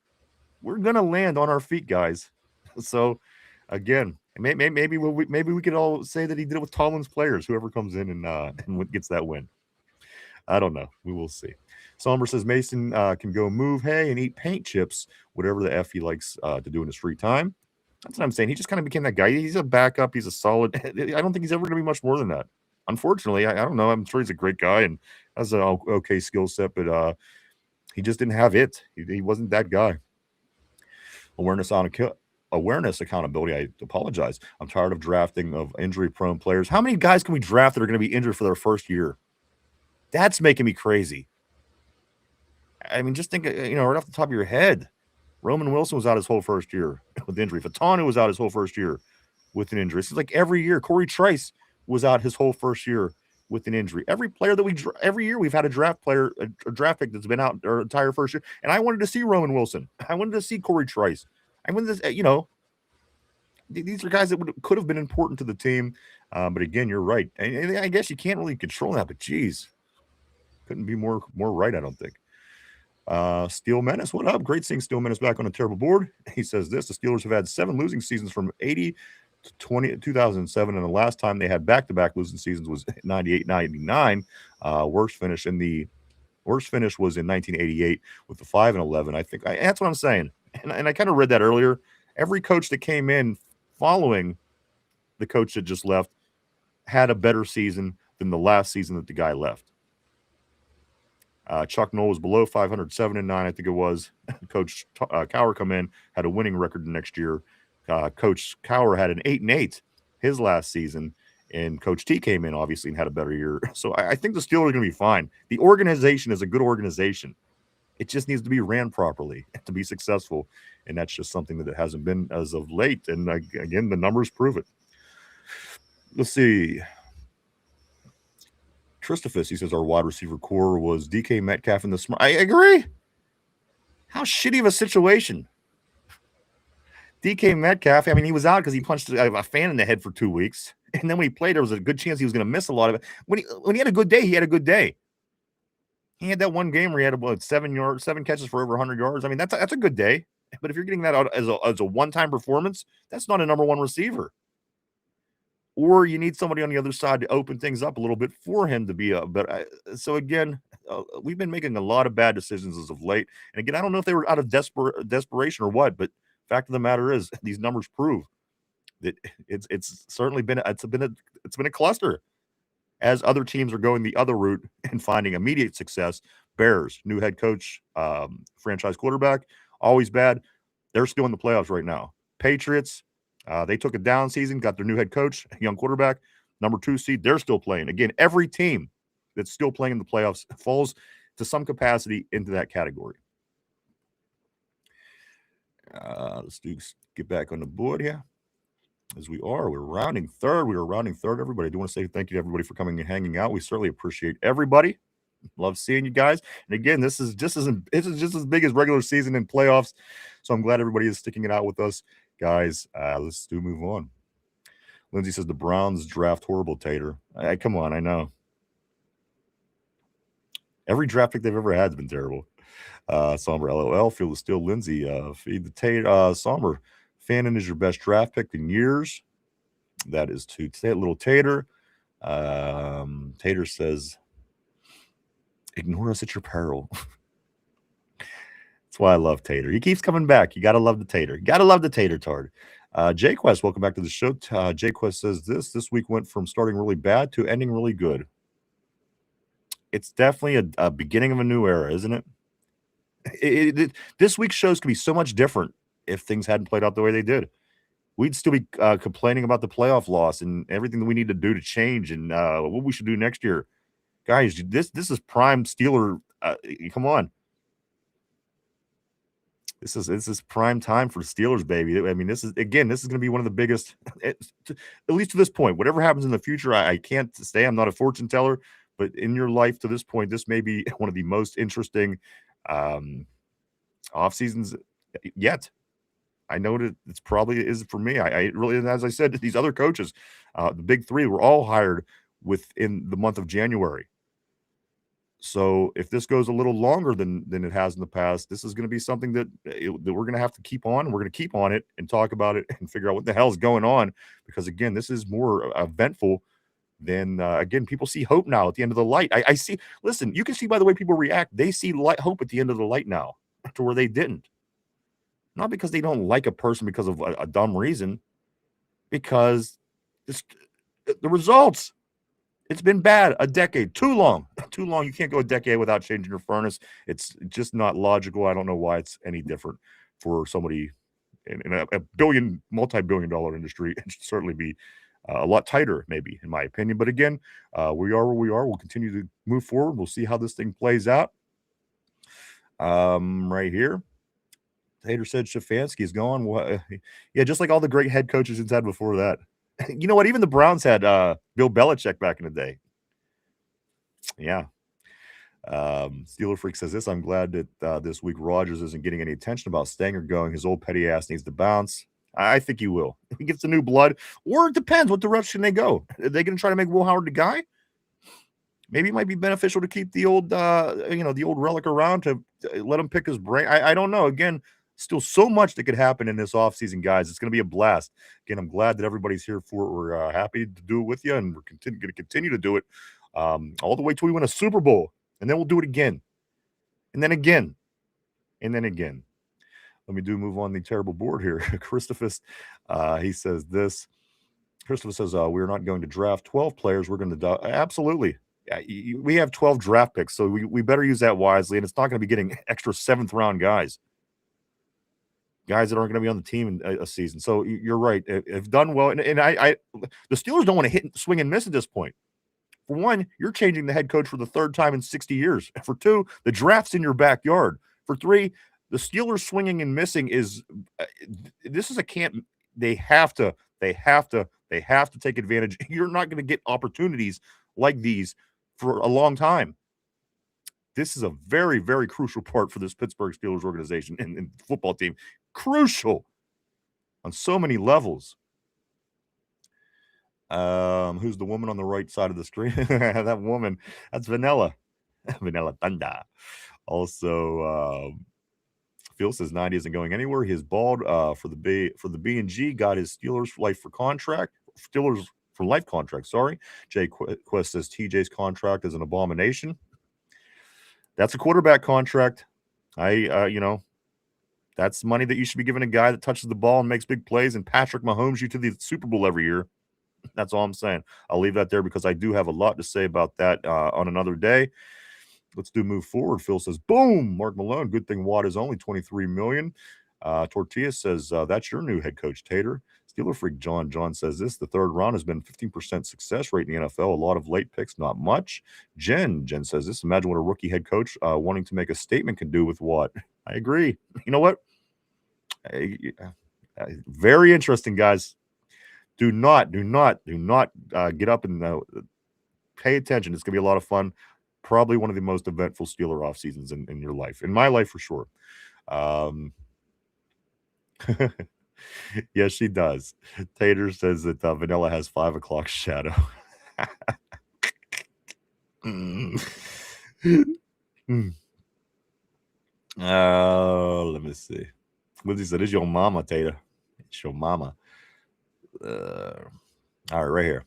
Guys. So, again, maybe we could all say that he did it with Tomlin's players, whoever comes in and gets that win. I don't know. We will see. Somber says Mason can go move hay and eat paint chips, whatever the F he likes to do in his free time. That's what I'm saying. He just kind of became that guy. He's a backup. He's a solid. I don't think he's ever going to be much more than that. Unfortunately, I don't know. I'm sure he's a great guy and has an okay skill set, but he just didn't have it. He wasn't that guy. Awareness, accountability. I apologize. I'm tired of drafting of injury-prone players. How many guys can we draft that are going to be injured for their first year? That's making me crazy. I mean, just think, right off the top of your head. Roman Wilson was out his whole first year with injury. Fatanu was out his whole first year with an injury. It's like every year. Corey Trice was out his whole first year with an injury. Every player that every year we've had a draft pick that's been out our entire first year. And I wanted to see Roman Wilson. I wanted to see Corey Trice. I wanted to, these are guys that could have been important to the team. But again, you're right. And I guess you can't really control that, but geez, couldn't be more right, I don't think. Steel Menace, what up? Great seeing Steel Menace back on a terrible board. He says this: the Steelers have had 7 losing seasons from 80 to 2007, and the last time they had back-to-back losing seasons was 98-99. Worst finish was in 1988 with the 5-11. I think that's what I'm saying, and I kind of read that earlier. Every coach that came in following the coach that just left had a better season than the last season that the guy left. Chuck Noll was below 500, 7-9, I think it was. Coach Cowher come in, had a winning record the next year. Coach Cowher had an 8-8 his last season, And Coach T came in, obviously, and had a better year. So I think the Steelers are going to be fine. The organization is a good organization. It just needs to be ran properly to be successful. And that's just something that it hasn't been as of late. And again, the numbers prove it. Let's see. Christophus, he says our wide receiver core was DK Metcalf and the Smart. I agree. How shitty of a situation. DK Metcalf, I mean, he was out because he punched a fan in the head for 2 weeks. And then when he played, there was a good chance he was going to miss a lot of it. When he had a good day, he had a good day. He had that one game where he had 7 catches for over 100 yards. I mean, that's a good day. But if you're getting that out as a one-time performance, that's not a number one receiver. Or you need somebody on the other side to open things up a little bit for him to be a better. So again, we've been making a lot of bad decisions as of late. And again, I don't know if they were out of desperation or what, but fact of the matter is, these numbers prove that it's certainly been a cluster. As other teams are going the other route and finding immediate success, Bears, new head coach, franchise quarterback, always bad. They're still in the playoffs right now. Patriots, they took a down season, got their new head coach, young quarterback, number 2 seed. They're still playing. Again, every team that's still playing in the playoffs falls to some capacity into that category. Let's get back on the board here. As we're rounding third. We are rounding third, everybody. I do want to say thank you to everybody for coming and hanging out. We certainly appreciate everybody. Love seeing you guys. And again, this is just as big as regular season and playoffs. So I'm glad everybody is sticking it out with us, guys. Let's move on. Lindsay says the Browns draft horrible, Tater. Come on, I know. Every draft pick they've ever had has been terrible. Somber LOL, feel the steel. Lindsay, feed the Tater. Somber, Fannin is your best draft pick in years. That is to little Tater. Tater says, ignore us at your peril. That's why I love Tater. He keeps coming back. You got to love the Tater. You got to love the Tater tard. J-Quest, welcome back to the show. J-Quest says this week went from starting really bad to ending really good. It's definitely a beginning of a new era, isn't it? This week's shows could be so much different if things hadn't played out the way they did. We'd still be complaining about the playoff loss and everything that we need to do to change and what we should do next year. Guys, this is prime Steeler. Come on. This is prime time for the Steelers, baby. I mean, this is going to be one of the biggest, at least to this point. Whatever happens in the future, I can't say. I'm not a fortune teller, but in your life to this point, this may be one of the most interesting off seasons yet. I know that it's probably is for me. I really, as I said, these other coaches, the big three, were all hired within the month of January. So if this goes a little longer than it has in the past, this is going to be something that we're going to have to keep on. We're going to keep on it and talk about it and figure out what the hell is going on. Because, again, this is more eventful than, again, people see hope now at the end of the light. I see, listen, you can see by the way people react, they see hope at the end of the light now to where they didn't. Not because they don't like a person because of a dumb reason, because the results. It's been bad a decade, too long. You can't go a decade without changing your furnace. It's just not logical. I don't know why it's any different for somebody in a multi-billion dollar industry. It should certainly be a lot tighter, maybe, in my opinion. But again, we are where we are. We'll continue to move forward. We'll see how this thing plays out. Right here. Hater said Stefanski is gone. Yeah, just like all the great head coaches he's had before that. You know what? Even the Browns had Bill Belichick back in the day. Yeah. Steeler Freak says this. I'm glad that this week Rodgers isn't getting any attention about staying or going. His old petty ass needs to bounce. I think he will. He gets the new blood. Or it depends. What direction they go. Are they going to try to make Will Howard the guy? Maybe it might be beneficial to keep the old, the old relic around to let him pick his brain. I don't know. Again, still so much that could happen in this offseason, guys. It's going to be a blast. Again, I'm glad that everybody's here for it. We're happy to do it with you, and we're going to continue to do it all the way till we win a Super Bowl, and then we'll do it again, and then again, and then again. Let me move on the terrible board here. Christophus, he says this. Christopher says, we're not going to draft 12 players. We're going to absolutely. We have 12 draft picks, so we better use that wisely, and it's not going to be getting extra 7th-round guys. guys that aren't going to be on the team in a season. So you're right. If done well, and I the Steelers don't want to hit, swing and miss at this point. For one, you're changing the head coach for the third time in 60 years. For two, the draft's in your backyard. For three, the Steelers swinging and missing is this is a can't. They have to take advantage. You're not going to get opportunities like these for a long time. This is a very, very crucial part for this Pittsburgh Steelers organization and football team. Crucial on so many levels. Who's the woman on the right side of the screen? That woman, that's Vanilla. Vanilla Thunder. Also, Phil says 90 isn't going anywhere. He is bald for the B&G. Got his Steelers for life Steelers for life contract. Sorry. Jay Quest says TJ's contract is an abomination. That's a quarterback contract. That's money that you should be giving a guy that touches the ball and makes big plays and Patrick Mahomes you to the Super Bowl every year. That's all I'm saying. I'll leave that there because I do have a lot to say about that on another day. Let's move forward. Phil says, boom, Mark Malone. Good thing Watt is only $23 million. Tortilla says, that's your new head coach, Tater. Steeler Freak John says this. The third round has been 15% success rate in the NFL. A lot of late picks, not much. Jen says this. Imagine what a rookie head coach wanting to make a statement can do with Watt. I agree. You know what? Very interesting, guys. Do not get up and pay attention. It's going to be a lot of fun. Probably one of the most eventful Steeler off seasons in your life. In my life, for sure. Yes, she does. Tater says that Vanilla has 5 o'clock shadow. Let me see. Lindsay said, "It's your mama, Tater. It's your mama." All right, right here.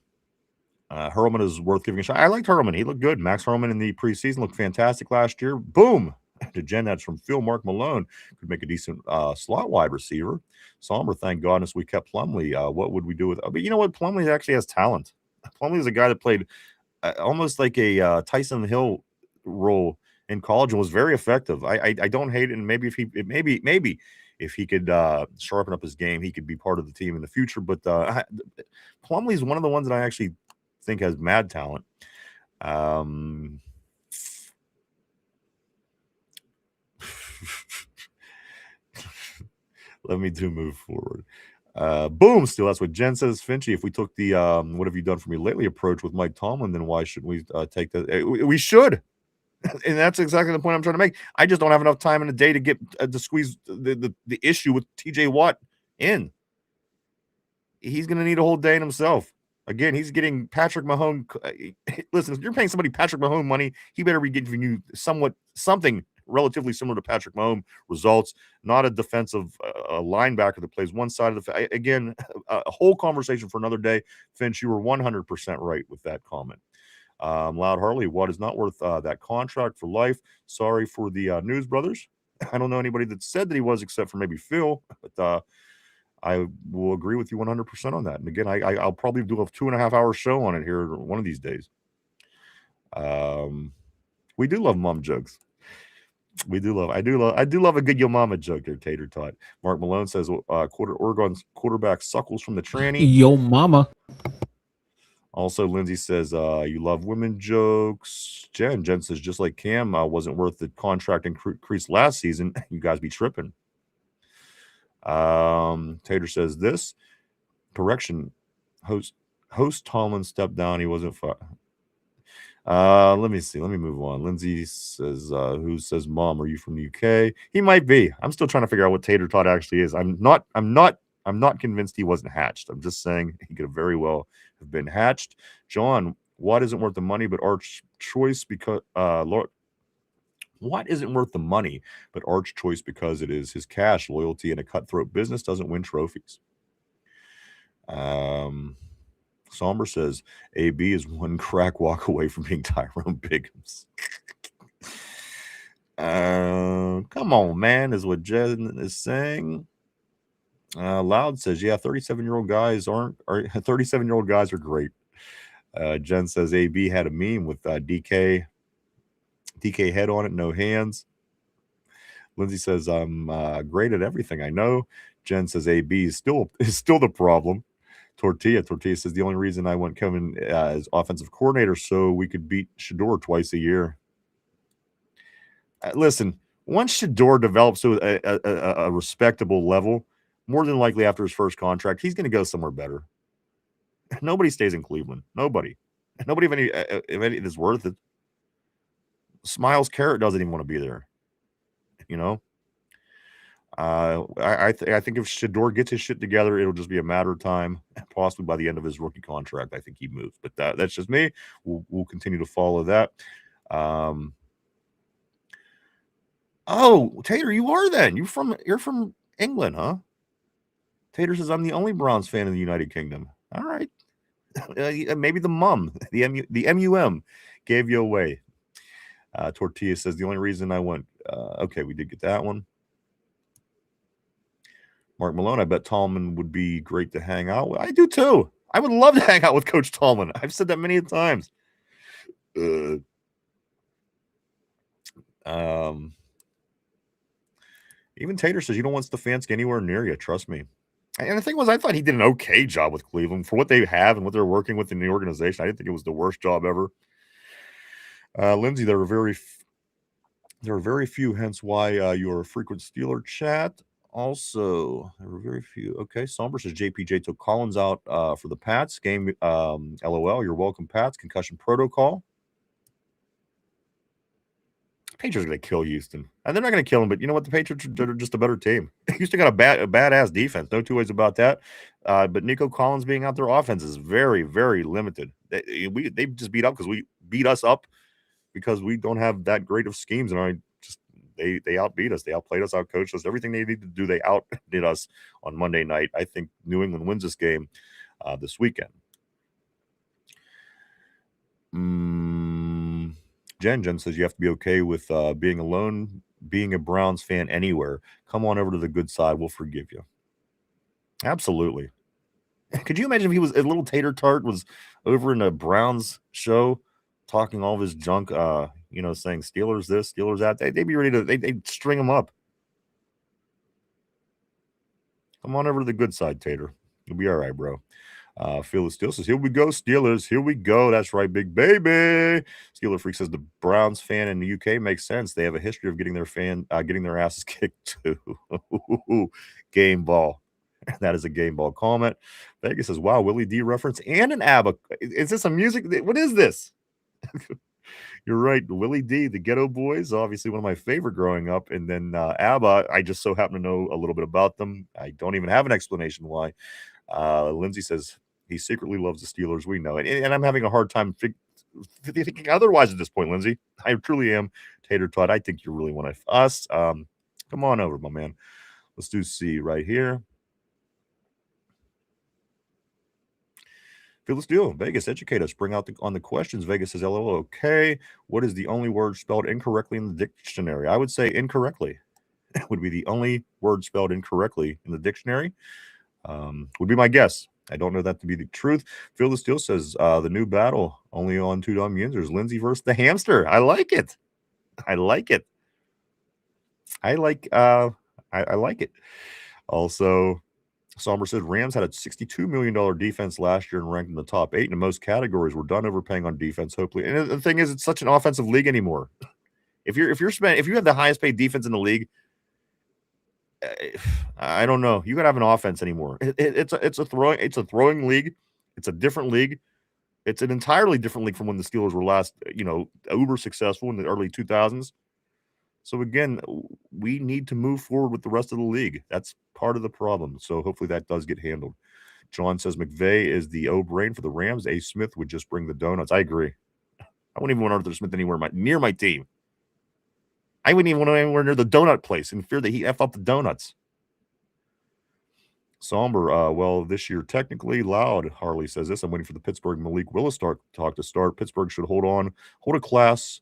Hurlman is worth giving a shot. I liked Hurlman. He looked good. Max Hurlman in the preseason looked fantastic last year. Boom. To Jen, that's from Phil. Mark Malone could make a decent slot wide receiver. Somber, thank goodness we kept Plumlee. What would we do with? But you know what? Plumlee actually has talent. Plumlee is a guy that played almost like a Tyson Hill role in college and was very effective. I don't hate it. And maybe if he could sharpen up his game, he could be part of the team in the future. But Plumlee is one of the ones that I actually think has mad talent. Let me move forward. Boom, still that's what Jen says. Finchy, if we took the what have you done for me lately approach with Mike Tomlin, then why shouldn't we take that? We should. And that's exactly the point I'm trying to make. I just don't have enough time in the day to get to squeeze the issue with TJ Watt in. He's going to need a whole day in himself. Again, he's getting Patrick Mahomes. Listen, if you're paying somebody Patrick Mahomes money, he better be giving you something relatively similar to Patrick Mahomes results, not a defensive linebacker that plays one side of the again, a whole conversation for another day. Finch, you were 100% right with that comment. Loud Harley, Watt is not worth that contract for life. Sorry for the News Brothers. I don't know anybody that said that he was except for maybe Phil, but I will agree with you 100% on that. And again, I'll probably do a 2.5-hour show on it here one of these days. We do love mom jokes. I do love a good yo mama joke there, Tater Tot. Mark Malone says Oregon's quarterback suckles from the tranny.
Yo mama.
Also, Lindsay says you love women jokes. Jen says just like Cam wasn't worth the contract increase last season. You guys be tripping. Tater says this correction. Host Tomlin stepped down. He wasn't fine. Let me see. Let me move on. Lindsay says, who says, Mom, are you from the UK? He might be. I'm still trying to figure out what Tater Tot actually is. I'm not convinced he wasn't hatched. I'm just saying he could have very well have been hatched. John, Watt isn't worth the money, but Arch choice because Watt isn't worth the money, but Arch choice because it is his cash, loyalty, and a cutthroat business doesn't win trophies. Somber says AB is one crack walk away from being Tyrone Biggums. Come on, man, is what Jen is saying. Loud says, yeah, 37-year-old guys are 37-year-old guys are great. Jen says AB had a meme with DK head on it, no hands. Lindsay says, I'm great at everything I know. Jen says AB is still the problem. Tortilla says the only reason I want Kevin as offensive coordinator so we could beat Shador twice a year. Listen, once Shador develops to a respectable level, more than likely after his first contract, he's going to go somewhere better. Nobody stays in Cleveland. Nobody if any is worth it. Smiles Carrot doesn't even want to be there. You know. I think if Shador gets his shit together, it'll just be a matter of time, possibly by the end of his rookie contract. I think he moves, but that's just me. We'll continue to follow that. Oh, Tater, you are then. You're from England, huh? Tater says I'm the only Browns fan in the United Kingdom. All right, maybe the MUM gave you away. Tortilla says the only reason I went. Okay, we did get that one. Mark Malone, I bet Tallman would be great to hang out with. I do too. I would love to hang out with Coach Tallman. I've said that many times. Even Tater says you don't want Stefanski anywhere near you. Trust me. And the thing was, I thought he did an okay job with Cleveland for what they have and what they're working with in the organization. I didn't think it was the worst job ever. Lindsay, there are very few, hence why you're a frequent Steeler chat. Also, there were very few. Okay, Somber says JPJ took Collins out for the Pats game. LOL, you're welcome, Pats. Concussion protocol. Patriots are going to kill Houston. And they're not going to kill him, but you know what? The Patriots are just a better team. Houston got a badass defense. No two ways about that. But Nico Collins being out there, offense is very, very limited. They just beat us up because we don't have that great of schemes. And they outbeat us. They outplayed us, outcoached us. Everything they needed to do, they outdid us on Monday night. I think New England wins this game this weekend. Jen says you have to be okay with being alone, being a Browns fan anywhere. Come on over to the good side. We'll forgive you. Absolutely. Could you imagine if he was a little tater tart was over in a Browns show talking all of his junk, saying Steelers this, Steelers that? They'd be ready to they'd string him up. Come on over to the good side, Tater. You'll be all right, bro. Phil Steele says, here we go, Steelers. Here we go. That's right, big baby. Steeler Freak says the Browns fan in the UK makes sense. They have a history of getting their asses kicked too. Game ball. That is a game ball comment. Vegas says, wow, Willie D reference and an ABBA. Is this a music? What is this? You're right. Willie D, the Ghetto Boys, obviously one of my favorite growing up. And then ABBA, I just so happen to know a little bit about them. I don't even have an explanation why. Lindsay says, he secretly loves the Steelers. We know it. And I'm having a hard time thinking otherwise at this point, Lindsay. I truly am. Tater Tot, I think you're really one of us. Come on over, my man. Let's do C right here. Phyllis Deal, Vegas, educate us. Bring out on the questions. Vegas says, LOL, okay. What is the only word spelled incorrectly in the dictionary? I would say incorrectly. Would be the only word spelled incorrectly in the dictionary. Would be my guess. I don't know that to be the truth. Phil the Steel says the new battle only on two Dum Yinzers. Lindsay versus the hamster. I like it. I like it. I like it. Also, Somber said Rams had a $62 million defense last year and ranked in the top 8 in most categories. We're done overpaying on defense, hopefully. And the thing is, it's such an offensive league anymore. If you have the highest paid defense in the league, I don't know. You gotta have an offense anymore. It's a throwing league. It's a different league. It's an entirely different league from when the Steelers were last, uber successful in the early 2000s. So again, we need to move forward with the rest of the league. That's part of the problem. So hopefully that does get handled. John says McVay is the O-brain for the Rams. A. Smith would just bring the donuts. I agree. I wouldn't even want Arthur Smith anywhere near my team. I wouldn't even want to anywhere near the donut place in fear that he F up the donuts. Somber, well, this year technically loud. Harley says this. I'm waiting for the Pittsburgh Malik Willis talk to start. Pittsburgh should hold a class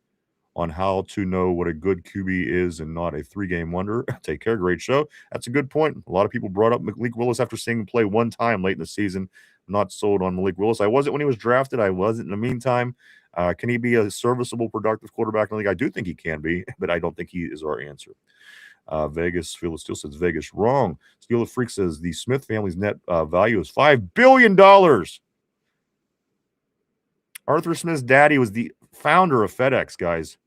on how to know what a good QB is and not a 3-game wonder. Take care. Great show. That's a good point. A lot of people brought up Malik Willis after seeing him play one time late in the season. I'm not sold on Malik Willis. I wasn't when he was drafted. I wasn't in the meantime. Can he be a serviceable, productive quarterback in the league? I do think he can be, but I don't think he is our answer. Vegas, Phil still says Vegas wrong. Steeler Freak says the Smith family's net value is $5 billion. Arthur Smith's daddy was the founder of FedEx, guys.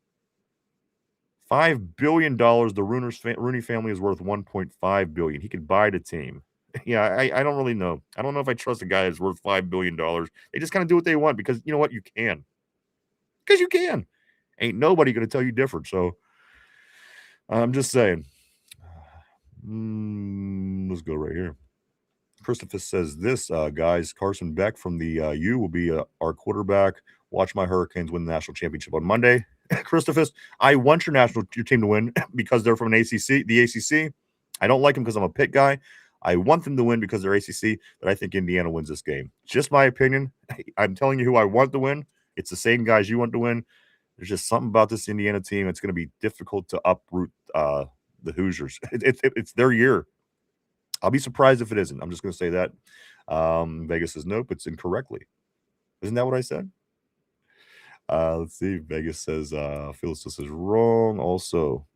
$5 billion. The Rooney family is worth $1.5 billion. He could buy the team. Yeah, I don't really know. I don't know if I trust a guy that's worth $5 billion. They just kind of do what they want because you know what? You can. Because you can. Ain't nobody going to tell you different. So I'm just saying. Let's go right here. Christopher says this, guys. Carson Beck from the U will be our quarterback. Watch my Hurricanes win the national championship on Monday. Christopher, I want your team to win because they're from the ACC. I don't like them because I'm a Pitt guy. I want them to win because they're ACC, but I think Indiana wins this game. Just my opinion. I'm telling you who I want to win. It's the same guys you want to win. There's just something about this Indiana team. It's going to be difficult to uproot the Hoosiers. It's their year. I'll be surprised if it isn't. I'm just going to say that. Vegas says nope, it's incorrectly. Isn't that what I said? Let's see. Vegas says Phyllis still says wrong. Also,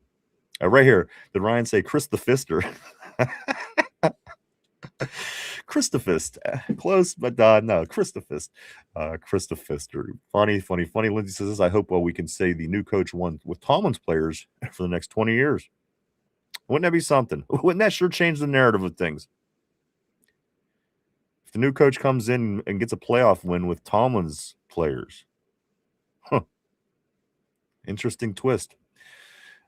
right here, did Ryan say Chris the Fister? Chris the Fist. Close, but no, Chris the Fist. Chris the Fister. Funny. Lindsay says this. I hope we can say the new coach won with Tomlin's players for the next 20 years. Wouldn't that be something? Wouldn't that sure change the narrative of things? If the new coach comes in and gets a playoff win with Tomlin's players. Interesting twist.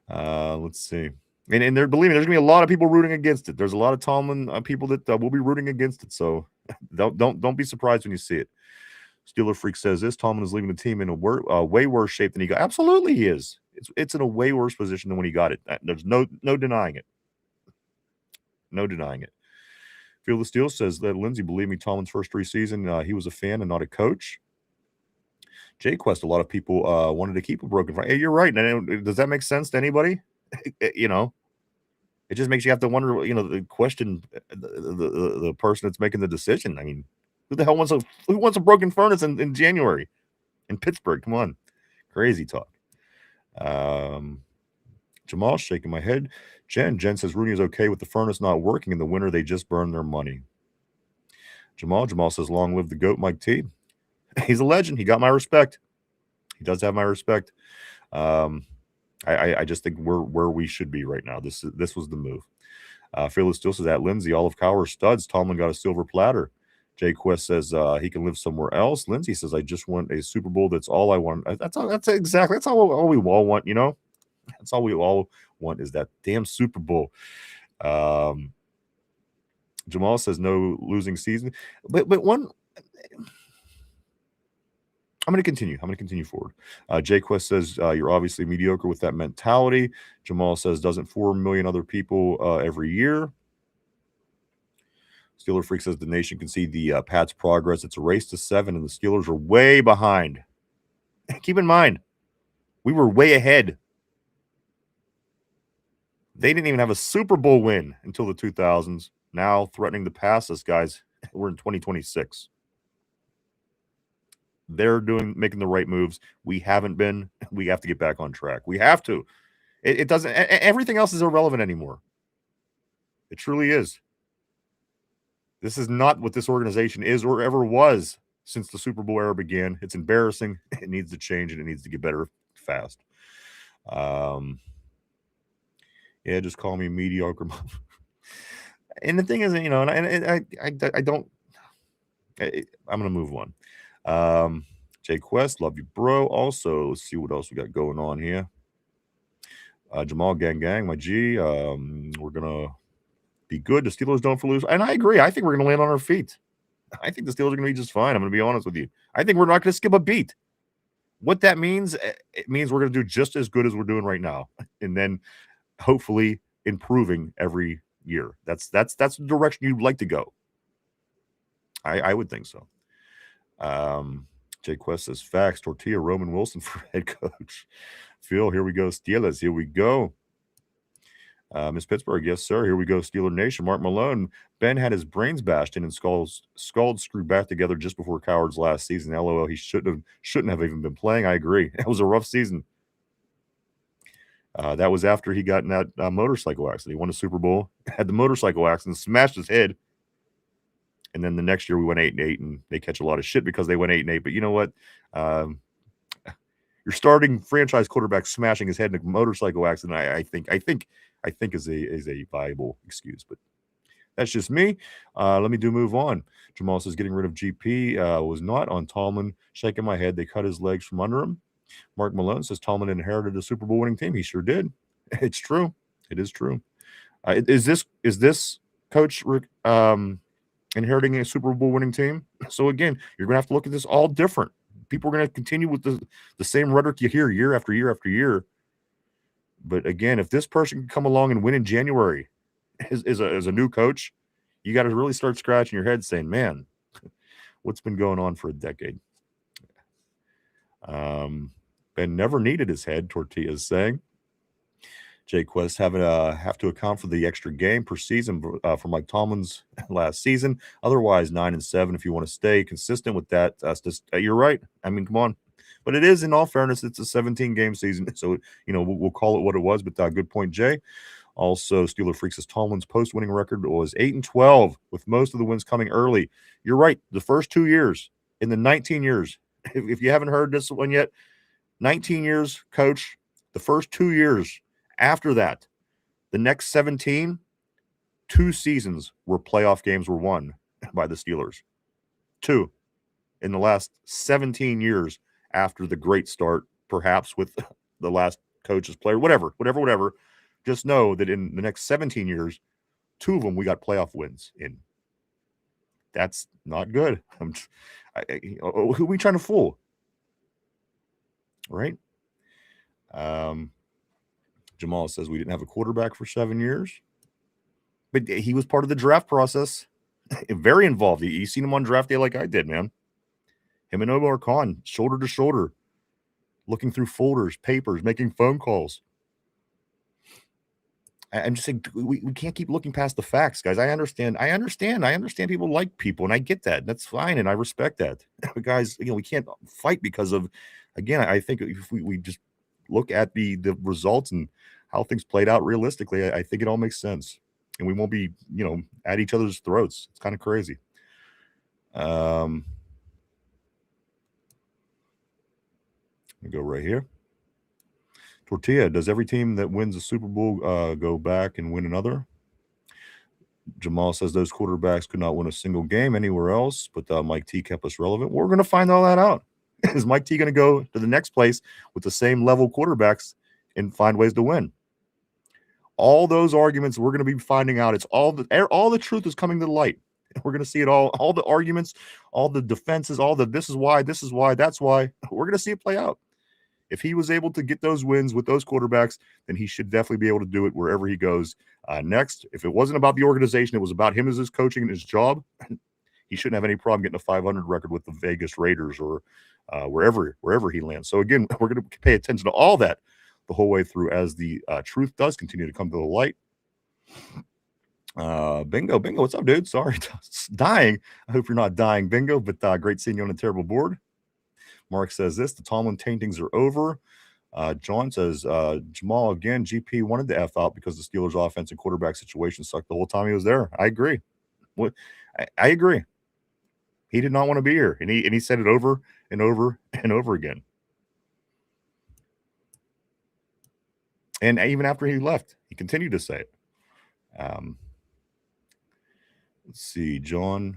Let's see. And believe me, there's gonna be a lot of people rooting against it. There's a lot of Tomlin people that will be rooting against it. So don't be surprised when you see it. Steeler Freak says this: Tomlin is leaving the team in a way worse shape than he got. Absolutely, he is. It's in a way worse position than when he got it. There's no denying it. No denying it. Feel the Steel says that Lindsay, believe me, Tomlin's first 3 seasons, he was a fan and not a coach. Jay Quest, a lot of people wanted to keep a broken front. Hey, you're right. Does that make sense to anybody? You know, it just makes you have to wonder, the question, the person that's making the decision. I mean, who the hell wants a broken furnace in January in Pittsburgh? Come on. Crazy talk. Jamal's shaking my head. Jen says Rooney is okay with the furnace not working in the winter. They just burn their money. Jamal says long live the GOAT, Mike T. He's a legend. He got my respect. He does have my respect. I just think we're where we should be right now. This was the move. Fearless still says that Lindsay, Olive Cower studs. Tomlin got a silver platter. Jay Quest says he can live somewhere else. Lindsay says I just want a Super Bowl. That's all I want. That's all we all want. That's all we all want is that damn Super Bowl. Jamal says no losing season, but one. I'm going to continue forward. Jay Quest says you're obviously mediocre with that mentality. Jamal says doesn't 4 million other people every year. Steeler Freak says the nation can see the Pats' progress. It's a race to 7, and the Steelers are way behind. Keep in mind, we were way ahead. They didn't even have a Super Bowl win until the 2000s. Now threatening to pass us, guys. We're in 2026. They're making the right moves. We haven't been. We have to get back on track. We have to. It doesn't. Everything else is irrelevant anymore. It truly is. This is not what this organization is or ever was since the Super Bowl era began. It's embarrassing. It needs to change and it needs to get better fast. Yeah, just call me mediocre. And the thing is, and I don't. I'm gonna move on. Jay Quest, love you, bro. Also, let's see what else we got going on here. Jamal Gang, my G. We're gonna be good. The Steelers don't lose, and I agree. I think we're gonna land on our feet. I think the Steelers are gonna be just fine. I'm gonna be honest with you. I think we're not gonna skip a beat. What that means, it means we're gonna do just as good as we're doing right now, and then hopefully improving every year. That's the direction you'd like to go. I would think so. Jay Quest says facts. Tortilla Roman Wilson for head coach. Phil, here we go. Steelers, here we go. Miss Pittsburgh, yes, sir. Here we go. Steeler Nation. Mark Malone. Ben had his brains bashed in and skulled screwed back together just before Coward's last season. LOL, he shouldn't have even been playing. I agree. It was a rough season. That was after he got in that motorcycle accident. He won a Super Bowl, had the motorcycle accident, smashed his head. And then the next year we went 8-8, and they catch a lot of shit because they went 8-8. But you know what? Your starting franchise quarterback smashing his head in a motorcycle accident, I think is a viable excuse. But that's just me. Let me move on. Jamal says getting rid of GP was not on Tomlin. Shaking my head. They cut his legs from under him. Mark Malone says Tomlin inherited a Super Bowl winning team. He sure did. It's true. It is true. Is this coach inheriting a Super Bowl winning team? So again, you're going to have to look at this all different. People are going to continue with the same rhetoric you hear year after year after year. But again, if this person can come along and win in January as a new coach, you got to really start scratching your head saying, man, what's been going on for a decade? Ben never needed his head, Tortilla is saying. Jay Quest have to account for the extra game per season from Mike Tomlin's last season. Otherwise, 9-7. If you want to stay consistent with that, you're right. I mean, come on. But it is, in all fairness, it's a 17-game season, so we'll call it what it was. But good point, Jay. Also, Steeler Freak says Tomlin's post-winning record was 8-12, with most of the wins coming early. You're right. The first 2 years in the 19 years, if you haven't heard this one yet, 19 years, coach. The first 2 years. After that, the next 17, 2 seasons where playoff games were won by the Steelers. 2 in the last 17 years after the great start, perhaps with the last coach's player, whatever. Just know that in the next 17 years, 2 of them we got playoff wins in. That's not good. Who are we trying to fool? Right? Jamal says we didn't have a quarterback for 7 years, but he was part of the draft process, very involved. You seen him on draft day like I did, man. Him and Omar Khan, shoulder to shoulder, looking through folders, papers, making phone calls. I'm just saying we can't keep looking past the facts, guys. I understand people like people, and I get that. That's fine, and I respect that. But guys, we can't fight because of, again, I think if we just look at the results and how things played out realistically, I think it all makes sense. And we won't be, at each other's throats. It's kind of crazy. Let me go right here. Tortilla, does every team that wins a Super Bowl go back and win another? Jamal says those quarterbacks could not win a single game anywhere else, but Mike T kept us relevant. We're going to find all that out. Is Mike T going to go to the next place with the same level quarterbacks and find ways to win? All those arguments we're going to be finding out. It's all the truth is coming to the light. We're going to see it all the arguments, all the defenses, all the this is why, that's why. We're going to see it play out. If he was able to get those wins with those quarterbacks, then he should definitely be able to do it wherever he goes next. If it wasn't about the organization, it was about him as his coaching and his job, he shouldn't have any problem getting a 500 record with the Vegas Raiders or wherever he lands. So again, we're going to pay attention to all that the whole way through as the truth does continue to come to the light. Bingo, what's up, dude? Sorry, dying. I hope you're not dying, Bingo, but great seeing you on a terrible board. Mark says this, the Tomlin taintings are over. John says, Jamal, again, GP wanted to F out because the Steelers' offense and quarterback situation sucked the whole time he was there. I agree. I agree. He did not want to be here, and he said it over and over and over again. And even after he left, he continued to say it. Let's see, John.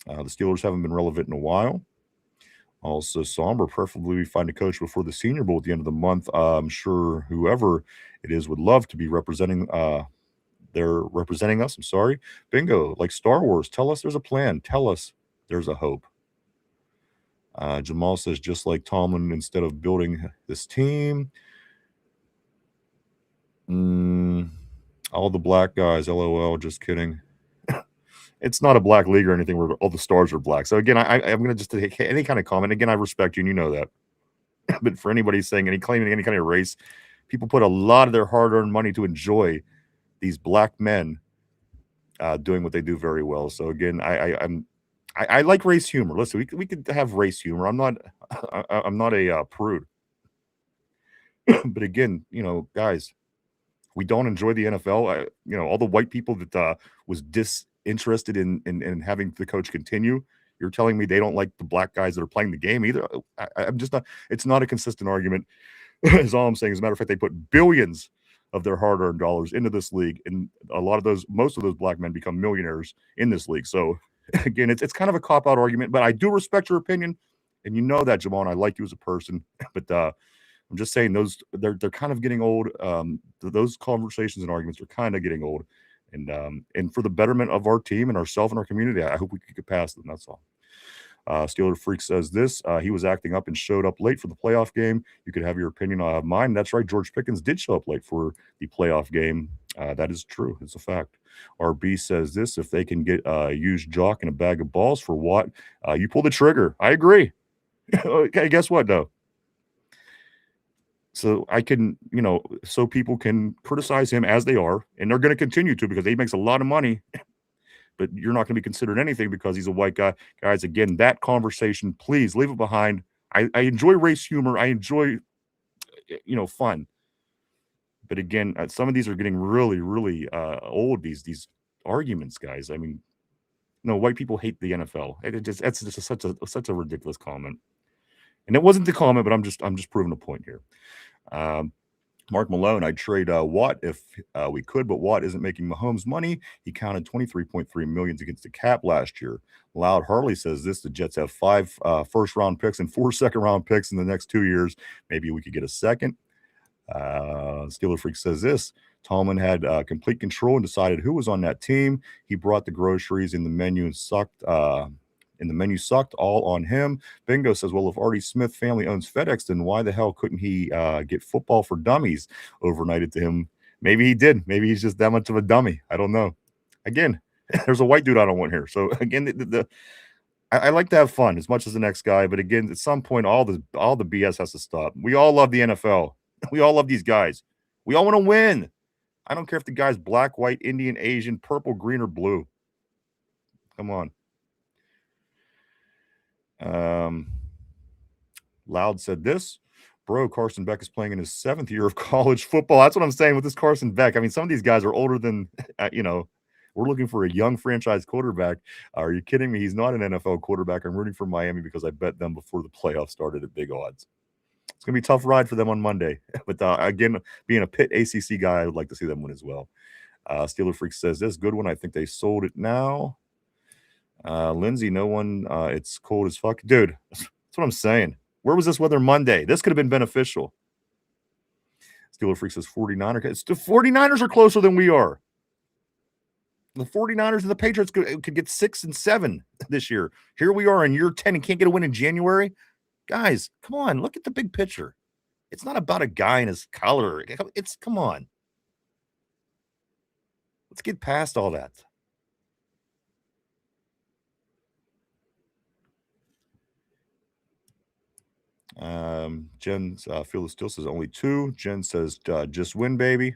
The Steelers haven't been relevant in a while. Also, somber. Preferably we find a coach before the Senior Bowl at the end of the month. I'm sure whoever it is would love to be representing. They're representing us. I'm sorry. Bingo. Like Star Wars. Tell us there's a plan. Tell us there's a hope. Jamal says just like Tomlin, instead of building this team. All the black guys. LOL. Just kidding. It's not a black league or anything where all the stars are black. So again, I'm going to just take any kind of comment. Again, I respect you and you know that. But for anybody saying claiming any kind of race, people put a lot of their hard-earned money to enjoy these black men doing what they do very well. So again, I like race humor. Listen, we could have race humor. I'm not a prude. But again, guys, we don't enjoy the NFL. All the white people that was disinterested in having the coach continue. You're telling me they don't like the black guys that are playing the game either? I'm just not. It's not a consistent argument. Is all I'm saying. As a matter of fact, they put billions of their hard-earned dollars into this league, and most of those black men become millionaires in this league. So again, it's kind of a cop-out argument, but I do respect your opinion, and you know that, Jamon. I like you as a person, but I'm just saying they're kind of getting old. Those conversations and arguments are kind of getting old, and for the betterment of our team and ourselves and our community, I hope we could get past them. That's all. Steeler Freak says this. He was acting up and showed up late for the playoff game. You could have your opinion. I'll have mine. That's right. George Pickens did show up late for the playoff game. That is true. It's a fact. RB says this. If they can get use Jock and a bag of balls for Watt, you pull the trigger. I agree. Okay, guess what, though? So I can, so people can criticize him as they are, and they're going to continue to because he makes a lot of money. But you're not going to be considered anything because he's a white guy. Guys, again, that conversation, please leave it behind. I enjoy race humor. I enjoy, fun. But again, some of these are getting really, really old, these arguments, guys. I mean, white people hate the NFL. That's just such a ridiculous comment. And it wasn't the comment, but I'm just proving a point here. Mark Malone, I'd trade Watt if we could, but Watt isn't making Mahomes money. He counted $23.3 million against the cap last year. Loud Harley says this: the Jets have 5 first-round picks and 4 second-round picks in the next 2 years. Maybe we could get a second. Steeler Freak says this: Tallman had complete control and decided who was on that team. He brought the groceries in the menu and sucked. All on him. Bingo says, well, if Artie Smith family owns FedEx, then why the hell couldn't he get football for dummies overnighted to him? Maybe he did. Maybe he's just that much of a dummy. I don't know. Again, there's a white dude I don't want here. So again, I like to have fun as much as the next guy. But again, at some point, all the BS has to stop. We all love the NFL. We all love these guys. We all want to win. I don't care if the guy's black, white, Indian, Asian, purple, green, or blue. Come on. Loud said this: bro, Carson Beck is playing in his 7th year of college football. That's what I'm saying with this Carson Beck. I mean, some of these guys are older than, we're looking for a young franchise quarterback. Are you kidding me? He's not an NFL quarterback. I'm rooting for Miami because I bet them before the playoffs started at big odds. It's going to be a tough ride for them on Monday. But again, being a Pitt ACC guy, I would like to see them win as well. Steeler Freak says this: good one. I think they sold it now. Lindsay, no one, it's cold as fuck. Dude, that's what I'm saying. Where was this weather Monday? This could have been beneficial. Steeler Freak says 49ers. The 49ers are closer than we are. The 49ers and the Patriots could get 6 and 7 this year. Here we are in year 10 and can't get a win in January. Guys, come on. Look at the big picture. It's not about a guy and his color. Come on. Let's get past all that. Jen's Phyllis still says only 2. Jen says just win, baby.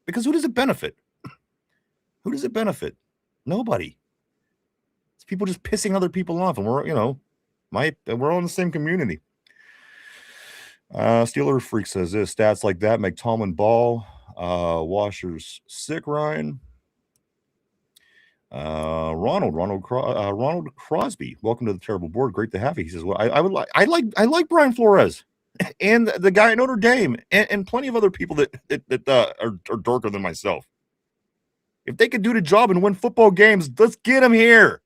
Because who does it benefit? Who does it benefit? Nobody. It's people just pissing other people off, and we're we're all in the same community. Steeler Freak says this: stats like that make Tallman ball. Washers sick, Ryan. Ronald Crosby, welcome to the terrible board. Great to have you. He says, well, I like Brian Flores and the guy at Notre Dame and plenty of other people that are darker than myself. If they could do the job and win football games, let's get them here.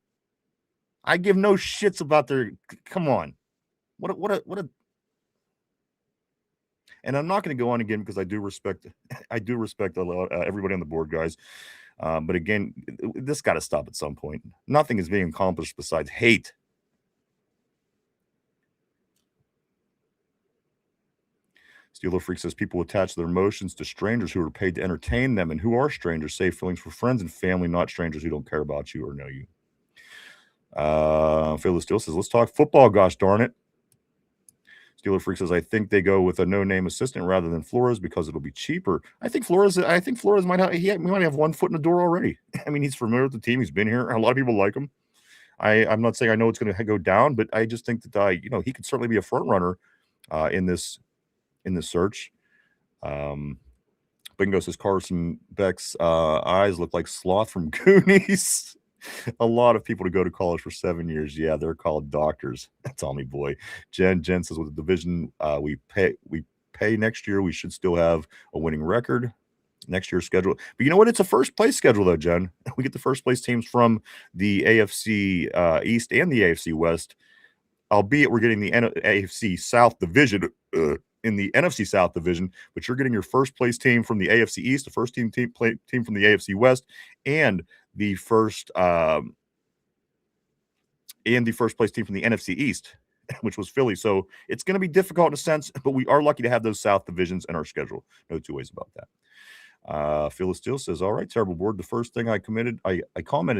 I give no shits about their. Come on, what a. And I'm not going to go on again because I do respect a lot everybody on the board, guys. But again, this got to stop at some point. Nothing is being accomplished besides hate. Steeler Freak says people attach their emotions to strangers who are paid to entertain them, and who are strangers save feelings for friends and family, not strangers who don't care about you or know you. Phyllis still says, let's talk football, gosh darn it. Steeler Freak says, I think they go with a no-name assistant rather than Flores because it'll be cheaper. I think Flores might have one foot in the door already. I mean, he's familiar with the team. He's been here. A lot of people like him. I'm not saying I know it's going to go down, but I just think that he could certainly be a front runner in this in the search. Bingo says Carson Beck's eyes look like Sloth from Goonies. A lot of people to go to college for 7 years. Yeah, they're called doctors. Tell me, boy. Jen says with the division we pay next year, we should still have a winning record. Next year's schedule. But you know what? It's a first place schedule, though, Jen. We get the first place teams from the AFC East and the AFC West, albeit we're getting the AFC South division in the NFC South division, but you're getting your first place team from the AFC East, the first team from the AFC West, and the first place team from the NFC East, which was Philly. So it's going to be difficult in a sense, but we are lucky to have those South divisions in our schedule. No two ways about that. Phyllis Steele says, all right, terrible board. The first thing I commented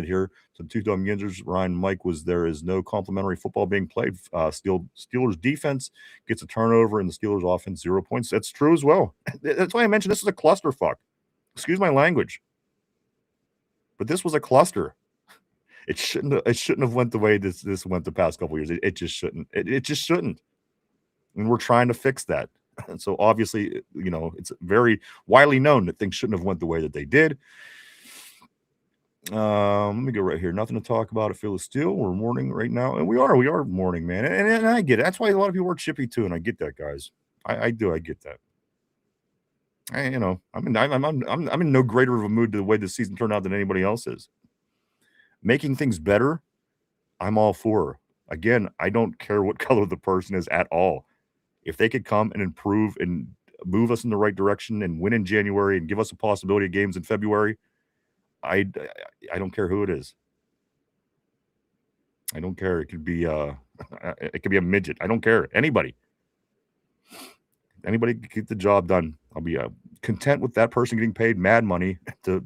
here to the two Dum Yinzers, Ryan Mike, was there is no complimentary football being played. Steelers defense gets a turnover and the Steelers offense 0 points. That's true as well. That's why I mentioned this is a clusterfuck. Excuse my language. But this was a cluster. It shouldn't have went the way this went the past couple of years. It just shouldn't. It just shouldn't. And we're trying to fix that. And so obviously, it's very widely known that things shouldn't have went the way that they did. Let me go right here. Nothing to talk about at Phyllis Steel. We're mourning right now. And we are mourning, man. And I get it. That's why a lot of people are chippy too. And I get that, guys. I do. I get that. I'm in no greater of a mood to the way the season turned out than anybody else is. Making things better, I'm all for. Again, I don't care what color the person is at all. If they could come and improve and move us in the right direction and win in January and give us a possibility of games in February, I don't care who it is. I don't care. It could be a midget. I don't care. Anybody can get the job done. I'll be content with that person getting paid mad money to,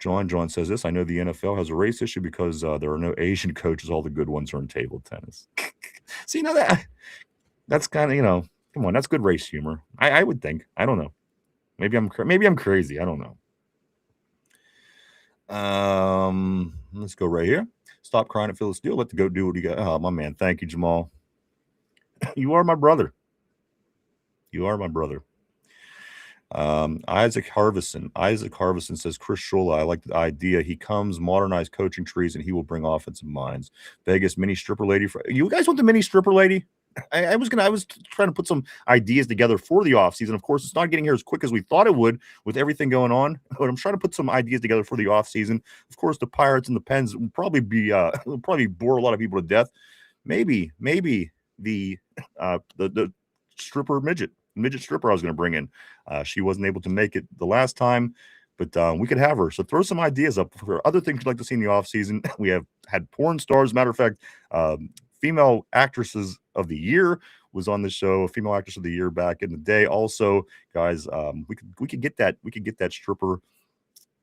John says this. I know the NFL has a race issue because there are no Asian coaches. All the good ones are in table tennis. See, that's kind of, come on, that's good race humor. I would think. I don't know. Maybe I'm crazy. I don't know. Let's go right here. Stop crying at Phyllis Steele. Let the goat do what he got. Oh, my man. Thank you, Jamal. You are my brother. Isaac Harvison says, Chris Scholla, I like the idea. He comes, modernize coaching trees, and he will bring offensive minds. Vegas mini stripper lady. You guys want the mini stripper lady? I was trying to put some ideas together for the offseason. Of course, it's not getting here as quick as we thought it would with everything going on, but I'm trying to put some ideas together for the offseason. Of course, the Pirates and the Pens will probably bore a lot of people to death. Maybe the stripper midget stripper I was going to bring in. She wasn't able to make it the last time, but we could have her. So throw some ideas up for other things you'd like to see in the offseason. We have had porn stars. Matter of fact, female actresses of the year was on the show. A female actress of the year back in the day. Also, guys, we could get that stripper,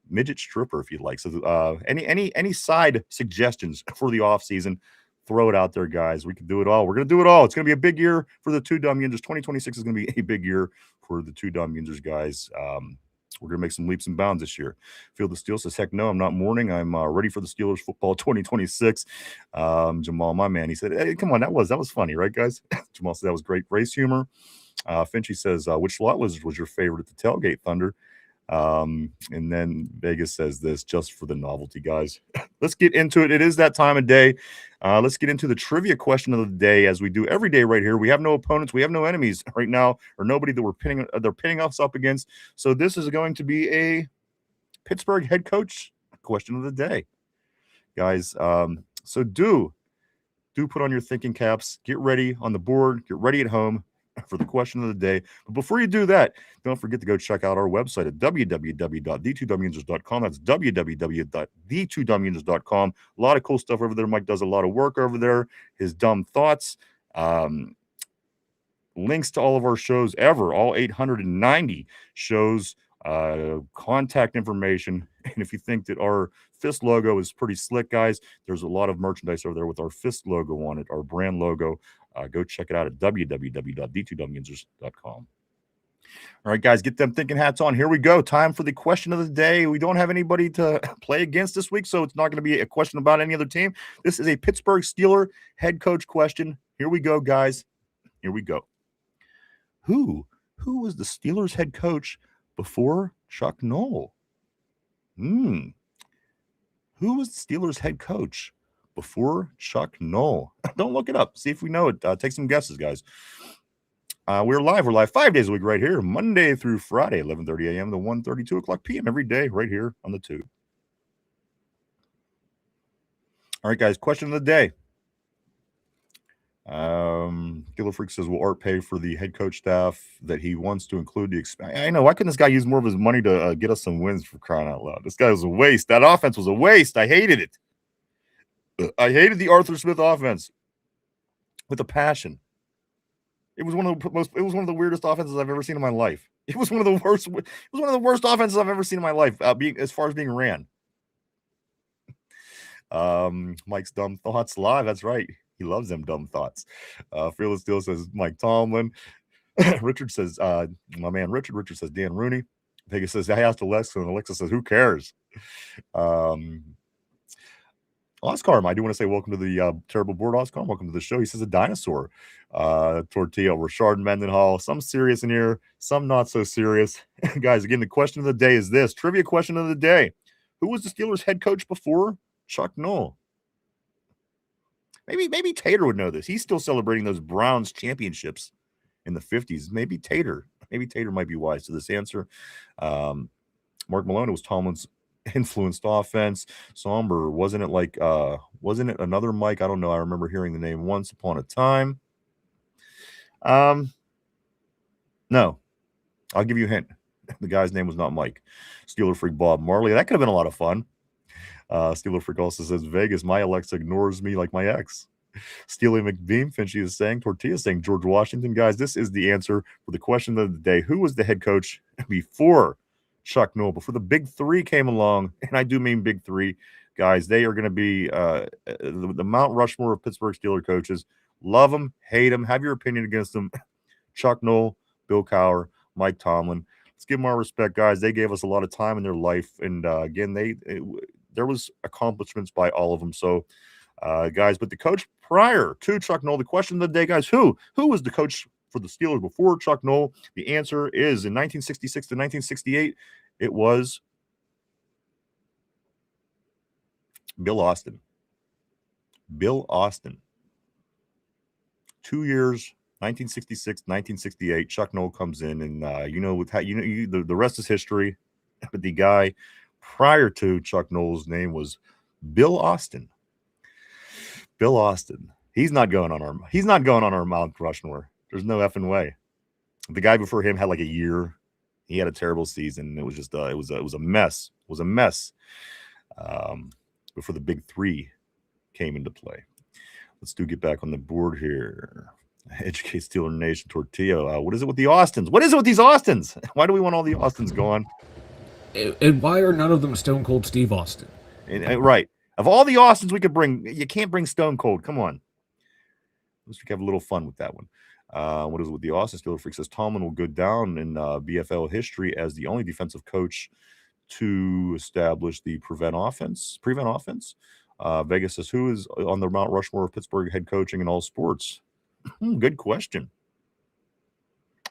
midget stripper if you'd like. So any side suggestions for the offseason? Throw it out there, guys. We can do it all. We're going to do it all. It's going to be a big year for the two Dum Yinzers. 2026 is going to be a big year for the two Dum Yinzers, guys. We're going to make some leaps and bounds this year. Field of Steel says, heck no, I'm not mourning. I'm ready for the Steelers football 2026. Jamal, my man, he said, hey, come on, that was funny, right, guys? Jamal said that was great race humor. Finchy says, which slot was your favorite at the tailgate, Thunder? And then Vegas says this, just for the novelty, guys. Let's get into it. It is that time of day. Let's get into the trivia question of the day, as we do every day right here. We have no opponents. We have no enemies right now, or nobody that they're pinning us up against. So this is going to be a Pittsburgh head coach question of the day, guys. So do put on your thinking caps. Get ready on the board. Get ready at home for the question of the day. But before you do that, don't forget to go check out our website at www.the2dumyinzers.com. That's www.the2dumyinzers.com. A lot of cool stuff over there. Mike does a lot of work over there. His dumb thoughts, links to all of our shows ever, all 890 shows, contact information. And if you think that our fist logo is pretty slick, guys, there's a lot of merchandise over there with our fist logo on it, our brand logo. Go check it out at www.the2dumyinzers.com. All right, guys, get them thinking hats on. Here we go. Time for the question of the day. We don't have anybody to play against this week, so it's not going to be a question about any other team. This is a Pittsburgh Steeler head coach question. Here we go, guys. Here we go. Who was the Steelers head coach before Chuck Noll? Who was the Steelers head coach before Chuck Noll? Don't look it up. See if we know it. Take some guesses, guys. We're live. We're live 5 days a week right here, Monday through Friday, 11:30 a.m. to 1:32 o'clock p.m. every day right here on the tube. All right, guys, question of the day. Killer Freak says, will Art pay for the head coach staff that he wants to include the I know. Why couldn't this guy use more of his money to get us some wins, for crying out loud? This guy was a waste. That offense was a waste. I hated it. I hated the Arthur Smith offense with a passion. It was one of the weirdest offenses I've ever seen in my life. It was one of the worst. It was one of the worst offenses I've ever seen in my life. As far as being ran. Mike's Dumb Thoughts live. That's right. He loves them dumb thoughts. Fearless Steel says Mike Tomlin. Richard says, my man Richard. Richard says Dan Rooney. Vegas says, I asked Alexa, and Alexa says, who cares? Oscar, I do want to say welcome to the terrible board, Oscar. Welcome to the show. He says a dinosaur. Tortilla, Rashard Mendenhall. Some serious in here, some not so serious. Guys, again, the question of the day is this. Trivia question of the day. Who was the Steelers head coach before Chuck Noll? Maybe Tater would know this. He's still celebrating those Browns championships in the 50s. Maybe Tater might be wise to this answer. Mark Malone, was Tomlin's influenced offense. Somber, wasn't it another Mike? I don't know. I remember hearing the name once upon a time. No. I'll give you a hint. The guy's name was not Mike. Steeler Freak Bob Marley. That could have been a lot of fun. Steeler Freak also says, Vegas, my Alexa ignores me like my ex. Steely McBeam, Finchy is saying, Tortilla is saying, George Washington. Guys, this is the answer for the question of the day. Who was the head coach before Chuck Noll, before the big three came along? And I do mean big three. Guys, they are going to be the Mount Rushmore of Pittsburgh Steelers coaches. Love them, hate them, have your opinion against them. Chuck Noll, Bill Cowher, Mike Tomlin. Let's give them our respect, guys. They gave us a lot of time in their life. And again, there was accomplishments by all of them. So, guys, but the coach prior to Chuck Noll, the question of the day, guys, who was the coach for the Steelers before Chuck Noll? The answer is in 1966 to 1968, it was Bill Austin. Bill Austin. 2 years, 1966, 1968. Chuck Noll comes in, and the rest is history. But the guy prior to Chuck Noll's name was Bill Austin. Bill Austin. He's not going on our Mount Rushmore. There's no effing way. The guy before him had like a year. He had a terrible season. It was just it was a mess. It was a mess. Before the big three came into play. Let's get back on the board here. Educate Steeler Nation, Tortilla. What is it with the Austins? What is it with these Austins? Why do we want all the Austins gone?
And why are none of them Stone Cold Steve Austin?
Right. Of all the Austins we could bring, you can't bring Stone Cold. Come on. Let's have a little fun with that one. What is it with the Austin? Steeler Freak says Tomlin will go down in BFL history as the only defensive coach to establish the prevent offense. Vegas says, who is on the Mount Rushmore of Pittsburgh head coaching in all sports? Good question.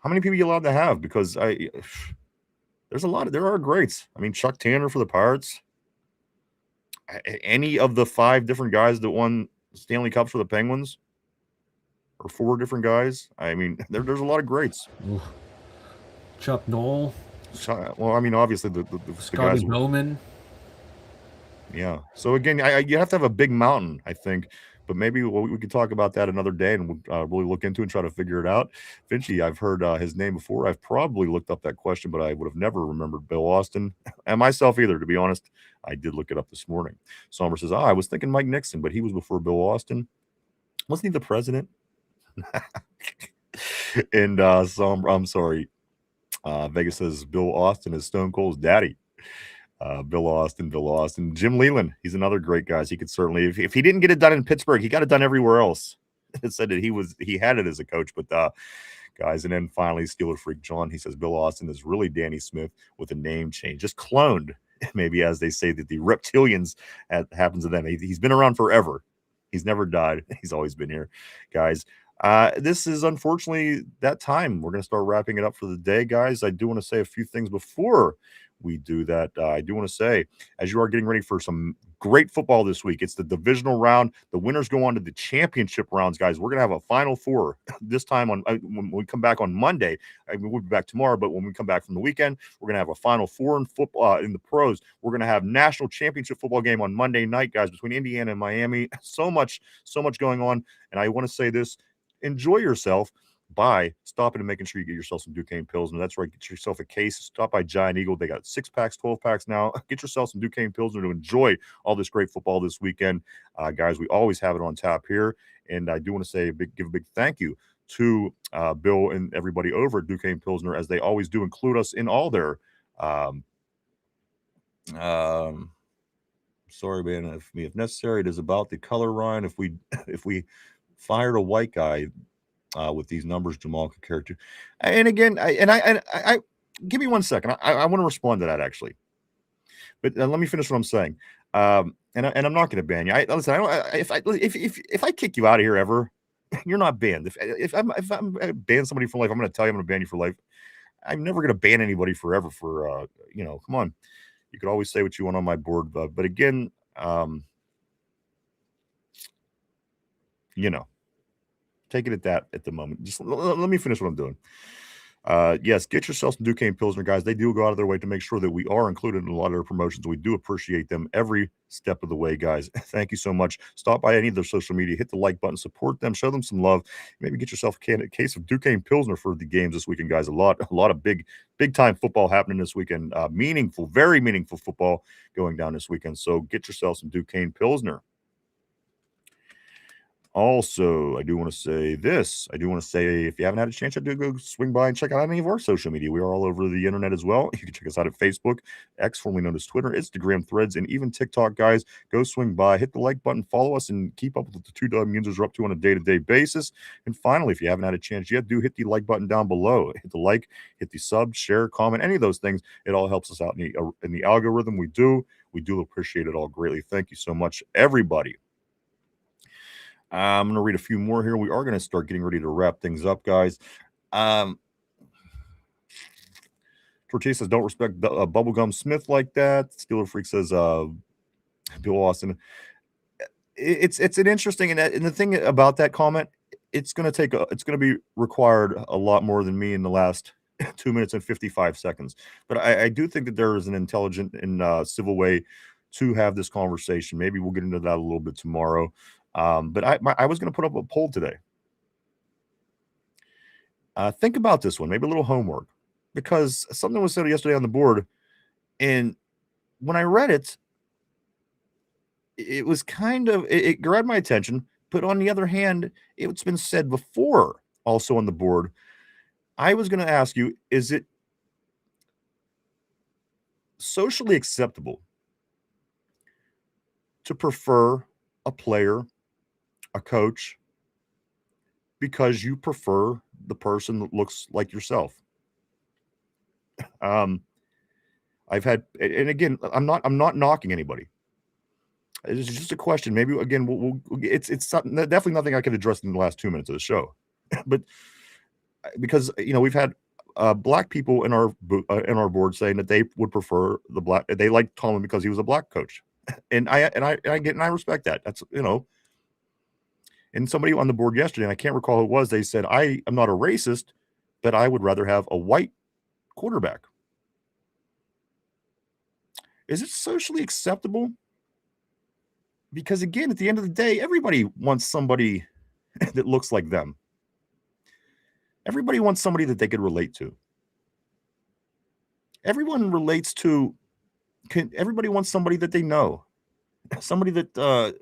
How many people are you allowed to have? Because there are greats. I mean, Chuck Tanner for the Pirates. Any of the 5 different guys that won Stanley Cups for the Penguins, or 4 different guys. I mean, there's a lot of greats.
Ooh. Chuck Noll.
Well, I mean, obviously the guys.
Bowman.
Yeah. So again, you have to have a big mountain, I think. But maybe we could talk about that another day, and we'll really look into it and try to figure it out. Finchy, I've heard his name before. I've probably looked up that question, but I would have never remembered Bill Austin, and myself either, to be honest. I did look it up this morning. Somber says, I was thinking Mike Nixon, but he was before Bill Austin. Wasn't he the president? And I'm sorry. Vegas says Bill Austin is Stone Cold's daddy. Bill Austin. Jim Leland, he's another great guy. He could certainly, if he didn't get it done in Pittsburgh, he got it done everywhere else. It said that he had it as a coach, but guys, and then finally Steeler Freak John, he says Bill Austin is really Danny Smith with a name change, just cloned, maybe, as they say that the reptilians happens to them. He's been around forever. He's never died. He's always been here, guys. This is unfortunately that time. We're going to start wrapping it up for the day, guys. I do want to say a few things before we do that. I do want to say, as you are getting ready for some great football this week, it's the divisional round. The winners go on to the championship rounds, guys. We're going to have a Final Four this time on when we come back on Monday. I mean, we'll be back tomorrow, but when we come back from the weekend, we're going to have a Final Four in football in the pros. We're going to have national championship football game on Monday night, guys, between Indiana and Miami. So much going on, and I want to say this. Enjoy yourself by stopping and making sure you get yourself some Duquesne Pilsner. That's right. Get yourself a case. Stop by Giant Eagle. They got 6-packs, 12-packs now. Get yourself some Duquesne Pilsner to enjoy all this great football this weekend. Guys, we always have it on tap here. And I do want to say give a big thank you to Bill and everybody over at Duquesne Pilsner, as they always do include us in all their sorry, man, if necessary, it is about the color, Ryan. If we fired a white guy with these numbers, Jamal could character. And again, I give me 1 second. I want to respond to that actually, but let me finish what I'm saying. And I'm not going to ban you. Listen, if I kick you out of here ever, you're not banned. If I'm ban somebody for life, I'm going to tell you I'm going to ban you for life. I'm never going to ban anybody forever for come on. You could always say what you want on my board, but again, take it at that at the moment. Just let me finish what I'm doing. Yes, get yourself some Duquesne Pilsner, guys. They do go out of their way to make sure that we are included in a lot of their promotions. We do appreciate them every step of the way, guys. Thank you so much. Stop by any of their social media, hit the like button, support them, show them some love. Maybe get yourself a case of Duquesne Pilsner for the games this weekend, guys. A lot of big time football happening this weekend. Very meaningful football going down this weekend. So get yourself some Duquesne Pilsner. Also, I do want to say this. I do want to say, if you haven't had a chance, I do go swing by and check out any of our social media. We are all over the internet as well. You can check us out at Facebook, X, formerly known as Twitter, Instagram, Threads, and even TikTok, guys. Go swing by, hit the like button, follow us, and keep up with the two Dum Yinzers are up to on a day-to-day basis. And finally, if you haven't had a chance yet, do hit the like button down below. Hit the like, hit the sub, share, comment, any of those things. It all helps us out in the algorithm. We do appreciate it all greatly. Thank you so much, everybody. I'm going to read a few more here. We are going to start getting ready to wrap things up, guys. Tortilla says, don't respect Bubblegum Smith like that. Steeler Freak says, Bill Austin. It's an interesting, and the thing about that comment, it's going to be required a lot more than me in the last 2 minutes and 55 seconds. But I do think that there is an intelligent and civil way to have this conversation. Maybe we'll get into that a little bit tomorrow. But I was going to put up a poll today. Think about this one, maybe a little homework, because something was said yesterday on the board, and when I read it, it was it grabbed my attention. But on the other hand, it's been said before also on the board. I was going to ask you, is it socially acceptable to prefer a player, a coach, because you prefer the person that looks like yourself? I've had, and again, I'm not knocking anybody. It's just a question. Maybe again, it's definitely nothing I could address in the last 2 minutes of the show, but because we've had black people in our board saying that they would prefer they like Tomlin because he was a black coach, and I respect that. That's And somebody on the board yesterday, and I can't recall who it was, they said, I am not a racist, but I would rather have a white quarterback. Is it socially acceptable? Because again, at the end of the day, everybody wants somebody that looks like them. Everybody wants somebody that they could relate to. Everybody wants somebody that they know. Somebody that,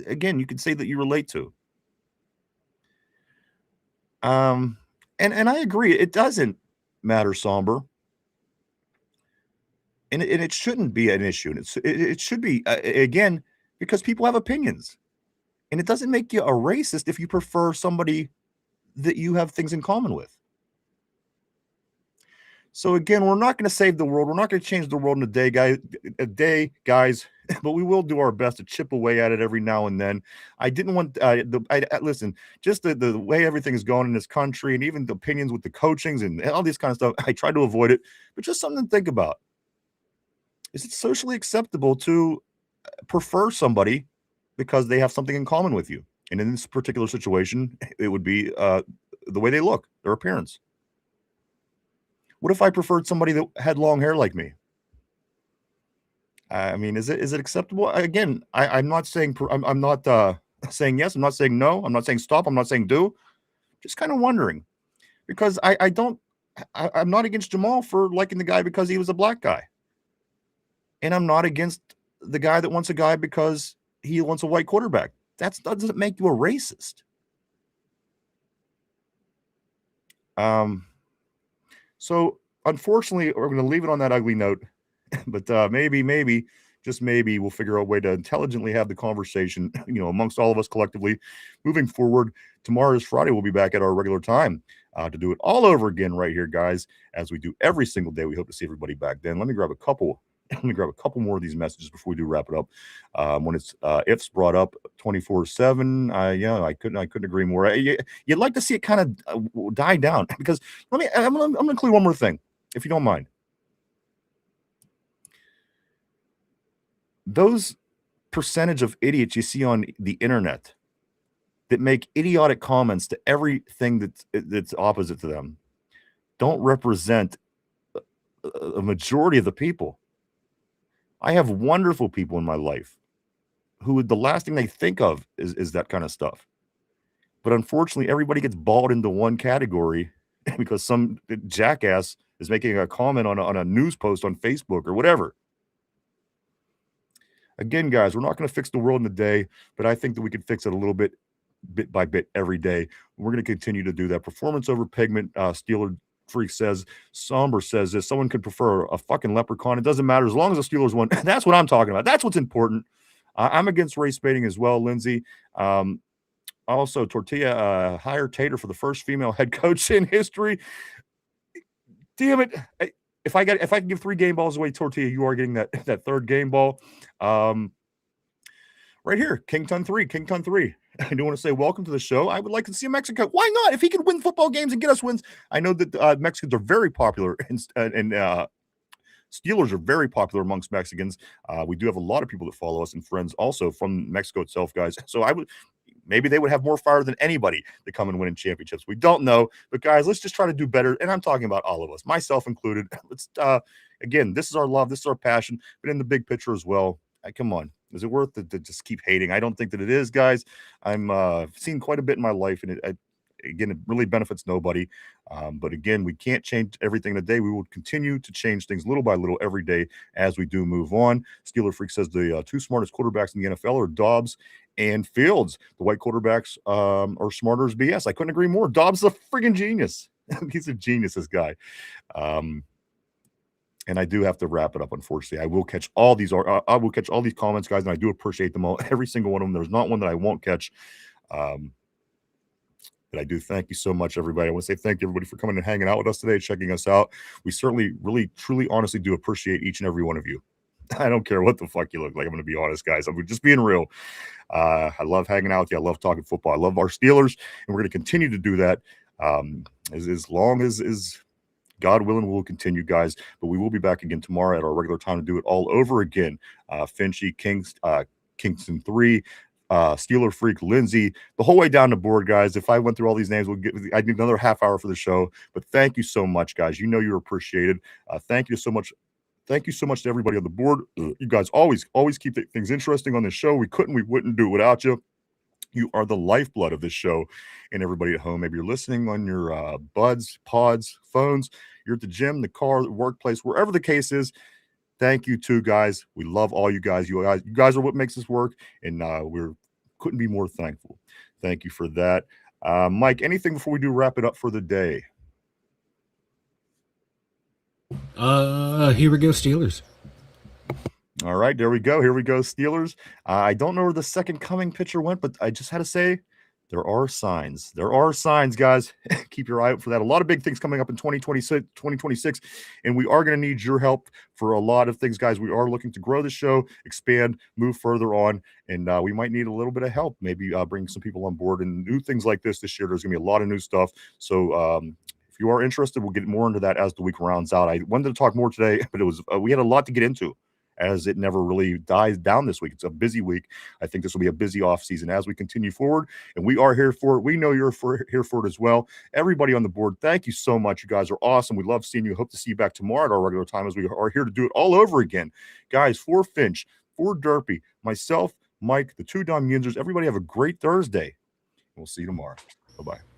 again, you could say that you relate to. And I agree, it doesn't matter, Somber, and it shouldn't be an issue. And it should be again, because people have opinions, and it doesn't make you a racist if you prefer somebody that you have things in common with. So again, we're not going to save the world. We're not going to change the world in a day, guys. But we will do our best to chip away at it every now and then. I didn't want listen, just the way everything is going in this country, and even the opinions with the coachings and all this kind of stuff. I try to avoid it, but just something to think about. Is it socially acceptable to prefer somebody because they have something in common with you? And in this particular situation, it would be the way they look, their appearance. What if I preferred somebody that had long hair like me? I mean, is it acceptable? Again, I'm not saying I'm not saying yes. I'm not saying no. I'm not saying stop. I'm not saying do. Just kind of wondering because I'm not against Jamal for liking the guy because he was a black guy, and I'm not against the guy that wants a guy because he wants a white quarterback. That doesn't make you a racist. So unfortunately, we're going to leave it on that ugly note. But maybe, just maybe, we'll figure out a way to intelligently have the conversation, amongst all of us collectively, moving forward. Tomorrow is Friday. We'll be back at our regular time to do it all over again right here, guys, as we do every single day. We hope to see everybody back then. Let me grab a couple. Let me grab a couple more of these messages before we do wrap it up. When it's ifs brought up 24/7, I couldn't agree more. You'd like to see it kind of die down because I'm gonna include one more thing, if you don't mind. Those percentage of idiots you see on the internet that make idiotic comments to everything that's opposite to them don't represent a majority of the people. I have wonderful people in my life who the last thing they think of is that kind of stuff. But unfortunately, everybody gets balled into one category because some jackass is making a comment on a news post on Facebook or whatever. Again, guys, we're not going to fix the world in a day, but I think that we can fix it a little bit by bit every day. We're going to continue to do that. Performance over pigment. Steeler Freak says, Somber says this. Someone could prefer a fucking leprechaun. It doesn't matter as long as the Steelers win. That's what I'm talking about. That's what's important. I'm against race baiting as well, Lindsay. Also, Tortilla hired Tater for the first female head coach in history. Damn it. If I can give 3 game balls away, Tortilla, you are getting that third game ball. Right here, Kington 3. I do want to say welcome to the show. I would like to see Mexico. Why not? If he can win football games and get us wins. I know that Mexicans are very popular and Steelers are very popular amongst Mexicans. We do have a lot of people that follow us and friends also from Mexico itself, guys. So maybe they would have more fire than anybody to come and win in championships. We don't know, but guys, let's just try to do better. And I'm talking about all of us, myself included. Let's again, this is our love, this is our passion, but in the big picture as well. Come on, is it worth it to just keep hating? I don't think that it is, guys. I'm seen quite a bit in my life, and it really benefits nobody. But again, we can't change everything in a day. We will continue to change things little by little every day as we do move on. Steeler Freak says the 2 smartest quarterbacks in the NFL are Dobbs and Fields. The white quarterbacks are smarter as BS. I couldn't agree more. Dobbs is a friggin' genius. He's a genius, this guy. And I do have to wrap it up, unfortunately. I will catch all these comments, guys, and I do appreciate them all, every single one of them. There's not one that I won't catch. But I do thank you so much, everybody. I want to say thank you, everybody, for coming and hanging out with us today, checking us out. We certainly, really, truly, honestly do appreciate each and every one of you. I don't care what the fuck you look like. I'm going to be honest, guys. I'm just being real. I love hanging out with you. I love talking football. I love our Steelers, and we're going to continue to do that as long as God willing, we'll continue, guys. But we will be back again tomorrow at our regular time to do it all over again. Finchy, Kingston 3, Steeler Freak, Lindsay, the whole way down the board, guys. If I went through all these names, I'd need another half hour for the show. But thank you so much, guys. You know you're appreciated. Thank you so much. Thank you so much to everybody on the board. You guys always keep things interesting on this show. We wouldn't do it without you. You are the lifeblood of this show. And everybody at home, maybe you're listening on your buds, pods, phones, you're at the gym, the car, the workplace, wherever the case is. Thank you too, guys. We love all you guys. You guys are what makes this work, and we couldn't be more thankful. Thank you for that. Mike, anything before we do wrap it up for the day?
Here we go, Steelers.
All right, there we go. Here we go, Steelers. I don't know where the second coming pitcher went, but I just had to say There are signs. There are signs, guys. Keep your eye out for that. A lot of big things coming up in 2026, and we are going to need your help for a lot of things, guys. We are looking to grow the show, expand, move further on, and we might need a little bit of help. Maybe bring some people on board and do things like this year. There's going to be a lot of new stuff. So if you are interested, we'll get more into that as the week rounds out. I wanted to talk more today, but it was we had a lot to get into, as it never really dies down this week. It's a busy week. I think this will be a busy off season as we continue forward, and we are here for it. We know you're here for it as well. Everybody on the board, thank you so much. You guys are awesome. We love seeing you. Hope to see you back tomorrow at our regular time, as we are here to do it all over again. Guys, for Finch, for Derpy, myself, Mike, the two Dum Yinzers, everybody have a great Thursday. We'll see you tomorrow. Bye-bye.